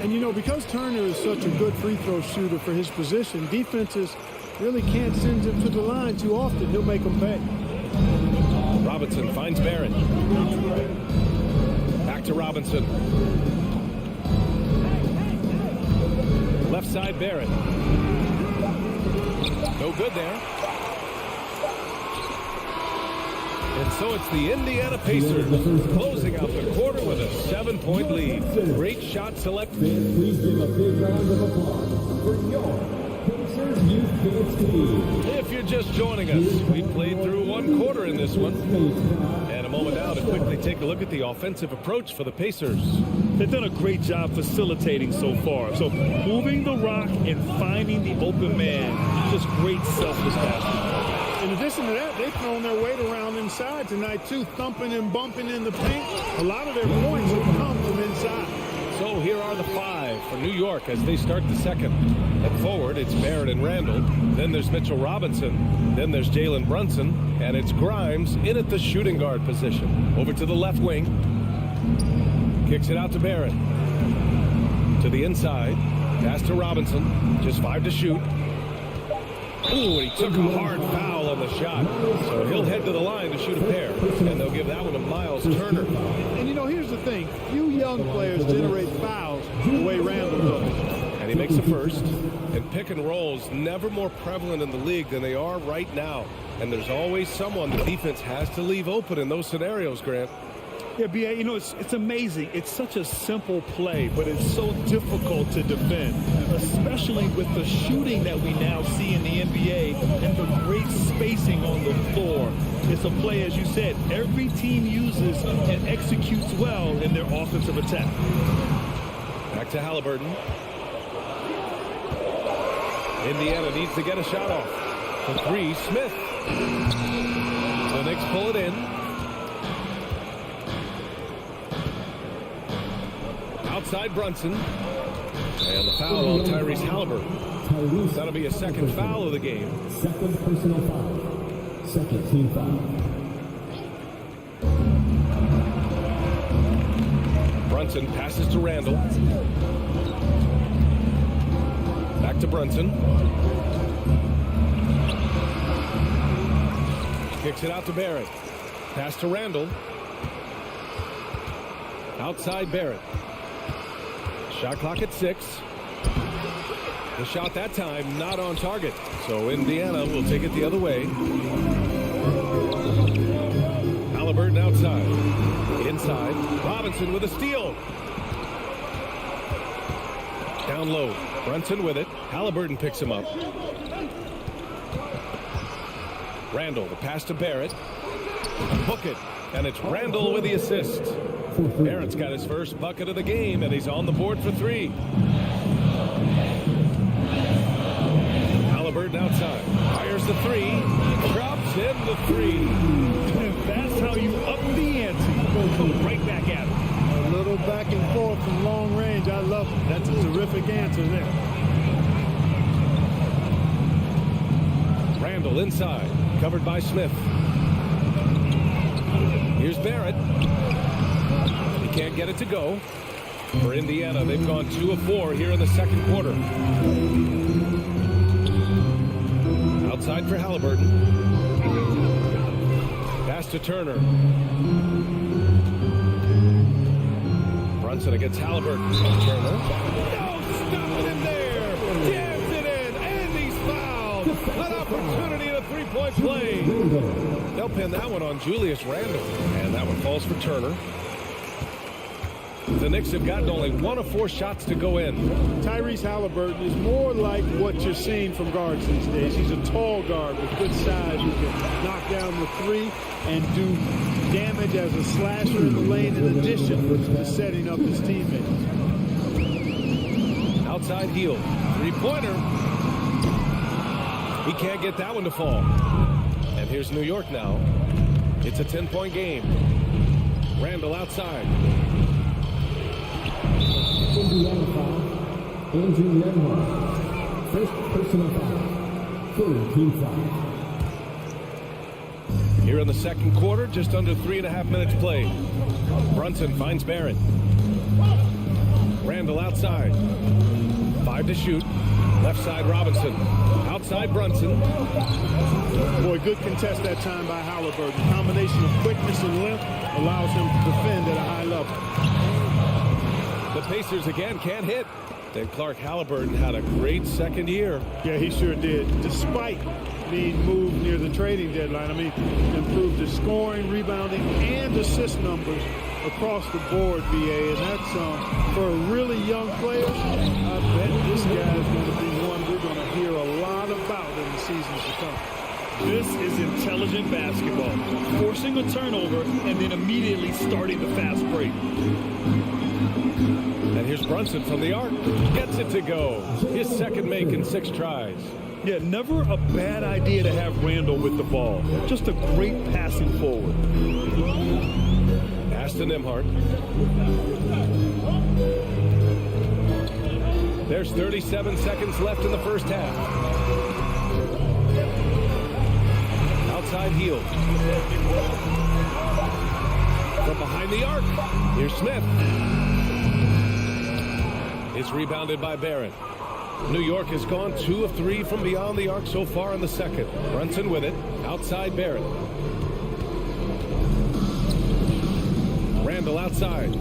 And, you know, because Turner is such a good free throw shooter for his position, defenses really can't send him to the line too often. He'll make them pay. Robinson finds Barrett. Back to Robinson. Left side, Barrett. No good there. And so it's the Indiana Pacers closing out the quarter with a 7-point lead. Great shot select. Please give a big round of applause for your Pacers Youth Dance Team. If you're just joining us, we played through 1 quarter in this one. And a moment now to quickly take a look at the offensive approach for the Pacers. They've done a great job facilitating so far. So moving the rock and finding the open man. Just great selfless basketball. In addition to that, they've thrown their weight around inside tonight, too, thumping and bumping in the paint. A lot of their points have come from inside. So here are the 5 for New York as they start the second. At forward, it's Barrett and Randall. Then there's Mitchell Robinson. Then there's Jalen Brunson. And it's Grimes in at the shooting guard position. Over to the left wing. Kicks it out to Barrett. To the inside. Pass to Robinson. Just 5 to shoot. Ooh, and he took a hard foul on the shot. So he'll head to the line to shoot a pair. And they'll give that one to Miles Turner. And, you know, here's the thing. Few young players generate fouls the way Randall does. And he makes the first. And pick and rolls never more prevalent in the league than they are right now. And there's always someone the defense has to leave open in those scenarios, Grant. Yeah, B.A., you know, it's amazing. It's such a simple play, but it's so difficult to defend, especially with the shooting that we now see in the NBA and the great spacing on the floor. It's a play, as you said, every team uses and executes well in their offensive attack. Back to Halliburton. Indiana needs to get a shot off. For 3, Smith. The Knicks pull it in. Outside Brunson. And the foul on Tyrese Halliburton. That'll be a 2nd foul of the game. 2nd personal foul. 2nd team foul. Brunson passes to Randall. Back to Brunson. Kicks it out to Barrett. Pass to Randall. Outside Barrett. Shot clock at 6. The shot that time not on target. So Indiana will take it the other way. Halliburton outside. Inside. Robinson with a steal. Down low. Brunson with it. Halliburton picks him up. Randall, the pass to Barrett. Book it. And it's Randall with the assist. Barrett's got his first bucket of the game, and he's on the board for 3. Halliburton outside. Fires the 3. Drops in the 3. And that's how you up the ante. Go right back at him. A little back and forth from long range. I love it. That's a terrific answer there. Randall inside. Covered by Smith. Here's Barrett. He can't get it to go. For Indiana, they've gone 2 of 4 here in the second quarter. Outside for Halliburton. Pass to Turner. Brunson against Halliburton. Turner. No, stop him there. Jams it in, and he's fouled. An opportunity in a three-point play. They'll pin that one on Julius Randle. And that one falls for Turner. The Knicks have gotten only 1 of 4 shots to go in. Tyrese Halliburton is more like what you're seeing from guards these days. He's a tall guard with good size who can knock down the 3 and do damage as a slasher in the lane in addition to setting up his teammates. Outside heel. Three-pointer. He can't get that one to fall. And here's New York now. It's a 10-point game. Randall outside. Indiana foul. Andrew Nemhard. First personal foul. 3rd team foul. Here in the second quarter, just under 3.5 minutes played. Brunson finds Barrett. Randall outside. 5 to shoot. Left side Robinson. Outside Brunson. Boy, good contest that time by Halliburton. Combination of quickness and length allows him to defend at a high level. The Pacers again can't hit. And Clark Halliburton had a great second year. Yeah, he sure did. Despite being moved near the trading deadline, I mean, improved his scoring, rebounding, and assist numbers across the board, VA. And that's for a really young player. I bet this guy is going to be one we're going to hear a lot about in the seasons to come. This is intelligent basketball. Forcing a turnover and then immediately starting the fast break. And here's Brunson from the arc. Gets it to go. His second make in 6 tries. Yeah, never a bad idea to have Randall with the ball. Just a great passing forward. Pass to Nemhard. There's 37 seconds left in the first half. Outside heel. From behind the arc. Here's Smith. It's rebounded by Barrett. New York has gone 2 of 3 from beyond the arc so far in the second. Brunson with it. Outside Barrett. Randall outside.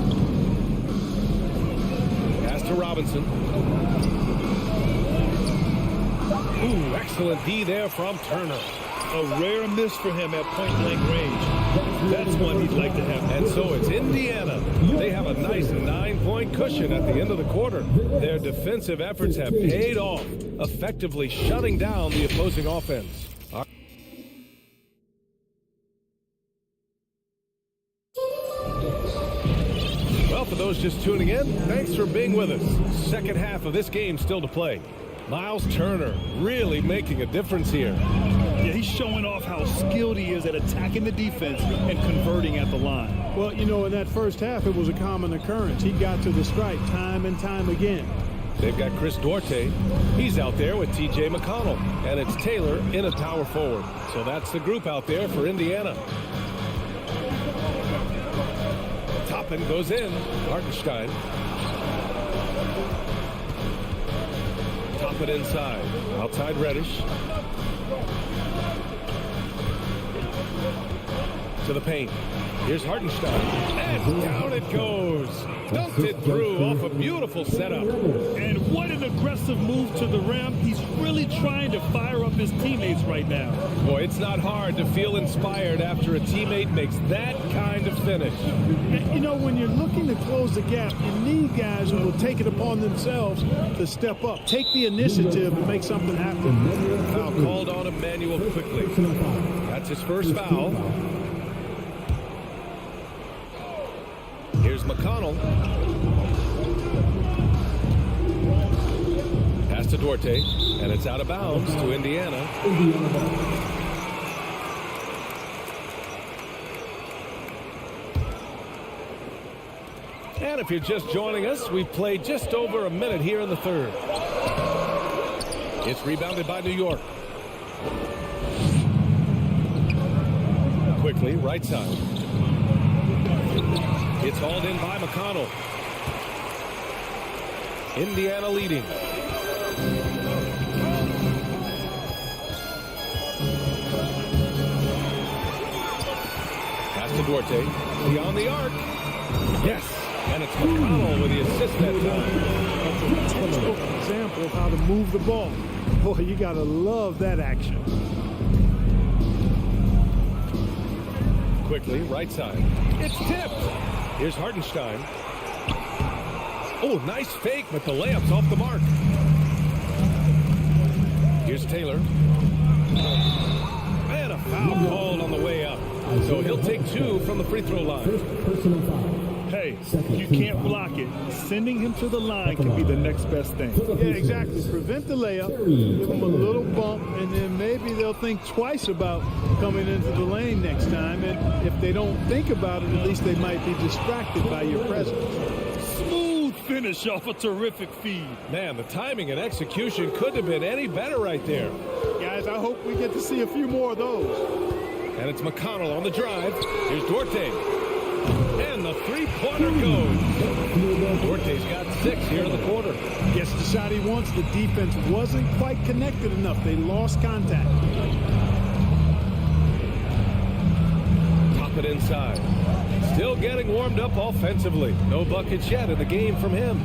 Pass to Robinson. Ooh, excellent D there from Turner. A rare miss for him at point-blank range. That's one he'd like to have. And so it's Indiana. They have a nice 9-point cushion at the end of the quarter. Their defensive efforts have paid off, effectively shutting down the opposing offense. Well, for those just tuning in, thanks for being with us. Second half of this game still to play. Miles Turner really making a difference here. Yeah, he's showing off how skilled he is at attacking the defense and converting at the line. Well, you know, in that first half, it was a common occurrence. He got to the stripe time and time again. They've got Chris Duarte. He's out there with T.J. McConnell. And it's Taylor in a power forward. So that's the group out there for Indiana. Toppin goes in. Hartenstein. Top it inside. Outside Reddish. To the paint. Here's Hartenstein. And down it goes. Dunked it through off a beautiful setup. And what an aggressive move to the rim. He's really trying to fire up his teammates right now. Boy, it's not hard to feel inspired after a teammate makes that kind of finish. And, you know, when you're looking to close the gap, you need guys who will take it upon themselves to step up, take the initiative and make something happen. Foul called on Emmanuel quickly. That's his first foul. Here's McConnell. Pass to Duarte, and it's out of bounds to Indiana. And if you're just joining us, we've played just over a minute here in the third. It's rebounded by New York. Quickly, right side. It's hauled in by McConnell. Indiana leading. Pass to Duarte. Beyond the arc. Yes. And it's McConnell with the assist that time. That's a textbook example of how to move the ball. Boy, you got to love that action. Quickly, right side. It's tipped. Here's Hartenstein. Oh, nice fake, but the layup's off the mark. Here's Taylor. And a foul called on the way up. So he'll take 2 from the free throw line. Hey, you can't block it. Sending him to the line can be the next best thing. Yeah, exactly. Prevent the layup, give them a little bump, and then maybe they'll think twice about coming into the lane next time. And if they don't think about it, at least they might be distracted by your presence. Smooth finish off a terrific feed. Man, the timing and execution couldn't have been any better right there. Guys, I hope we get to see a few more of those. And it's McConnell on the drive. Here's Duarte. And the three-pointer goes. Duarte's got 6 here in the quarter. Gets the shot he wants. The defense wasn't quite connected enough. They lost contact. Top it inside. Still getting warmed up offensively. No buckets yet in the game from him.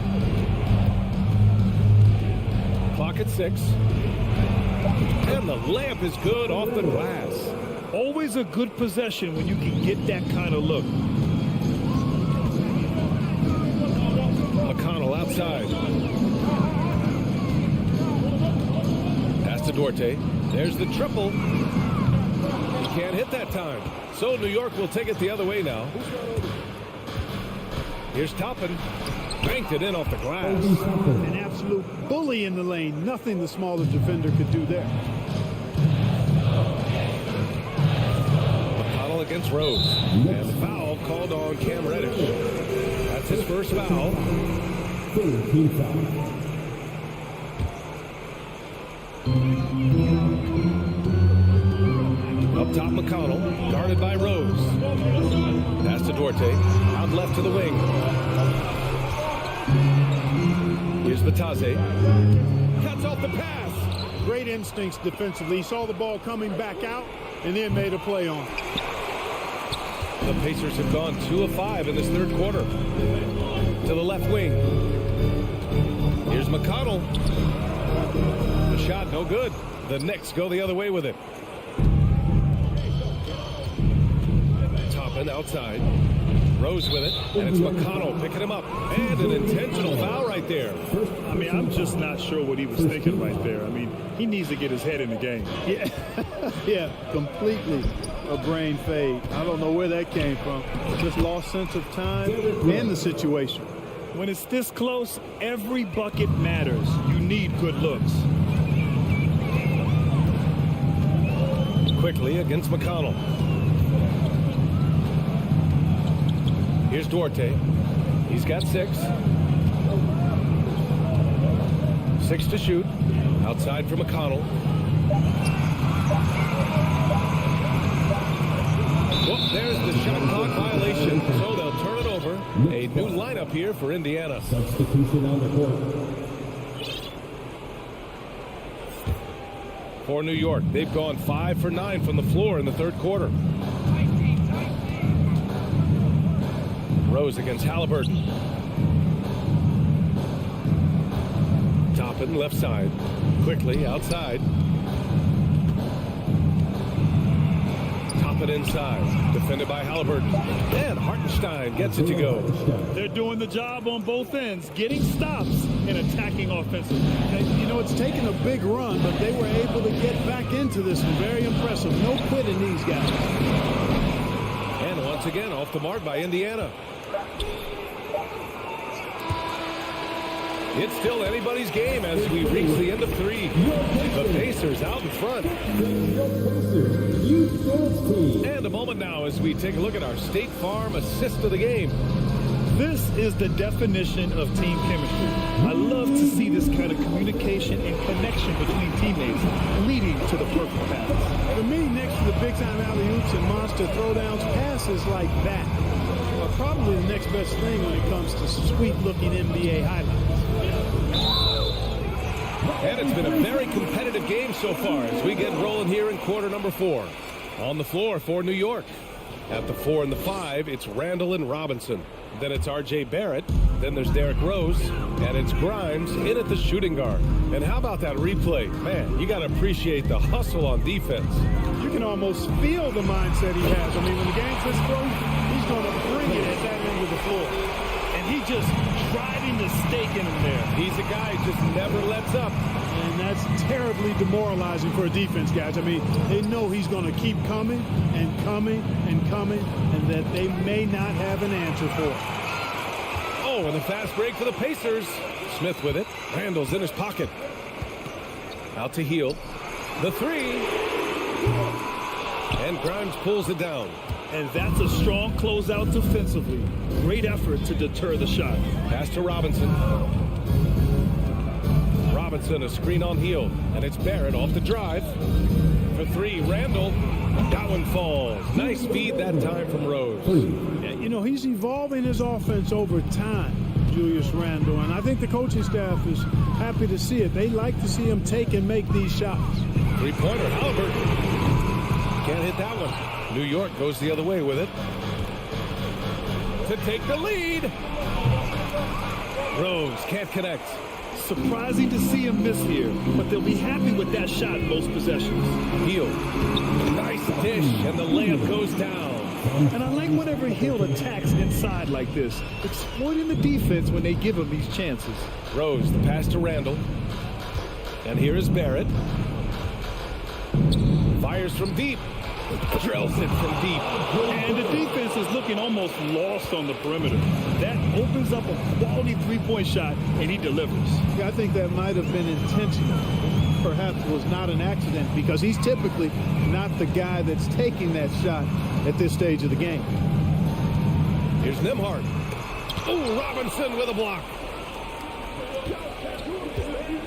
Clock at 6. And the layup is good off the glass. Always a good possession when you can get that kind of look. McConnell outside. Pass to Duarte. There's the triple. He can't hit that time. So New York will take it the other way now. Here's Toppin. Banked it in off the glass. An absolute bully in the lane. Nothing the smaller defender could do there. McConnell against Rose. And the foul called on Cam Reddish. That's his first foul. Up top, McConnell, guarded by Rose. Pass to Duarte, out left to the wing. Here's Batase. Cuts off the pass. Great instincts defensively. He saw the ball coming back out and then made a play on it. The Pacers have gone 2 of 5 in this third quarter. To the left wing. Here's McConnell. The shot no good. The Knicks go the other way with it. Toppin outside. Rose with it. And it's McConnell picking him up. And an intentional foul right there. I mean, I'm just not sure what he was thinking right there. I mean, he needs to get his head in the game. Yeah, yeah, completely a brain fade. I don't know where that came from. Just lost sense of time and the situation. When it's this close, every bucket matters. You need good looks. Quickly against McConnell. Here's Duarte. He's got 6. 6 to shoot. Outside for McConnell. Well, there's the shot clock violation, so they'll turn it over. A new lineup here for Indiana. Substitution on the court. For New York, they've gone 5 for 9 from the floor in the third quarter. Rose against Halliburton. Toppin left side. Quickly outside. Toppin inside. Defended by Halliburton. And Hartenstein gets it to go. They're doing the job on both ends, getting stops and attacking attacking offensively. You know, it's taken a big run, but they were able to get back into this one. Very impressive. No quitting these guys. And once again, off the mark by Indiana. It's still anybody's game as we reach the end of 3. The Pacers out in front. And a moment now as we take a look at our State Farm assist of the game. This is the definition of team chemistry. I love to see this kind of communication and connection between teammates leading to the perfect pass. For me, next to the big-time alley-oops and monster throwdowns, passes like that are probably the next best thing when it comes to sweet-looking NBA highlights. And it's been a very competitive game so far as we get rolling here in quarter number 4. On the floor for New York. At the 4 and the 5, it's Randall and Robinson. Then it's R.J. Barrett. Then there's Derrick Rose. And it's Grimes in at the shooting guard. And how about that replay? Man, you got to appreciate the hustle on defense. You can almost feel the mindset he has. I mean, when the game's this close, he's going to bring it at that end of the floor. And he just driving the stake in him there. He's a guy who just never lets up. And that's terribly demoralizing for a defense, guys. I mean, they know he's going to keep coming and coming and coming, and that they may not have an answer for it. Oh, and a fast break for the Pacers. Smith with it. Randall's in his pocket. Out to Heel. The 3. And Grimes pulls it down. And that's a strong closeout defensively. Great effort to deter the shot. Pass to Robinson. Robinson, a screen on Heel. And it's Barrett off the drive. For 3, Randall. That one falls. Nice feed that time from Rose. Yeah, you know, he's evolving his offense over time, Julius Randle. And I think the coaching staff is happy to see it. They like to see him take and make these shots. 3-pointer, Halliburton. Can't hit that one. New York goes the other way with it. To take the lead. Rose can't connect. Surprising to see him miss here, but they'll be happy with that shot in most possessions. Heel. Nice dish, and the layup goes down. And I like whenever Hill attacks inside like this, exploiting the defense when they give him these chances. Rose, the pass to Randall. And here is Barrett. Fires from deep. Drills it from deep. And the defense is looking almost lost on the perimeter. That opens up a quality three-point shot, and he delivers. Yeah, I think that might have been intentional. Perhaps was not an accident, because he's typically not the guy that's taking that shot at this stage of the game. Here's Nembhard. Oh, Robinson with a block.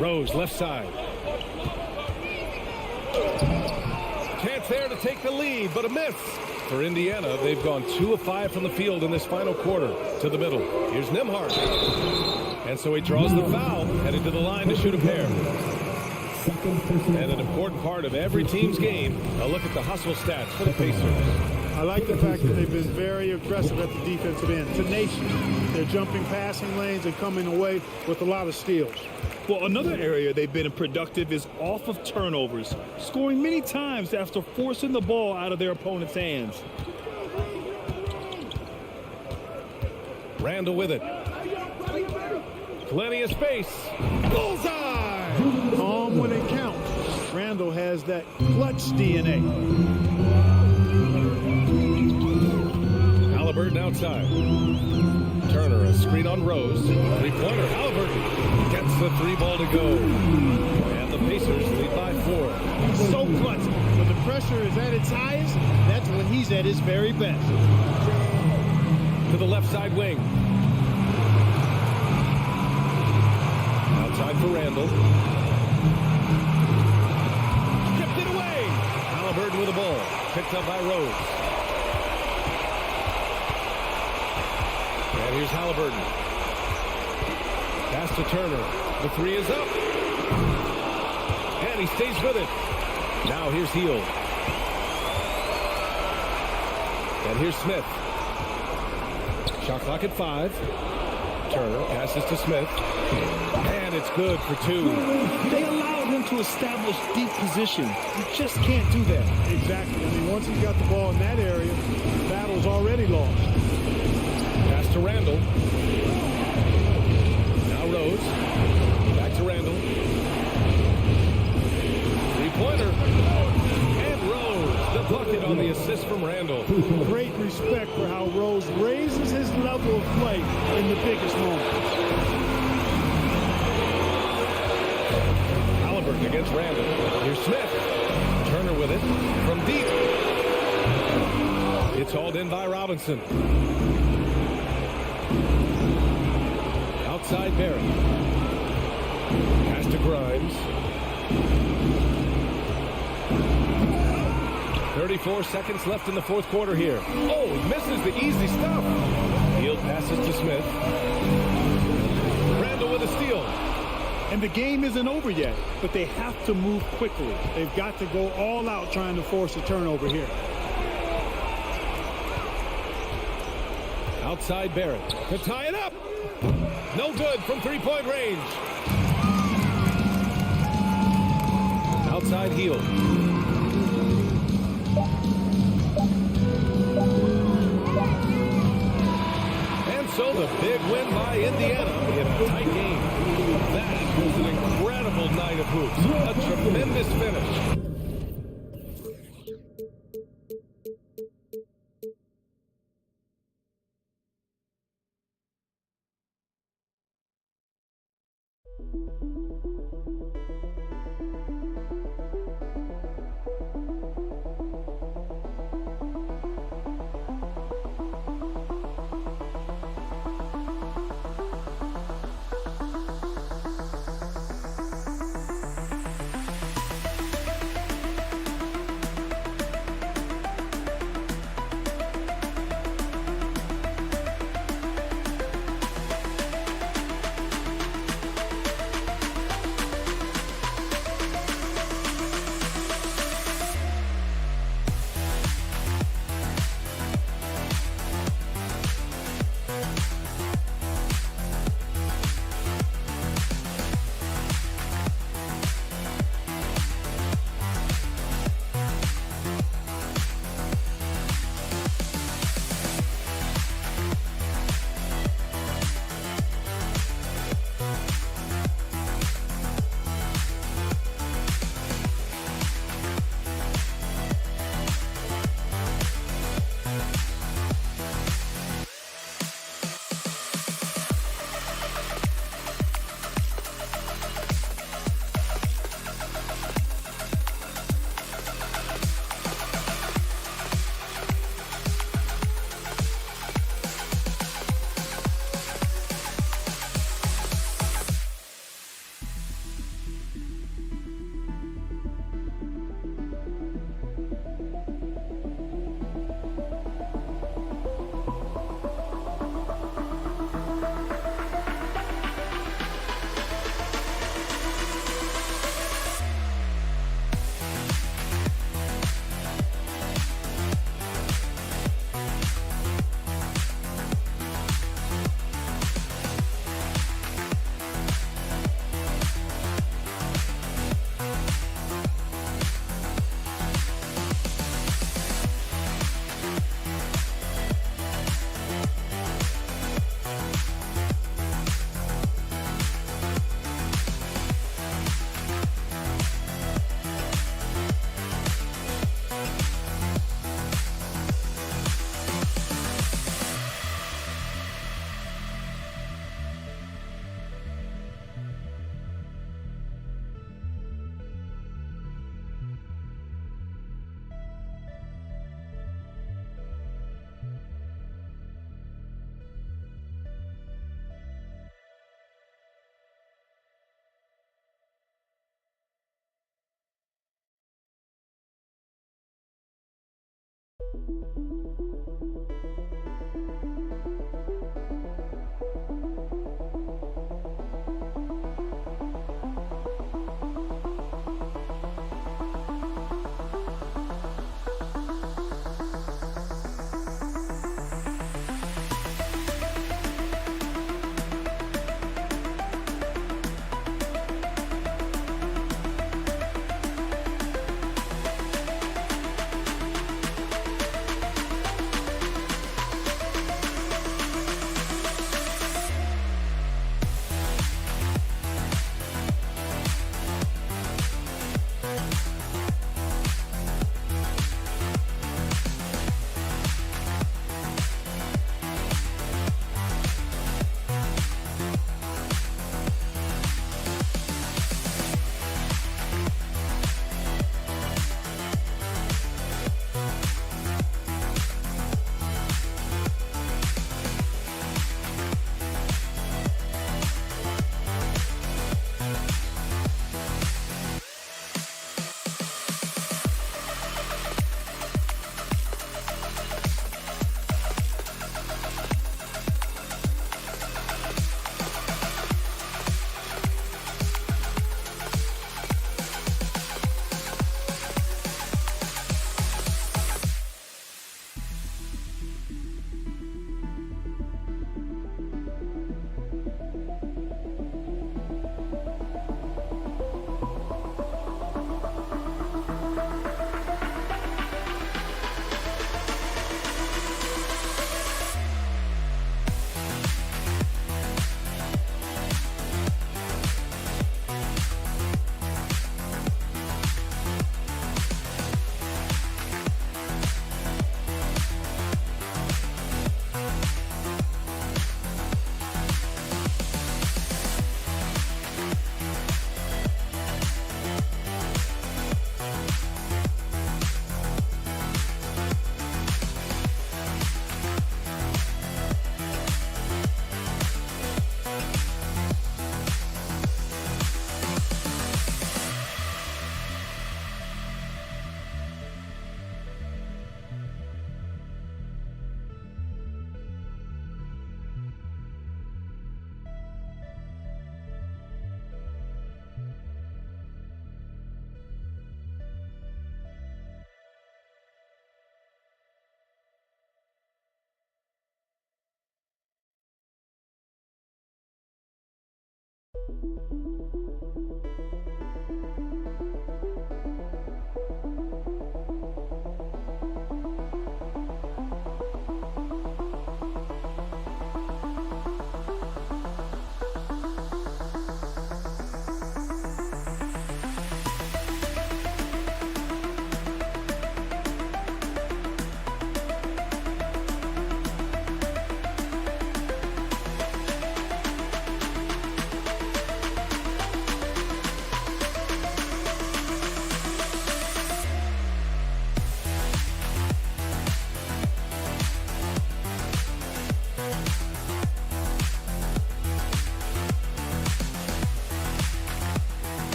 Rose, left side. Chance there to take the lead, but a miss. For Indiana, they've gone 2 of 5 from the field in this final quarter. To the middle. Here's Nembhard. And so he draws the foul, headed to the line to shoot a pair. And an important part of every team's game, a look at the hustle stats for the Pacers. I like the fact that they've been very aggressive at the defensive end. Tenacious. They're jumping passing lanes and coming away with a lot of steals. Well, another area they've been productive is off of turnovers, scoring many times after forcing the ball out of their opponent's hands. Randall with it. Plenty of space. Bullseye! Calm when it counts. Randall has that clutch DNA. Halliburton outside. Turner, a screen on Rose. Three-pointer, Halliburton gets the 3 ball to go. And the Pacers lead by 4. So clutch. When the pressure is at its highest, that's when he's at his very best. To the left side wing. Outside for Randall. Tipped it away. Halliburton with the ball. Picked up by Rose. And here's Halliburton. Pass to Turner. The 3 is up. And he stays with it. Now here's Heel. And here's Smith. Shot clock at 5. Turner passes to Smith. And it's good for 2. They allowed him to establish deep position. You just can't do that. Exactly. I mean, once he's got the ball in that area, the battle's already lost. Pass to Randall. Now Rose. from Randall. Great respect for how Rose raises his level of play in the biggest moments. Halliburton against Randall. Here's Smith. Turner with it from deep. It's hauled in by Robinson. Outside Barrett. Pass to Grimes. 34 seconds left in the fourth quarter here. Oh, misses the easy stuff. Field passes to Smith. Randall with a steal. And the game isn't over yet, but they have to move quickly. They've got to go all out trying to force a turnover here. Outside Barrett to tie it up. No good from three-point range. Outside Hield. And so the big win by Indiana in a tight game. That was an incredible night of hoops. A tremendous finish.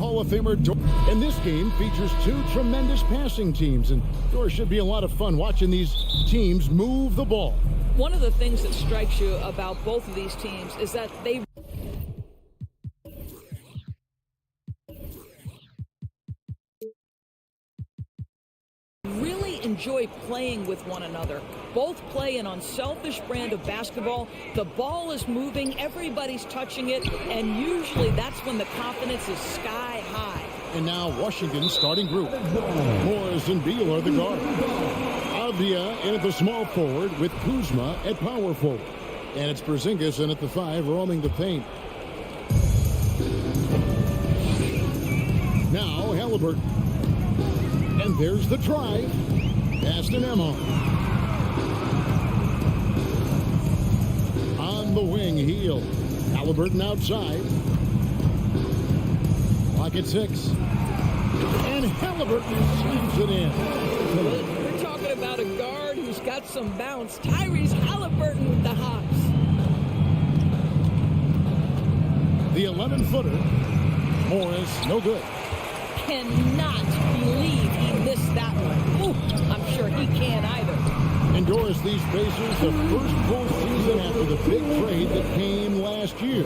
Hall of Famer and this game features two tremendous passing teams, and there should be a lot of fun watching these teams move the ball. One of the things that strikes you about both of these teams is that they really enjoy playing with one another. Both play an unselfish brand of basketball. The ball is moving, everybody's touching it, and usually that's when the confidence is sky high. And now Washington's starting group. Morris and Beal are the guard. Avdia in at the small forward with Kuzma at power forward. And it's Porzingis in at the 5 roaming the paint. Now Halliburton. And there's the drive. Pass to Nembhard. On the wing, Heel. Halliburton outside. Clock at 6. And Halliburton slams it in. We're talking about a guard who's got some bounce. Tyrese Halliburton with the hops. The 11-footer. Morris, no good. Cannot believe he missed that one. Ooh, I'm sure he can't either. Endorse these Pacers the first full season after the big trade that came last year.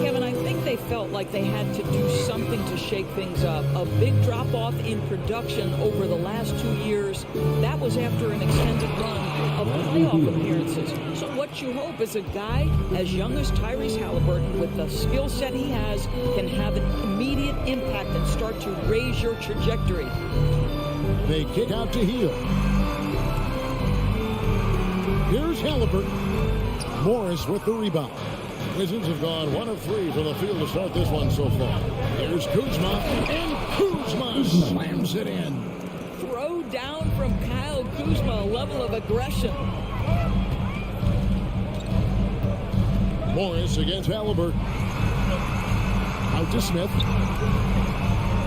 Kevin, I think they felt like they had to do something to shake things up. A big drop-off in production over the last 2 years. That was after an extended run of playoff appearances. So what you hope is a guy as young as Tyrese Halliburton, with the skill set he has, can have an immediate impact and start to raise your trajectory. They kick out to Heel. Here's Halliburton. Morris with the rebound. Wizards have gone 1 of 3 from the field to start this one so far. Here's Kuzma, and Kuzma slams it in. Throw down from Kyle Kuzma, a level of aggression. Morris against Halliburton. Out to Smith.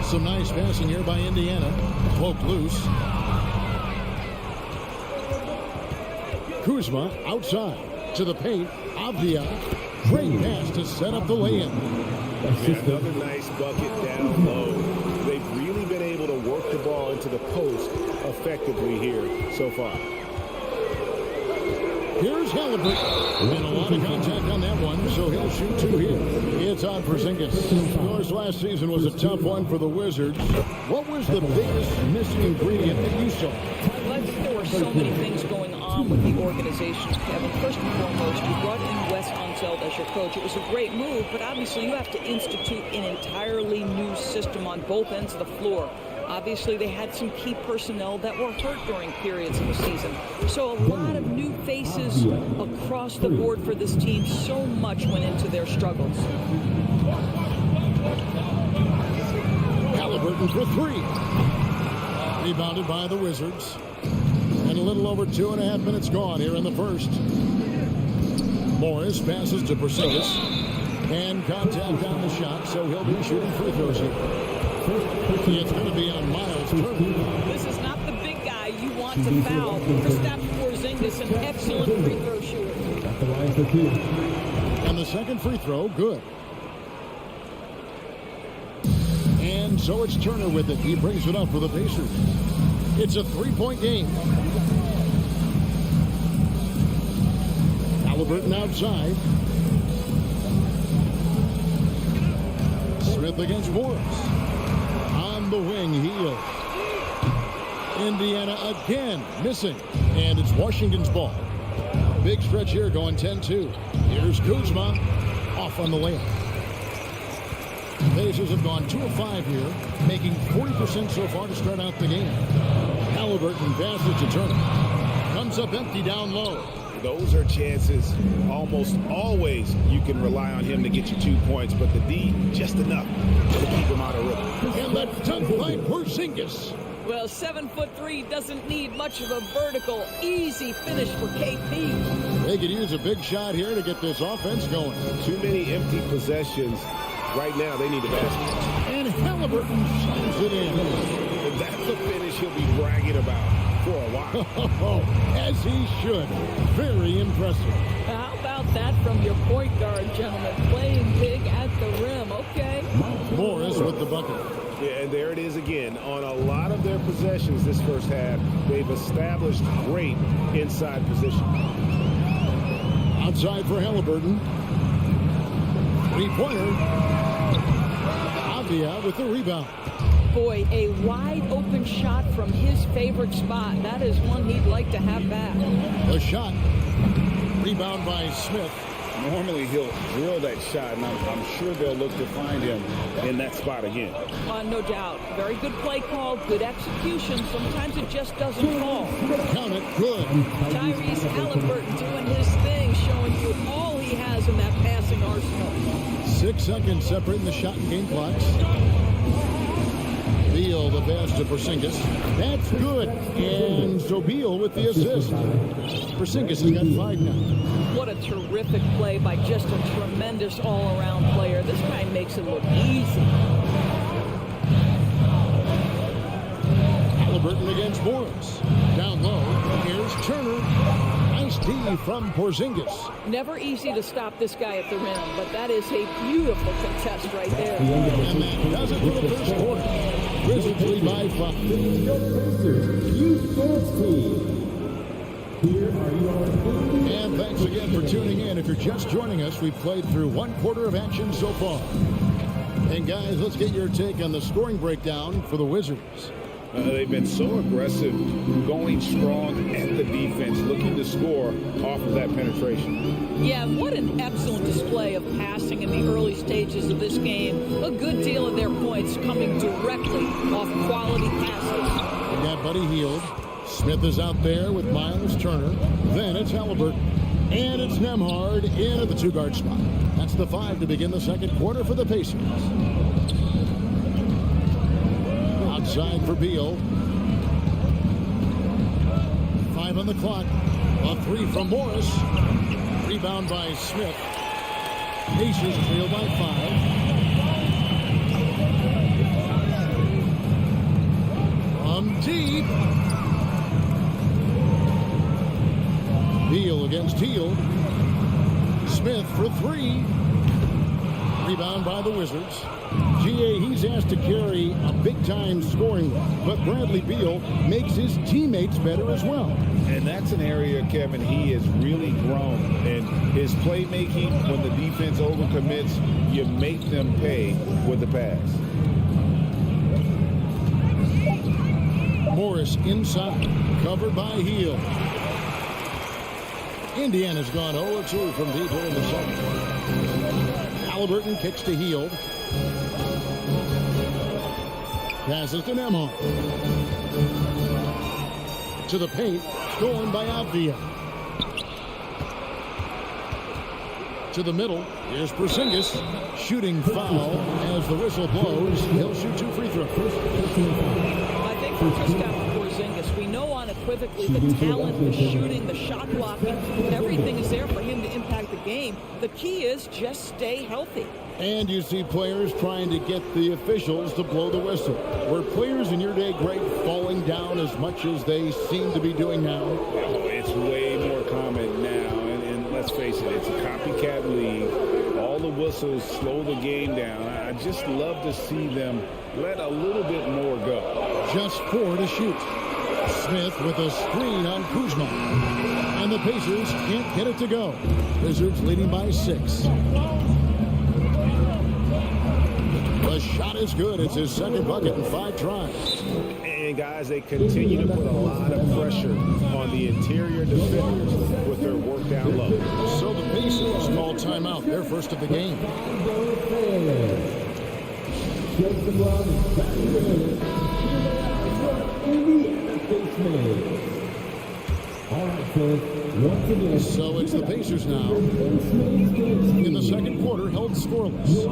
Some nice passing here by Indiana. Poked loose. Kuzma outside to the paint. Avdia. Great pass to set up the lay-in. Another nice bucket down low. They've really been able to work the ball into the post effectively here so far. Here's Halliburton. And a lot of contact on that one, so he'll shoot 2 here. It's on Porzingis. Of course, last season was a tough one for the Wizards. What was the biggest missing ingredient that you saw? I think there were so many things going on with the organization, Kevin. First and foremost, you brought in Wes Unseld as your coach. It was a great move, but obviously you have to institute an entirely new system on both ends of the floor. Obviously, they had some key personnel that were hurt during periods of the season. So a lot of new faces across the board for this team. So much went into their struggles. Halliburton for 3. Rebounded by the Wizards. And a little over 2.5 minutes gone here in the first. Morris passes to Porzingis. And contact on the shot, so he'll be shooting free throws here. It's going to be on Miles Turner. This is not the big guy you want to foul. Kristaps Porzingis, an excellent free throw shooter. And the second free throw, good. And so it's Turner with it. He brings it up for the Pacers. It's a 3-point game. Halliburton outside. Smith against Morris. On the wing, Heel. Indiana again missing. And it's Washington's ball. Big stretch here going 10-2. Here's Kuzma. Off on the layup. Pacers have gone 2 of 5 here, making 40% so far to start out the game. Halliburton passes to Turner. Comes up empty down low. Those are chances almost always you can rely on him to get you 2 points, but the D, just enough to keep him out of rhythm. And that dunk by Porzingis. Well, 7'3" doesn't need much of a vertical. Easy finish for KP. They could use a big shot here to get this offense going. Too many empty possessions. Right now, they need a basket. And Halliburton slams it in. That's a finish he'll be bragging about for a while. As he should. Very impressive. How about that from your point guard, gentlemen? Playing big at the rim. Okay. Morris with the bucket. Yeah, and there it is again. On a lot of their possessions this first half, they've established great inside position. Outside for Halliburton. Three-pointer. Avdia with the rebound. Boy, a wide-open shot from his favorite spot. That is one he'd like to have back. The shot. Rebound by Smith. Normally he'll drill that shot, and I'm sure they'll look to find him in that spot again. No doubt. Very good play call, good execution. Sometimes it just doesn't fall. Count it. Good. Tyrese Halliburton doing his thing, showing you all he has in that passing arsenal. 6 seconds separating the shot and game clocks. Beal the pass to Porzingis. That's good. And so Beal with the assist. Porzingis has got 5 now. What a terrific play by just a tremendous all-around player. This guy makes it look easy. Halliburton against Morris. Down low. Here's Turner. D from Porzingis. Never easy to stop this guy at the rim, but that is a beautiful contest right there. And that does it for the first quarter. Wizards lead by 5. And thanks again for tuning in. If you're just joining us, we've played through one quarter of action so far. And guys, let's get your take on the scoring breakdown for the Wizards. They've been so aggressive, going strong at the defense, looking to score off of that penetration. Yeah, what an excellent display of passing in the early stages of this game. A good deal of their points coming directly off quality passes. We got Buddy Hield. Smith is out there with Miles Turner. Then it's Halliburton. And it's Nembhard in at the 2-guard spot. That's the 5 to begin the second quarter for the Pacers. Outside for Beal. 5 on the clock. A 3 from Morris. Rebound by Smith. Pacers trail by 5. From deep. Beal against Hield. Smith for 3. Rebound by the Wizards. GA, he's asked to carry a big-time scoring run, but Bradley Beal makes his teammates better as well. And that's an area, Kevin, he has really grown. And his playmaking, when the defense overcommits, you make them pay with the pass. Morris inside, covered by Hield. Indiana's gone 0-2 from deep here in the second. Halliburton kicks to Hield. Passes to Nembhard. To the paint. Stolen by Avdia. To the middle. Here's Porzingis. Shooting foul as the whistle blows. He'll shoot 2 free throws. I think for Kristaps Porzingis, we know unequivocally the talent, the shooting, the shot blocking, everything is there for him to impact the game. The key is just stay healthy. And you see players trying to get the officials to blow the whistle. Were players in your day great falling down as much as they seem to be doing now? Oh, it's way more common now. And let's face it, it's a copycat league. All the whistles slow the game down. I just love to see them let a little bit more go. Just 4 to shoot. Smith with a screen on Kuzma. And the Pacers can't get it to go. Wizards leading by 6. The shot is good. It's his second bucket in 5 tries. And guys, they continue to put a lot of pressure on the interior defenders with their work down low. So the Pacers call timeout, their first of the game. So it's the Pacers now. In the second quarter, held scoreless.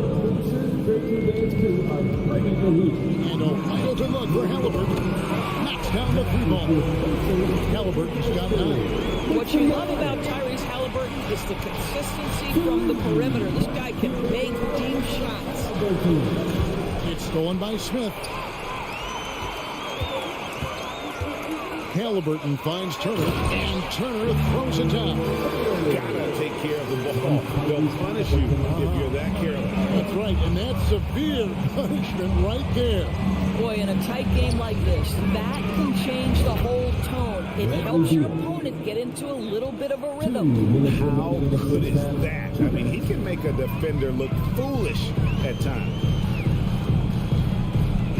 And Ohio good luck for Halliburton. Knocks down the 3-ball. Halliburton's got 9. What you love about Tyrese Halliburton is the consistency from the perimeter. This guy can make deep shots. It's stolen by Smith. Halliburton finds Turner, and Turner throws it down. Gotta take care of the ball. They'll punish you if you're that careless. That's right, and that's severe punishment right there. Boy, in a tight game like this, that can change the whole tone. It helps your opponent get into a little bit of a rhythm. How good is that? I mean, he can make a defender look foolish at times.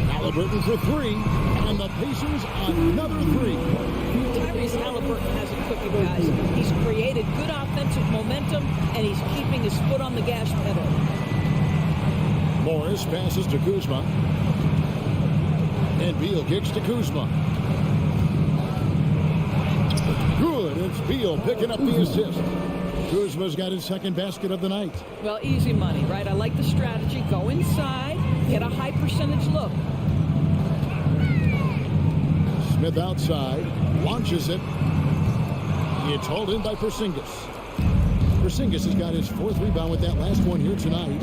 Halliburton for 3, and the Pacers another 3. Tyrese Halliburton has it cooking, guys. He's created good offensive momentum, and he's keeping his foot on the gas pedal. Morris passes to Kuzma. And Beal kicks to Kuzma. Good, it's Beal picking up the assist. Kuzma's got his second basket of the night. Well, easy money, right? I like the strategy. Go inside, get a high percentage look. Smith outside, launches it. It's hauled in by Porzingis. Porzingis has got his 4th rebound with that last one here tonight.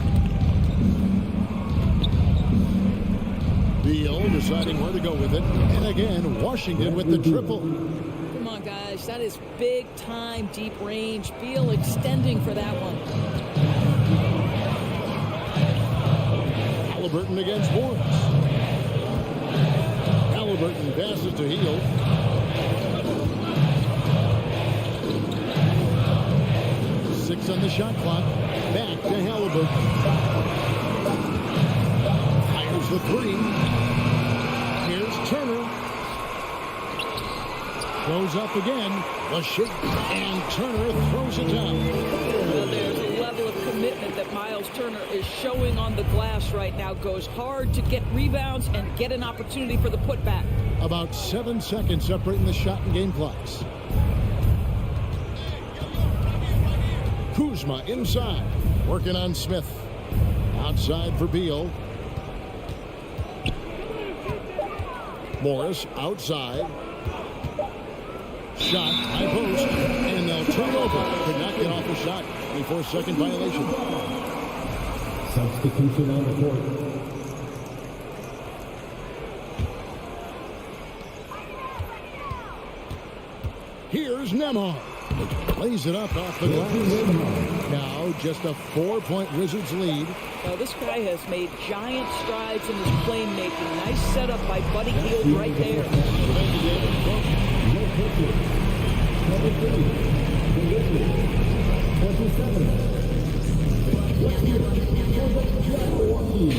Beal deciding where to go with it. And again, Washington with the triple. Come on, guys. Gosh, that is big time, deep range. Beal extending for that one. Halliburton against Morris. Halliburton passes to Hield. Six on the shot clock. Back to Halliburton. Fires the three. Here's Turner. Goes up again. The shake. And Turner throws it down. Well, there's a level of commitment that Miles Turner is showing on the glass right now. Goes hard to get rebounds and get an opportunity for the putback. About 7 seconds separating the shot and game clocks. Kuzma inside. Working on Smith. Outside for Beal. Morris outside. Shot, high post, and they'll turn over. Could not get off a shot. 24-second violation. Substitution on the court. Here's Nembhard. Lays it up off the glass. Now just a 4-point Wizards lead. Well, this guy has made giant strides in his playmaking. Nice setup by Buddy Hield right there. Number 3, the Wizards, 27. Let's hear it for the Jabberwockies.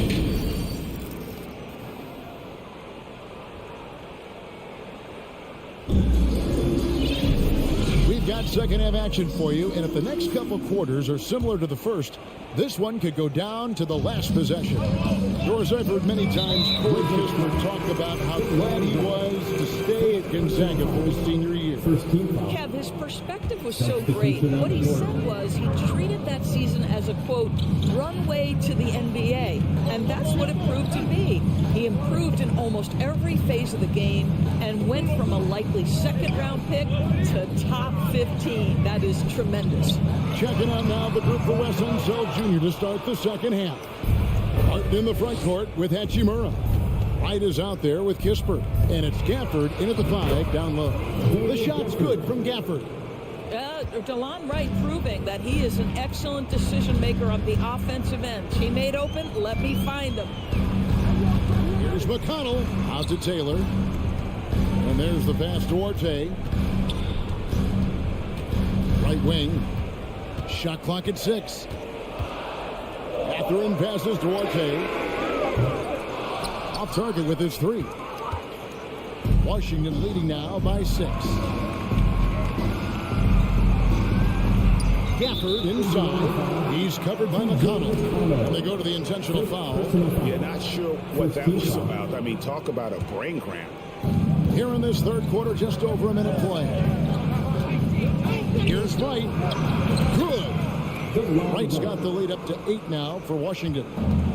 We've got second half action for you, and if the next couple quarters are similar to the first, this one could go down to the last possession. Doris, I've heard many times Corey Kispert talk about how glad he was to stay at Gonzaga for his senior year. Kev, his perspective was so great. What he said was he treated that season as a, quote, runway to the NBA. And that's what it proved to be. He improved in almost every phase of the game and went from a likely second-round pick to top 15. That is tremendous. Checking out now the group for Wes Unseld Jr. to start the second half. Martin in the front court with Hachimura. Wright is out there with Kispert. And it's Gafford in at the 5 down low. The shot's good from Gafford. DeLon Wright proving that he is an excellent decision maker on the offensive end. He made open, let me find him. Here's McConnell out to Taylor. And there's the pass to Orte. Right wing. Shot clock at 6. Mathurin passes to Orte. Off target with his 3. Washington leading now by 6. Gafford inside. He's covered by McConnell. And they go to the intentional foul. Yeah, not sure what that was about. I mean, talk about a brain cramp. Here in this third quarter, just over a minute play. Here's Wright. Good. Wright's got the lead up to 8 now for Washington.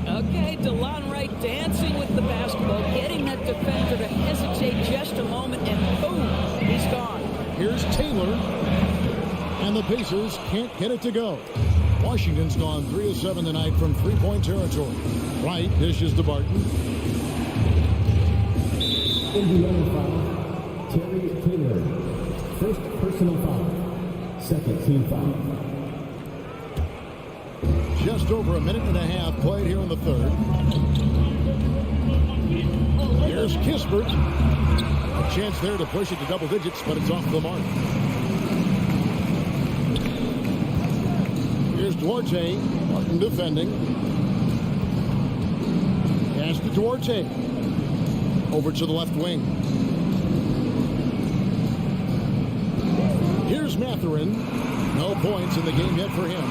Okay, DeLon Wright dancing with the basketball, getting that defender to hesitate just a moment, and boom, he's gone. Here's Taylor. And the Pacers can't get it to go. Washington's gone 3 of 7 tonight from three-point territory. Wright dishes to Barton. Indiana foul, Terry Taylor. First personal foul. Second team foul. Just over a minute and a half played here in the third. Here's Kispert. A chance there to push it to double digits, but it's off the mark. Here's Duarte. Martin defending. Pass to Duarte. Over to the left wing. Here's Mathurin. No points in the game yet for him.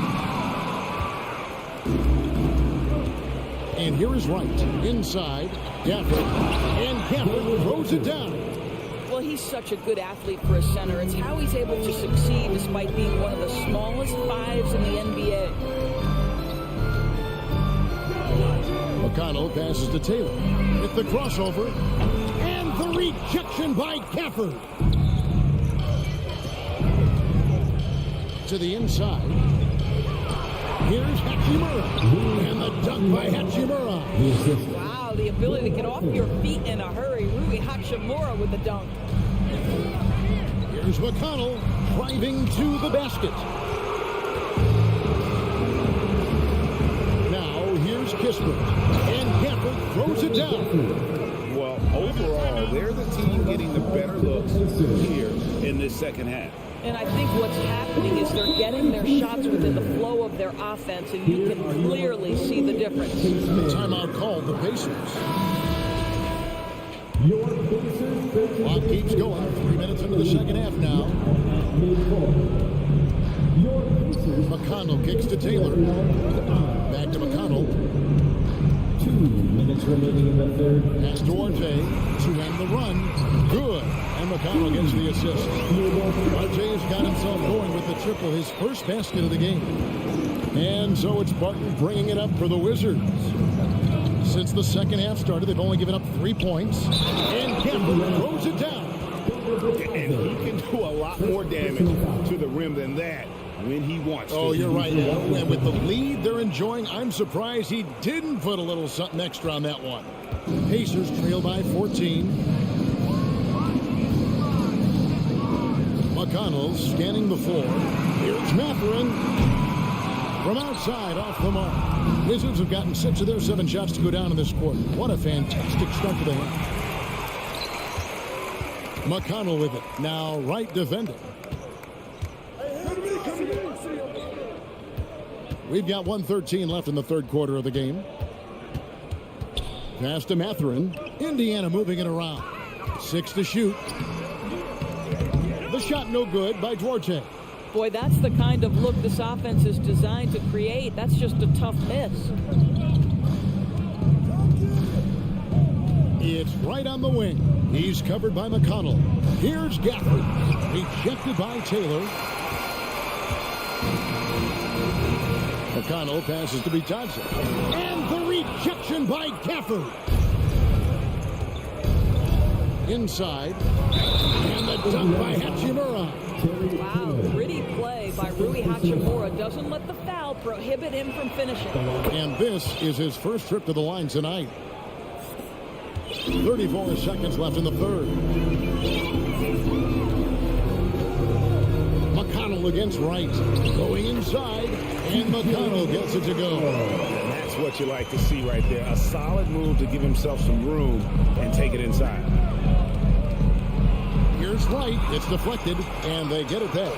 And here is Wright. Inside. Gafford. And Gafford throws it down. Well, he's such a good athlete for a center. It's how he's able to succeed despite being one of the smallest 5s in the NBA. McConnell passes to Taylor. With the crossover. And the rejection by Gafford. To the inside. Here's Hachimura. And the dunk by Hachimura. Wow, the ability to get off your feet in a hurry. Rui Hachimura with the dunk. Here's McConnell driving to the basket. Now here's Kispert. And Gafford throws it down. Well, overall, they're the team getting the better looks here in this second half. And I think what's happening is they're getting their shots within the flow of their offense, and you can clearly see the difference. Timeout called the Pacers. Clock keeps going. 3 minutes into the second half now. McConnell kicks to Taylor. Back to McConnell. 2 minutes remaining in the third. Pass Duarte to end the run. Good. And McConnell gets the assist. Duarte's got himself going with the triple, his first basket of the game. And so it's Barton bringing it up for the Wizards. Since the second half started, they've only given up 3 points. And Gafford throws it down. And he can do a lot more damage to the rim than that when he wants to. Oh, you're right. And with the lead they're enjoying, I'm surprised he didn't put a little something extra on that one. Pacers trail by 14. McConnell scanning the floor. Here's Mathurin from outside off the mark. Wizards have gotten 6 of their 7 shots to go down in this quarter. What a fantastic start to the half. McConnell with it. Now right defending. We've got 1:13 left in the third quarter of the game. Pass to Mathurin. Indiana moving it around. 6 to shoot. The shot no good by Duarte. Boy, that's the kind of look this offense is designed to create. That's just a tough miss. It's right on the wing. He's covered by McConnell. Here's Gafford. Rejected by Taylor. McConnell passes to Bitadze. And the rejection by Gafford. Inside. And the dunk by Hachimura. Wow, pretty play by Rui Hachimura. Doesn't let the foul prohibit him from finishing. And this is his first trip to the line tonight. 34 seconds left in the third. McConnell against Wright. Going inside. And McConnell gets it to go. And that's what you like to see right there. A solid move to give himself some room and take it inside. Here's Wright. It's deflected, and they get it back.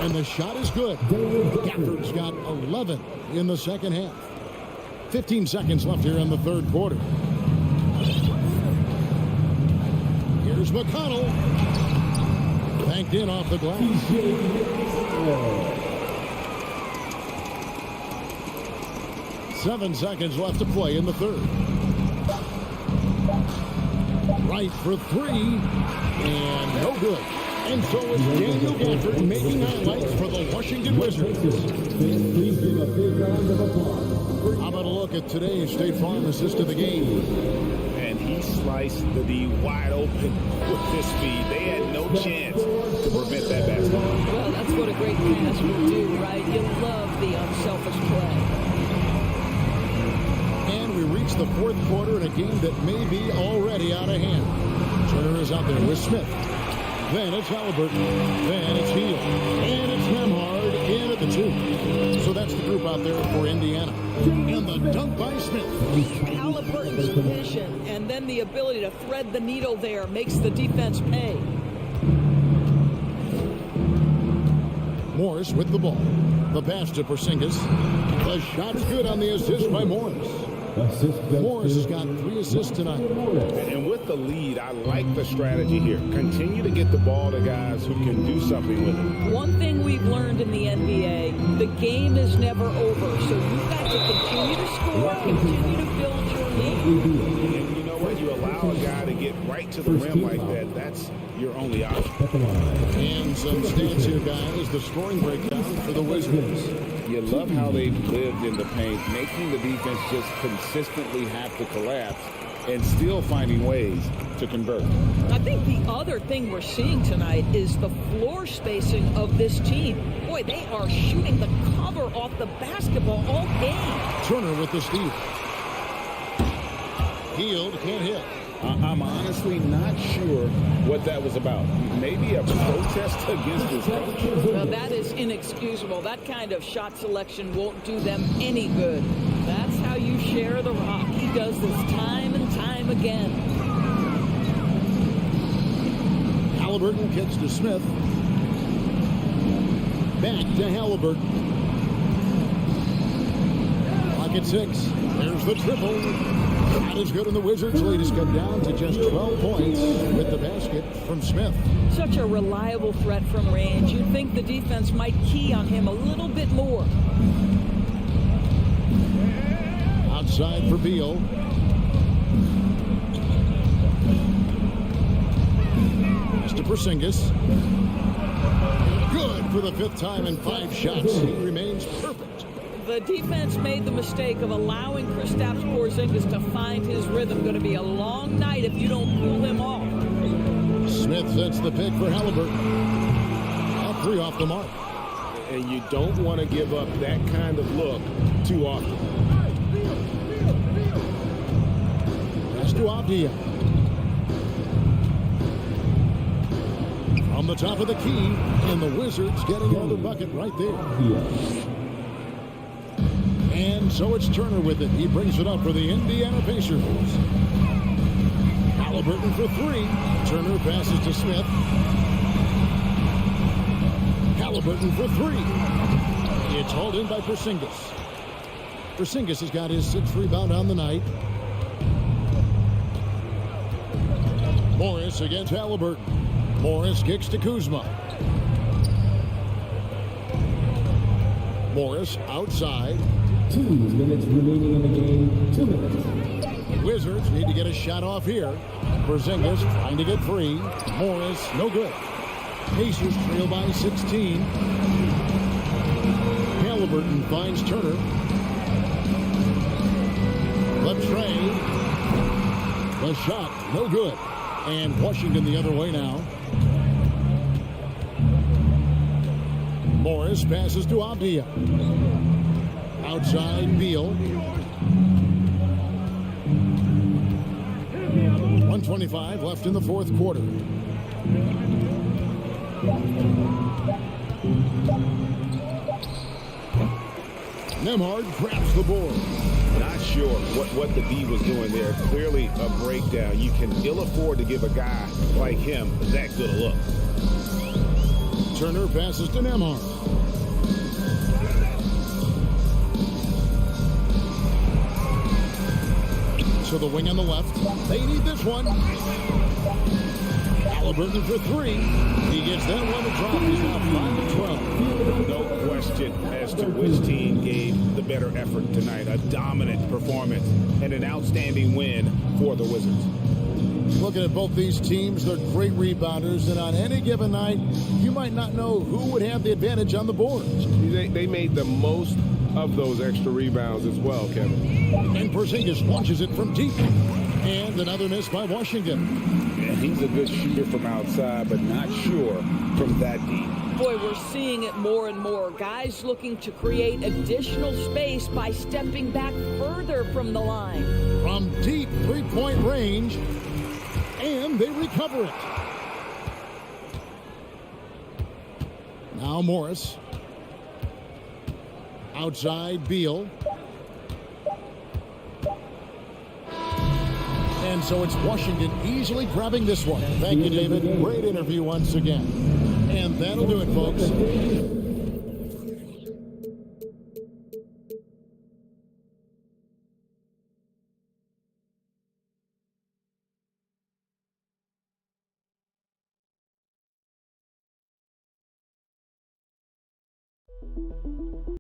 And the shot is good. Gafford's got 11 in the second half. 15 seconds left here in the third quarter. Here's McConnell. Banked in off the glass. 7 seconds left to play in the third. Right for 3. And no good. And so is Daniel Gafford making highlights for the Washington Wizards. Please give a big round of applause. How about a look at today's State Farm assist of the game? And he sliced the D wide open with his speed. They had no chance to prevent that basket. Well, that's what a great pass would do, right? You love the unselfish play. And we reach the fourth quarter in a game that may be already out of hand. Turner is out there with Smith. Then it's Halliburton. Then it's Hield. And it's Nemhard in at the 2. So that's the group out there for Indiana. And the dunk by Smith. Halliburton's vision and then the ability to thread the needle there makes the defense pay. Morris with the ball. The pass to Porzingis. The shot's good on the assist by Morris. Morris has got 3 assists tonight. And with the lead, I like the strategy here. Continue to get the ball to guys who can do something with it. One thing we've learned in the NBA, the game is never over. So you've got to continue to score, continue to build your lead. And you know what? You allow a guy to get right to the rim like that, that's your only option. And some stats here, guys. The scoring breakdown for the Wizards. You love how they've lived in the paint, making the defense just consistently have to collapse and still finding ways to convert. I think the other thing we're seeing tonight is the floor spacing of this team. Boy, they are shooting the cover off the basketball all game. Turner with the steal. Hield can't hit. I'm honestly not sure what that was about. Maybe a protest against his coach. Well, that is inexcusable. That kind of shot selection won't do them any good. That's how you share the rock. He does this time and time again. Halliburton kicks to Smith. Back to Halliburton. Clock at 6. There's the triple. That is good, and the Wizards' lead has come down to just 12 points with the basket from Smith. Such a reliable threat from range. You'd think the defense might key on him a little bit more. Outside for Beal. To Porzingis. Good for the 5th time in 5 shots. He remains perfect. The defense made the mistake of allowing Kristaps Porzingis to find his rhythm. Going to be a long night if you don't pull him off. Smith sets the pick for Halliburton. All 3 off the mark. And you don't want to give up that kind of look too often. Pass to Avdia. On the top of the key, and the Wizards getting another bucket right there. And so it's Turner with it. He brings it up for the Indiana Pacers. Halliburton for 3. Turner passes to Smith. Halliburton for 3. It's hauled in by Porzingis. Porzingis has got his 6th rebound on the night. Morris against Halliburton. Morris kicks to Kuzma. Morris outside. 2 minutes remaining in the game. 2 minutes. Wizards need to get a shot off here. Porzingis trying to get free. Morris, no good. Pacers trail by 16. Halliburton finds Turner. The trade. The shot, no good. And Washington the other way now. Morris passes to Avdia. Outside, Beal. 1:25 left in the 4th quarter. Nembhard grabs the board. Not sure what the D was doing there. Clearly a breakdown. You can ill afford to give a guy like him that good a look. Turner passes to Nembhard. So the wing on the left. They need this one. Halliburton for 3. He gets that one to drop. He's now 5-12. No question as to which team gave the better effort tonight. A dominant performance and an outstanding win for the Wizards. Looking at both these teams, they're great rebounders, and on any given night, you might not know who would have the advantage on the boards. They made the most of those extra rebounds as well, Kevin. And Porzingis launches it from deep. And another miss by Washington. Yeah, he's a good shooter from outside, but not sure from that deep. Boy, we're seeing it more and more. Guys looking to create additional space by stepping back further from the line. From deep 3-point range. And they recover it. Now Morris. Outside, Beal. And so it's Washington easily grabbing this one. Thank you, David. Great interview once again. And that'll do it, folks.